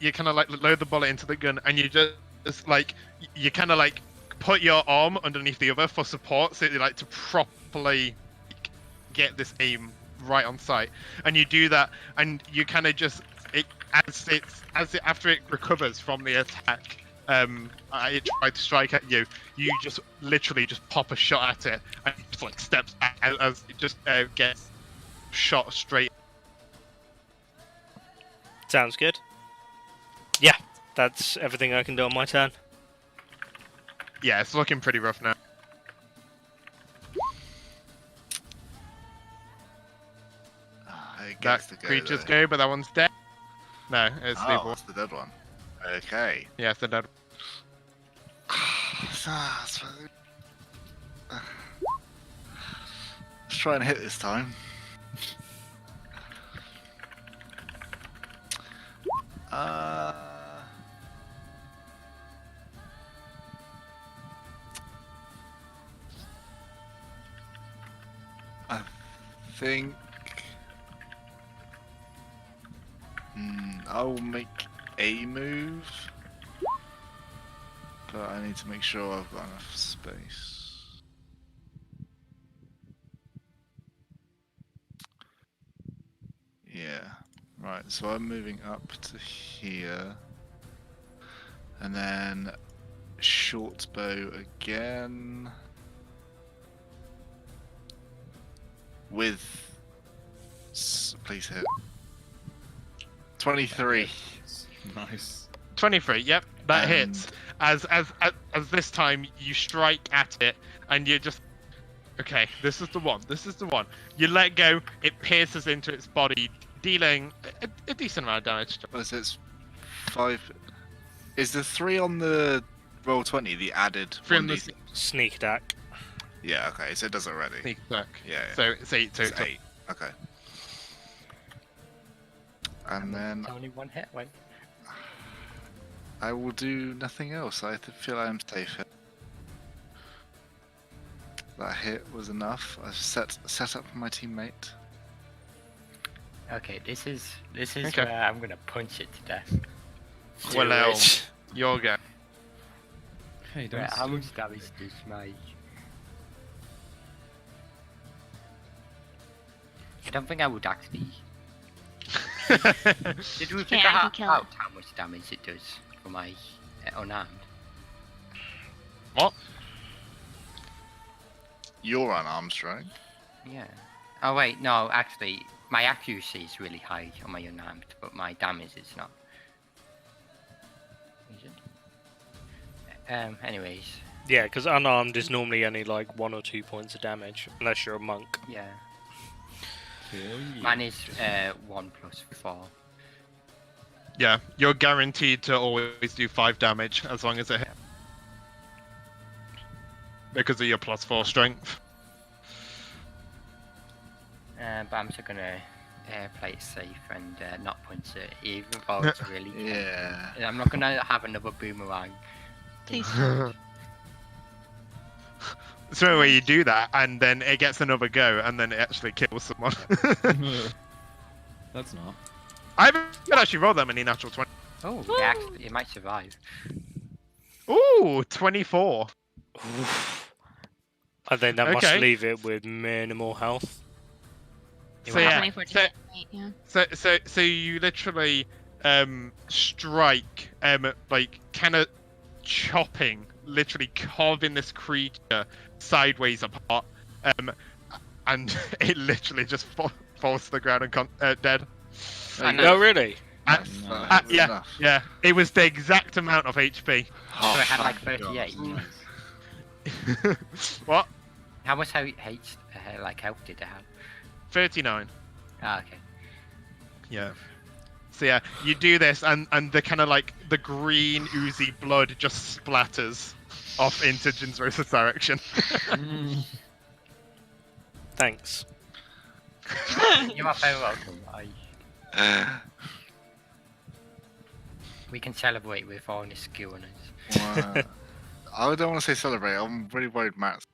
you kind of like load the bullet into the gun, and you just like you kind of like put your arm underneath the other for support, so you like to properly get this aim right on sight. And you do that, and you kind of just after it recovers from the attack, it tried to strike at you. You just literally just pop a shot at it, and it just like steps back as it just gets shot straight. Sounds good. Yeah, that's everything I can do on my turn. Yeah, it's looking pretty rough now. It That gets to go creature's there. go, but that one's dead. No, it's Oh, lethal. that's the dead one. Okay. Yeah, it's the dead. Let's try and hit this time. I think I'll make a move, but I need to make sure I've got enough space. Yeah, right, so I'm moving up to here, and then short bow again, with, please hit, 23. Nice. 23. Yep, that And- hits. As this time you strike at it, and you just okay. This is the one. This is the one. You let go. It pierces into its body, dealing a decent amount of damage. Was it 5? Is the 3 on the roll 20 the added? Three on the 1d6? Sneak attack. Yeah, okay, so it does it already. Sneak attack. Yeah, yeah. So it's 8 It's total. 8. Okay. And then It's only one hit. Wait. I will do nothing else. I feel I am safe here. That hit was enough. I've set up for my teammate. Okay, this is Okay. where I'm gonna punch it to death. Well, now your go. Hey, don't. Right, how much damage does my? I don't think I would actually. Did we figure I can kill out it. how much damage it does for my unarmed? What? You're unarmed, right? Yeah. Oh wait, no, actually, my accuracy is really high on my unarmed, but my damage is not. Is it? Anyways, Yeah, because unarmed is normally only like 1 or 2 points of damage, unless you're a monk. yeah. Hell yeah. Mine is 1 plus 4. Yeah, you're guaranteed to always do 5 damage as long as it hits. Because of your +4 strength. But I'm just gonna play it safe and not punch it, even though it's really. Yeah. And I'm not gonna have another boomerang. Please. So where you do that, and then it gets another go, and then it actually kills someone. That's not. I haven't actually rolled that many natural 20. Oh, it might survive. Ooh, 24. I think that must Okay. leave it with minimal health. So yeah, 24 to so, hit, right, yeah. so you literally strike like kind of chopping, literally carving this creature sideways apart, and it literally just falls to the ground and dead. Oh, really? Yeah, enough. yeah. It was the exact amount of HP. Oh, So it had like thank 38. God. What? How much health did it have? 39. Ah, okay. Yeah. So yeah, you do this, and the kind of like the green oozy blood just splatters off into Jinzuros's direction. Mm. Thanks. You are very welcome. We can celebrate with honest skillness. Wow. I don't want to say celebrate. I'm really worried, Matt.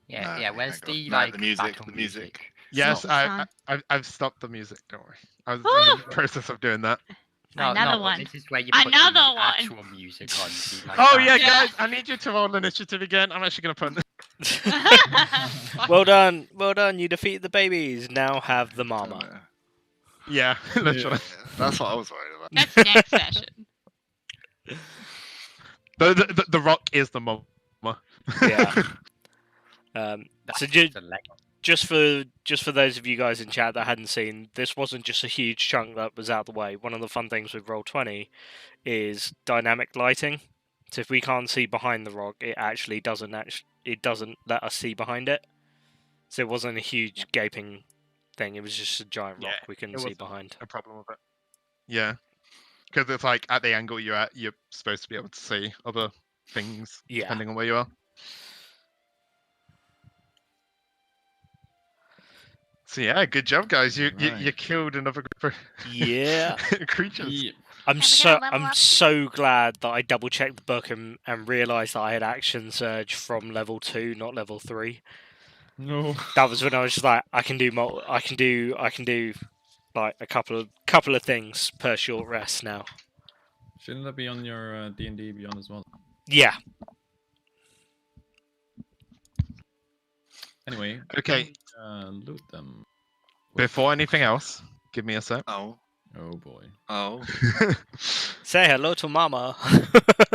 Yeah, No, yeah. Where's hang on. the No, like the music, battle the music. Yes, Stop the I've stopped the music. Don't worry. I was in the process of doing that. No, Another no, one. This is where you put Another the one. actual music on. the, like, Oh yeah, dance. guys, I need you to roll initiative again. I'm actually gonna put. Well done, well done. You defeated the babies. Now have the mama. Yeah, literally. That's what I was worried about. That's next session. The rock is the mama. Yeah. That's So just a Lego. just for those of you guys in chat that hadn't seen, this wasn't just a huge chunk that was out the way. One of the fun things with Roll20 is dynamic lighting. So if we can't see behind the rock, it actually doesn't let us see behind it. So it wasn't a huge gaping thing. It was just a giant rock we couldn't see wasn't behind. a problem with it. Yeah, because it's like at the angle you're at, you're supposed to be able to see other things Yeah. depending on where you are. So yeah, good job, guys. You Right. killed another group Yeah. of creatures. Yeah. I'm Are we gonna level I'm up? so glad that I double checked the book and realised that I had action surge from level 2, not level 3. No. That was when I was just like, I can do like a couple of things per short rest now. Shouldn't that be on your DnDbeyond as well? Yeah. Anyway. Okay. Loot them. Before anything else, give me a sec. Oh. Oh boy. Oh. Say hello to Mama.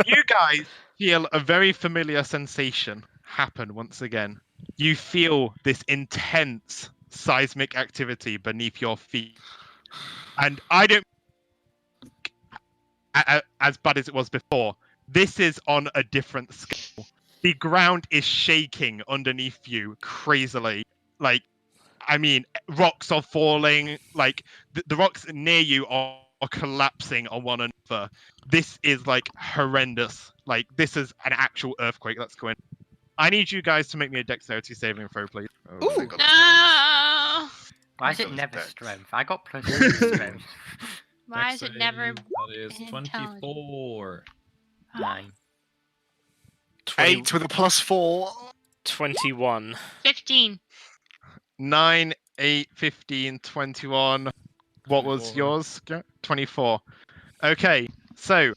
You guys feel a very familiar sensation happen once again. You feel this intense seismic activity beneath your feet. And I don't as bad as it was before. This is on a different scale. The ground is shaking underneath you crazily. Like, I mean, rocks are falling. Like, the rocks near you are collapsing on one another. This is like horrendous. Like, this is an actual earthquake that's going. I need you guys to make me a dexterity saving throw, please. Oh, Thank God. No. Why is That it was never dex. strength? I got plus 2 strength. Why is it never That is intelligent? 24. 9. 8 with a +4. 21. 15? 9, 8, 15, 21. What was 24. yours? 24. Okay, so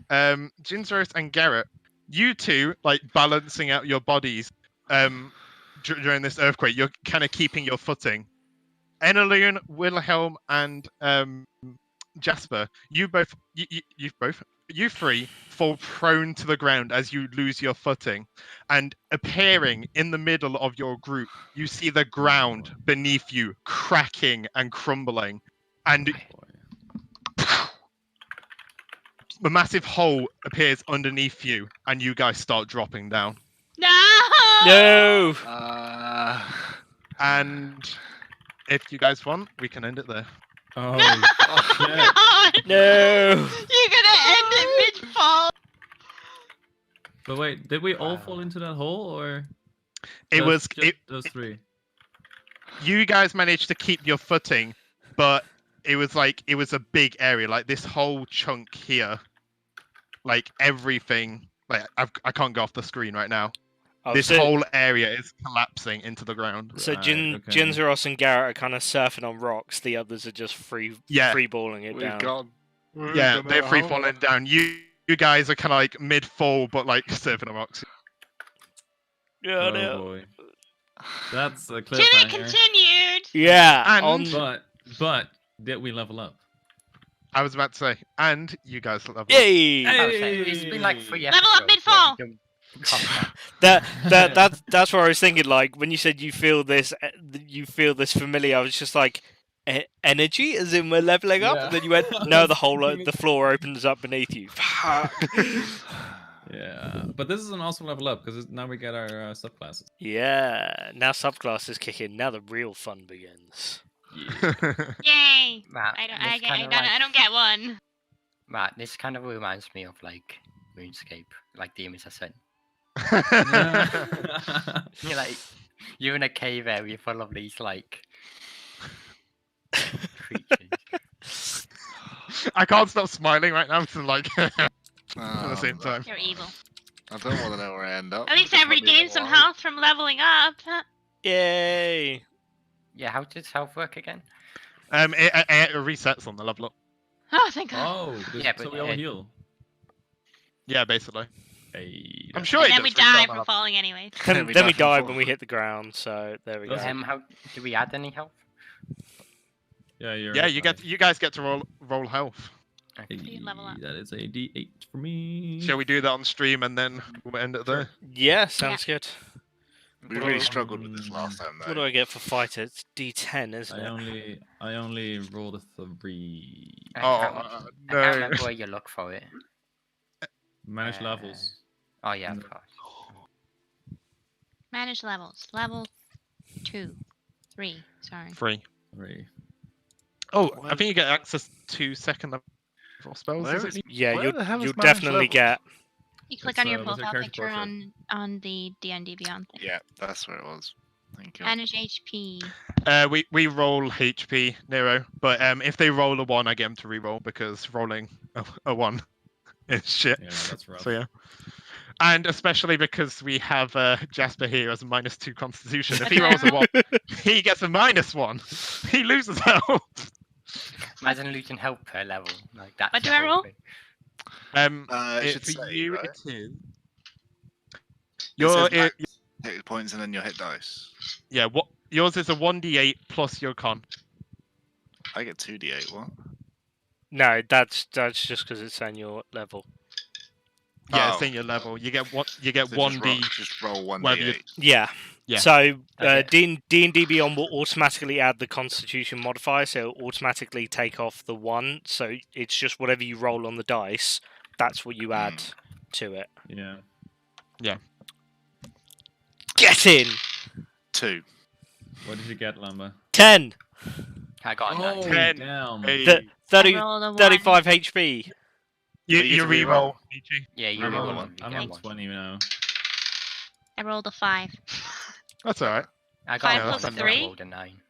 Jinzurus and Garret, you two like balancing out your bodies during this earthquake. You're kind of keeping your footing. Enelune, Wilhelm, and Jasper, you three fall prone to the ground as you lose your footing, and appearing in the middle of your group, you see the ground beneath you cracking and crumbling, and a massive hole appears underneath you, and you guys start dropping down. No. No. And if you guys want, we can end it there. Oh, shit. No. No. You're gonna end it mid-fall. But wait, did we all fall into that hole, or It was just those three? You guys managed to keep your footing, but it was a big area, like this whole chunk here, like everything. Like I can't go off the screen right now. Oh, This so, whole area is collapsing into the ground. so Right, okay. Jinzaros and Garret are kind of surfing on rocks. The others are just free balling it We've down. gone. Yeah, they're free falling down. You guys are kind of like mid fall, but like surfing on rocks. Yeah, Oh no. boy. That's a To be cliffhanger. continued. Yeah. And- But did we level up? I was about to say, and you guys level up. Yay! It's been like 3 Level up episodes mid-fall. where we don't That's where I was thinking. Like when you said you feel this familiar, I was just like, energy, as in we're leveling up. Yeah. And then you went, no, the floor opens up beneath you. Fuck. Yeah, but this is an awesome level up because now we get our subclasses. Yeah. Now subclasses kick in. Now the real fun begins. Yay! Matt, I don't get one. Matt, this kind of reminds me of like RuneScape, like Demons Ascent. You're in a cave area full of these like creatures. I can't stop smiling right now. So like at the Oh, same time. You're evil. I don't want to know where I end up. At least I regained some health from leveling up. Yay! Yeah, how does health work again? It resets on the level up. Oh, thank God. Oh, Yeah, so but we all heal. Yeah, basically. Hey, I'm sure And it then we does reset die on from the level. falling anyway. Then we from die falling. when we hit the ground. So there we go. How do we add any health? Yeah, you're. Yeah, you guys get to roll health. You level up. That is a D8 for me. Shall we do that on stream and then we'll end it there? Yeah, sounds good. We really struggled with this last time, What do though. I get for fighter? It's D10, isn't it? I only rolled a 3. I Oh, can't no. remember where you look for it. Manage levels. Oh yeah, of course. Manage levels. Level 2. 3. Sorry. 3. 3. Oh, I think you get access to second level spells. Where Is is- it? Yeah, Where the hell is you'll manage definitely levels? get. You click It's, on your what's your profile character picture portrait? on the DnDbeyond thing. Yeah, that's where it was. Thank you. Manage HP. We roll HP, Nero, but if they roll a 1, I get them to re-roll because rolling a 1 is shit. Yeah, that's rough. So yeah. And especially because we have Jasper here as a -2 Constitution. If he rolls a 1, he gets a -1. He loses health. Imagine losing health per level. Like that. What do I roll? It should For say, you, right? it is. It says Your max hit points and then your hit dice. yeah. What yours is a 1d8 plus your con. I get 2d8. What? No, that's just because it's on your level. Yeah, Oh. it's in your level. You get what you get So 1d. just roll whatever you- 1d8. Yeah. Yeah. So Okay. DnDbeyond will automatically add the Constitution modifier, so it'll automatically take off the 1. So it's just whatever you roll on the dice, that's what you add to it. Yeah. Get in! 2. What did you get, Lamba? 10! I got a Oh, 9. 10. damn. Hey, Th- 30, I rolled a 1. 35 HP. you you get to re-roll. Yeah, you I'm roll on, one. I'm you on get one. 20 now. I rolled a 5. That's alright. I got 5 a plus 1 and I 3? rolled a 9.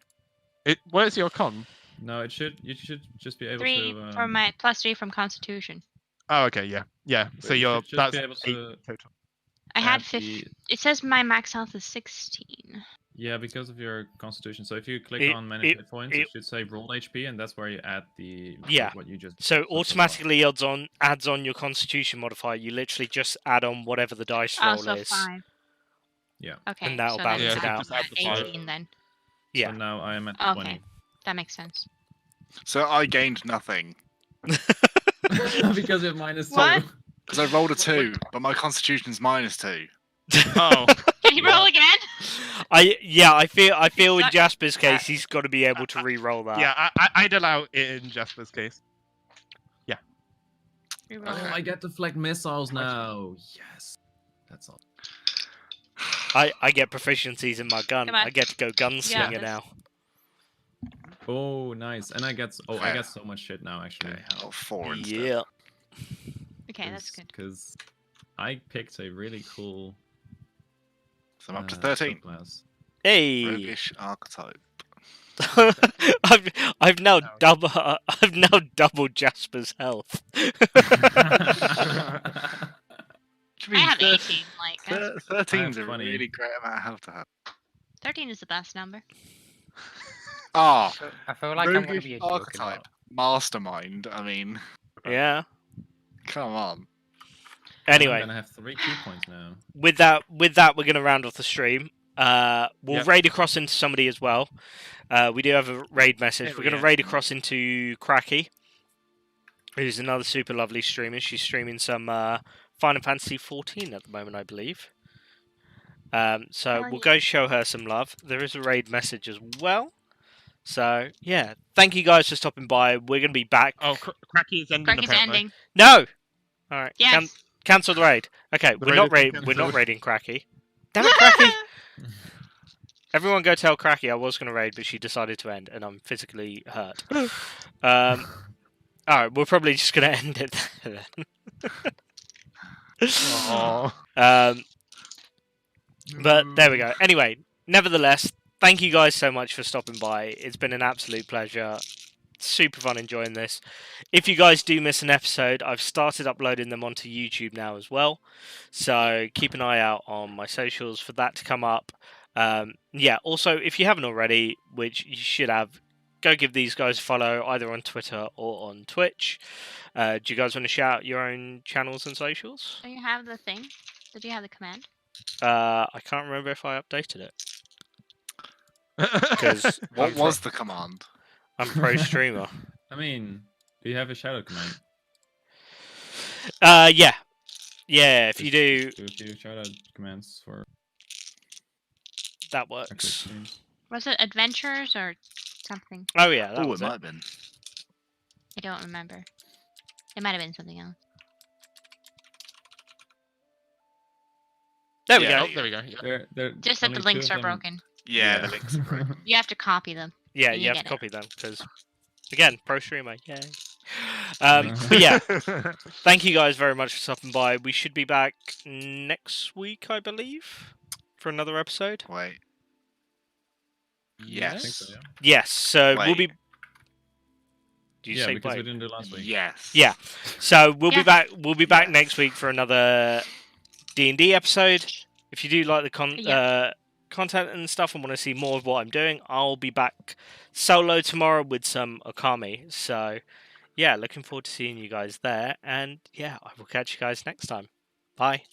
Where's your con? No, you should just be able 3 to. for my plus 3 from Constitution. Oh, okay, yeah. So you you're should just that's be able 8 to total. I had add 50. the- It says my max health is 16. Yeah, because of your constitution. So if you click It- on manage it- hit points, it, it- should say roll HP, and that's where you add the Yeah. what you just. So so far. automatically adds on your Constitution modifier. You literally just add on whatever the dice Oh, roll so is. 5. Yeah. Okay, And that'll so balance then it I'm out. Just add at the 5. 18 then. Yeah. So now I am at Okay, 20. that makes sense. So I gained nothing. Because you're minus 2. What? Because I rolled a 2, but my constitution's -2. Oh, Can you roll again? I feel in Suck. Jasper's case he's got to be able to re-roll that. yeah. I'd allow it in Jasper's case. Reroll. Oh, I get to deflect missiles now. Yes. That's all. I get proficiencies in my gun. Come on. I get to go gunslinger Yeah. now. Oh, nice. And I get I get so much shit now actually. Okay, I got 4 instead. Yeah. Okay, that's good. Because I picked a really cool. So I'm up to 13. subclass. Hey. Roguish archetype. I've now doubled Jasper's health. Which I means have thir- 18. Like, that's- 13's I a have 20. really great amount of health to have. 13 is the best number. Ah, I feel like I'm going to roguish be a joke about archetype. Mastermind, I mean, Yeah. come on. Anyway, I'm gonna have 3 key points now. with that, we're gonna round off the stream. We'll Yep. raid across into somebody as well. We do have a raid message. There We're we gonna go. raid across into Cracky, who's another super lovely streamer. She's streaming some Final Fantasy 14 at the moment, I believe. So Oh, we'll go show her some love. There is a raid message as well. So yeah, thank you guys for stopping by. We're gonna be back. Oh, Cracky is ending. Cracky's apparently. ending. No. All right. Yes. Cancel the raid. Okay, The we're raid not has been raiding. We're not cancelled. raiding Cracky. Damn it, Cracky. Everyone go tell Cracky I was going to raid, but she decided to end, and I'm physically hurt. Alright, we're probably just going to end it then. Aw. But there we go. Anyway, nevertheless, thank you guys so much for stopping by. It's been an absolute pleasure. Super fun enjoying this. If you guys do miss an episode, I've started uploading them onto YouTube now as well. So keep an eye out on my socials for that to come up. Yeah, also, if you haven't already, which you should have, go give these guys a follow either on Twitter or on Twitch. Do you guys want to shout out your own channels and socials? Do you have the thing? Did you have the command? I can't remember if I updated it. Because What was the command? I'm pro streamer. I mean, do you have a shadow command? Yeah. Yeah, if you do, Do a few shout out commands for that our quick works. streams. Was it adventures or something? Oh, yeah, that Oh, was it might it. have been. I don't remember. It might have been something else. There we Yeah, go. oh, there we go. Yeah. They're Just that the only links two are of them- broken. Yeah, the links are broken. You have to copy them. Yeah, You you have get to it. copy them because, again, pro streamer. Yay. But yeah, thank you guys very much for stopping by. We should be back next week, I believe, for another episode. Wait. Yeah, I think Yes. so, yeah. Yes, so we'll Wait. be. Do you Yeah, say because we wait? didn't do it last week. Yes. Yeah. So we'll be Yes. back. We'll be back Yes. next week for another D&D episode. If you do like the Yeah. content and stuff and want to see more of what I'm doing, I'll be back solo tomorrow with some Okami. So yeah, looking forward to seeing you guys there. And yeah, I will catch you guys next time. Bye.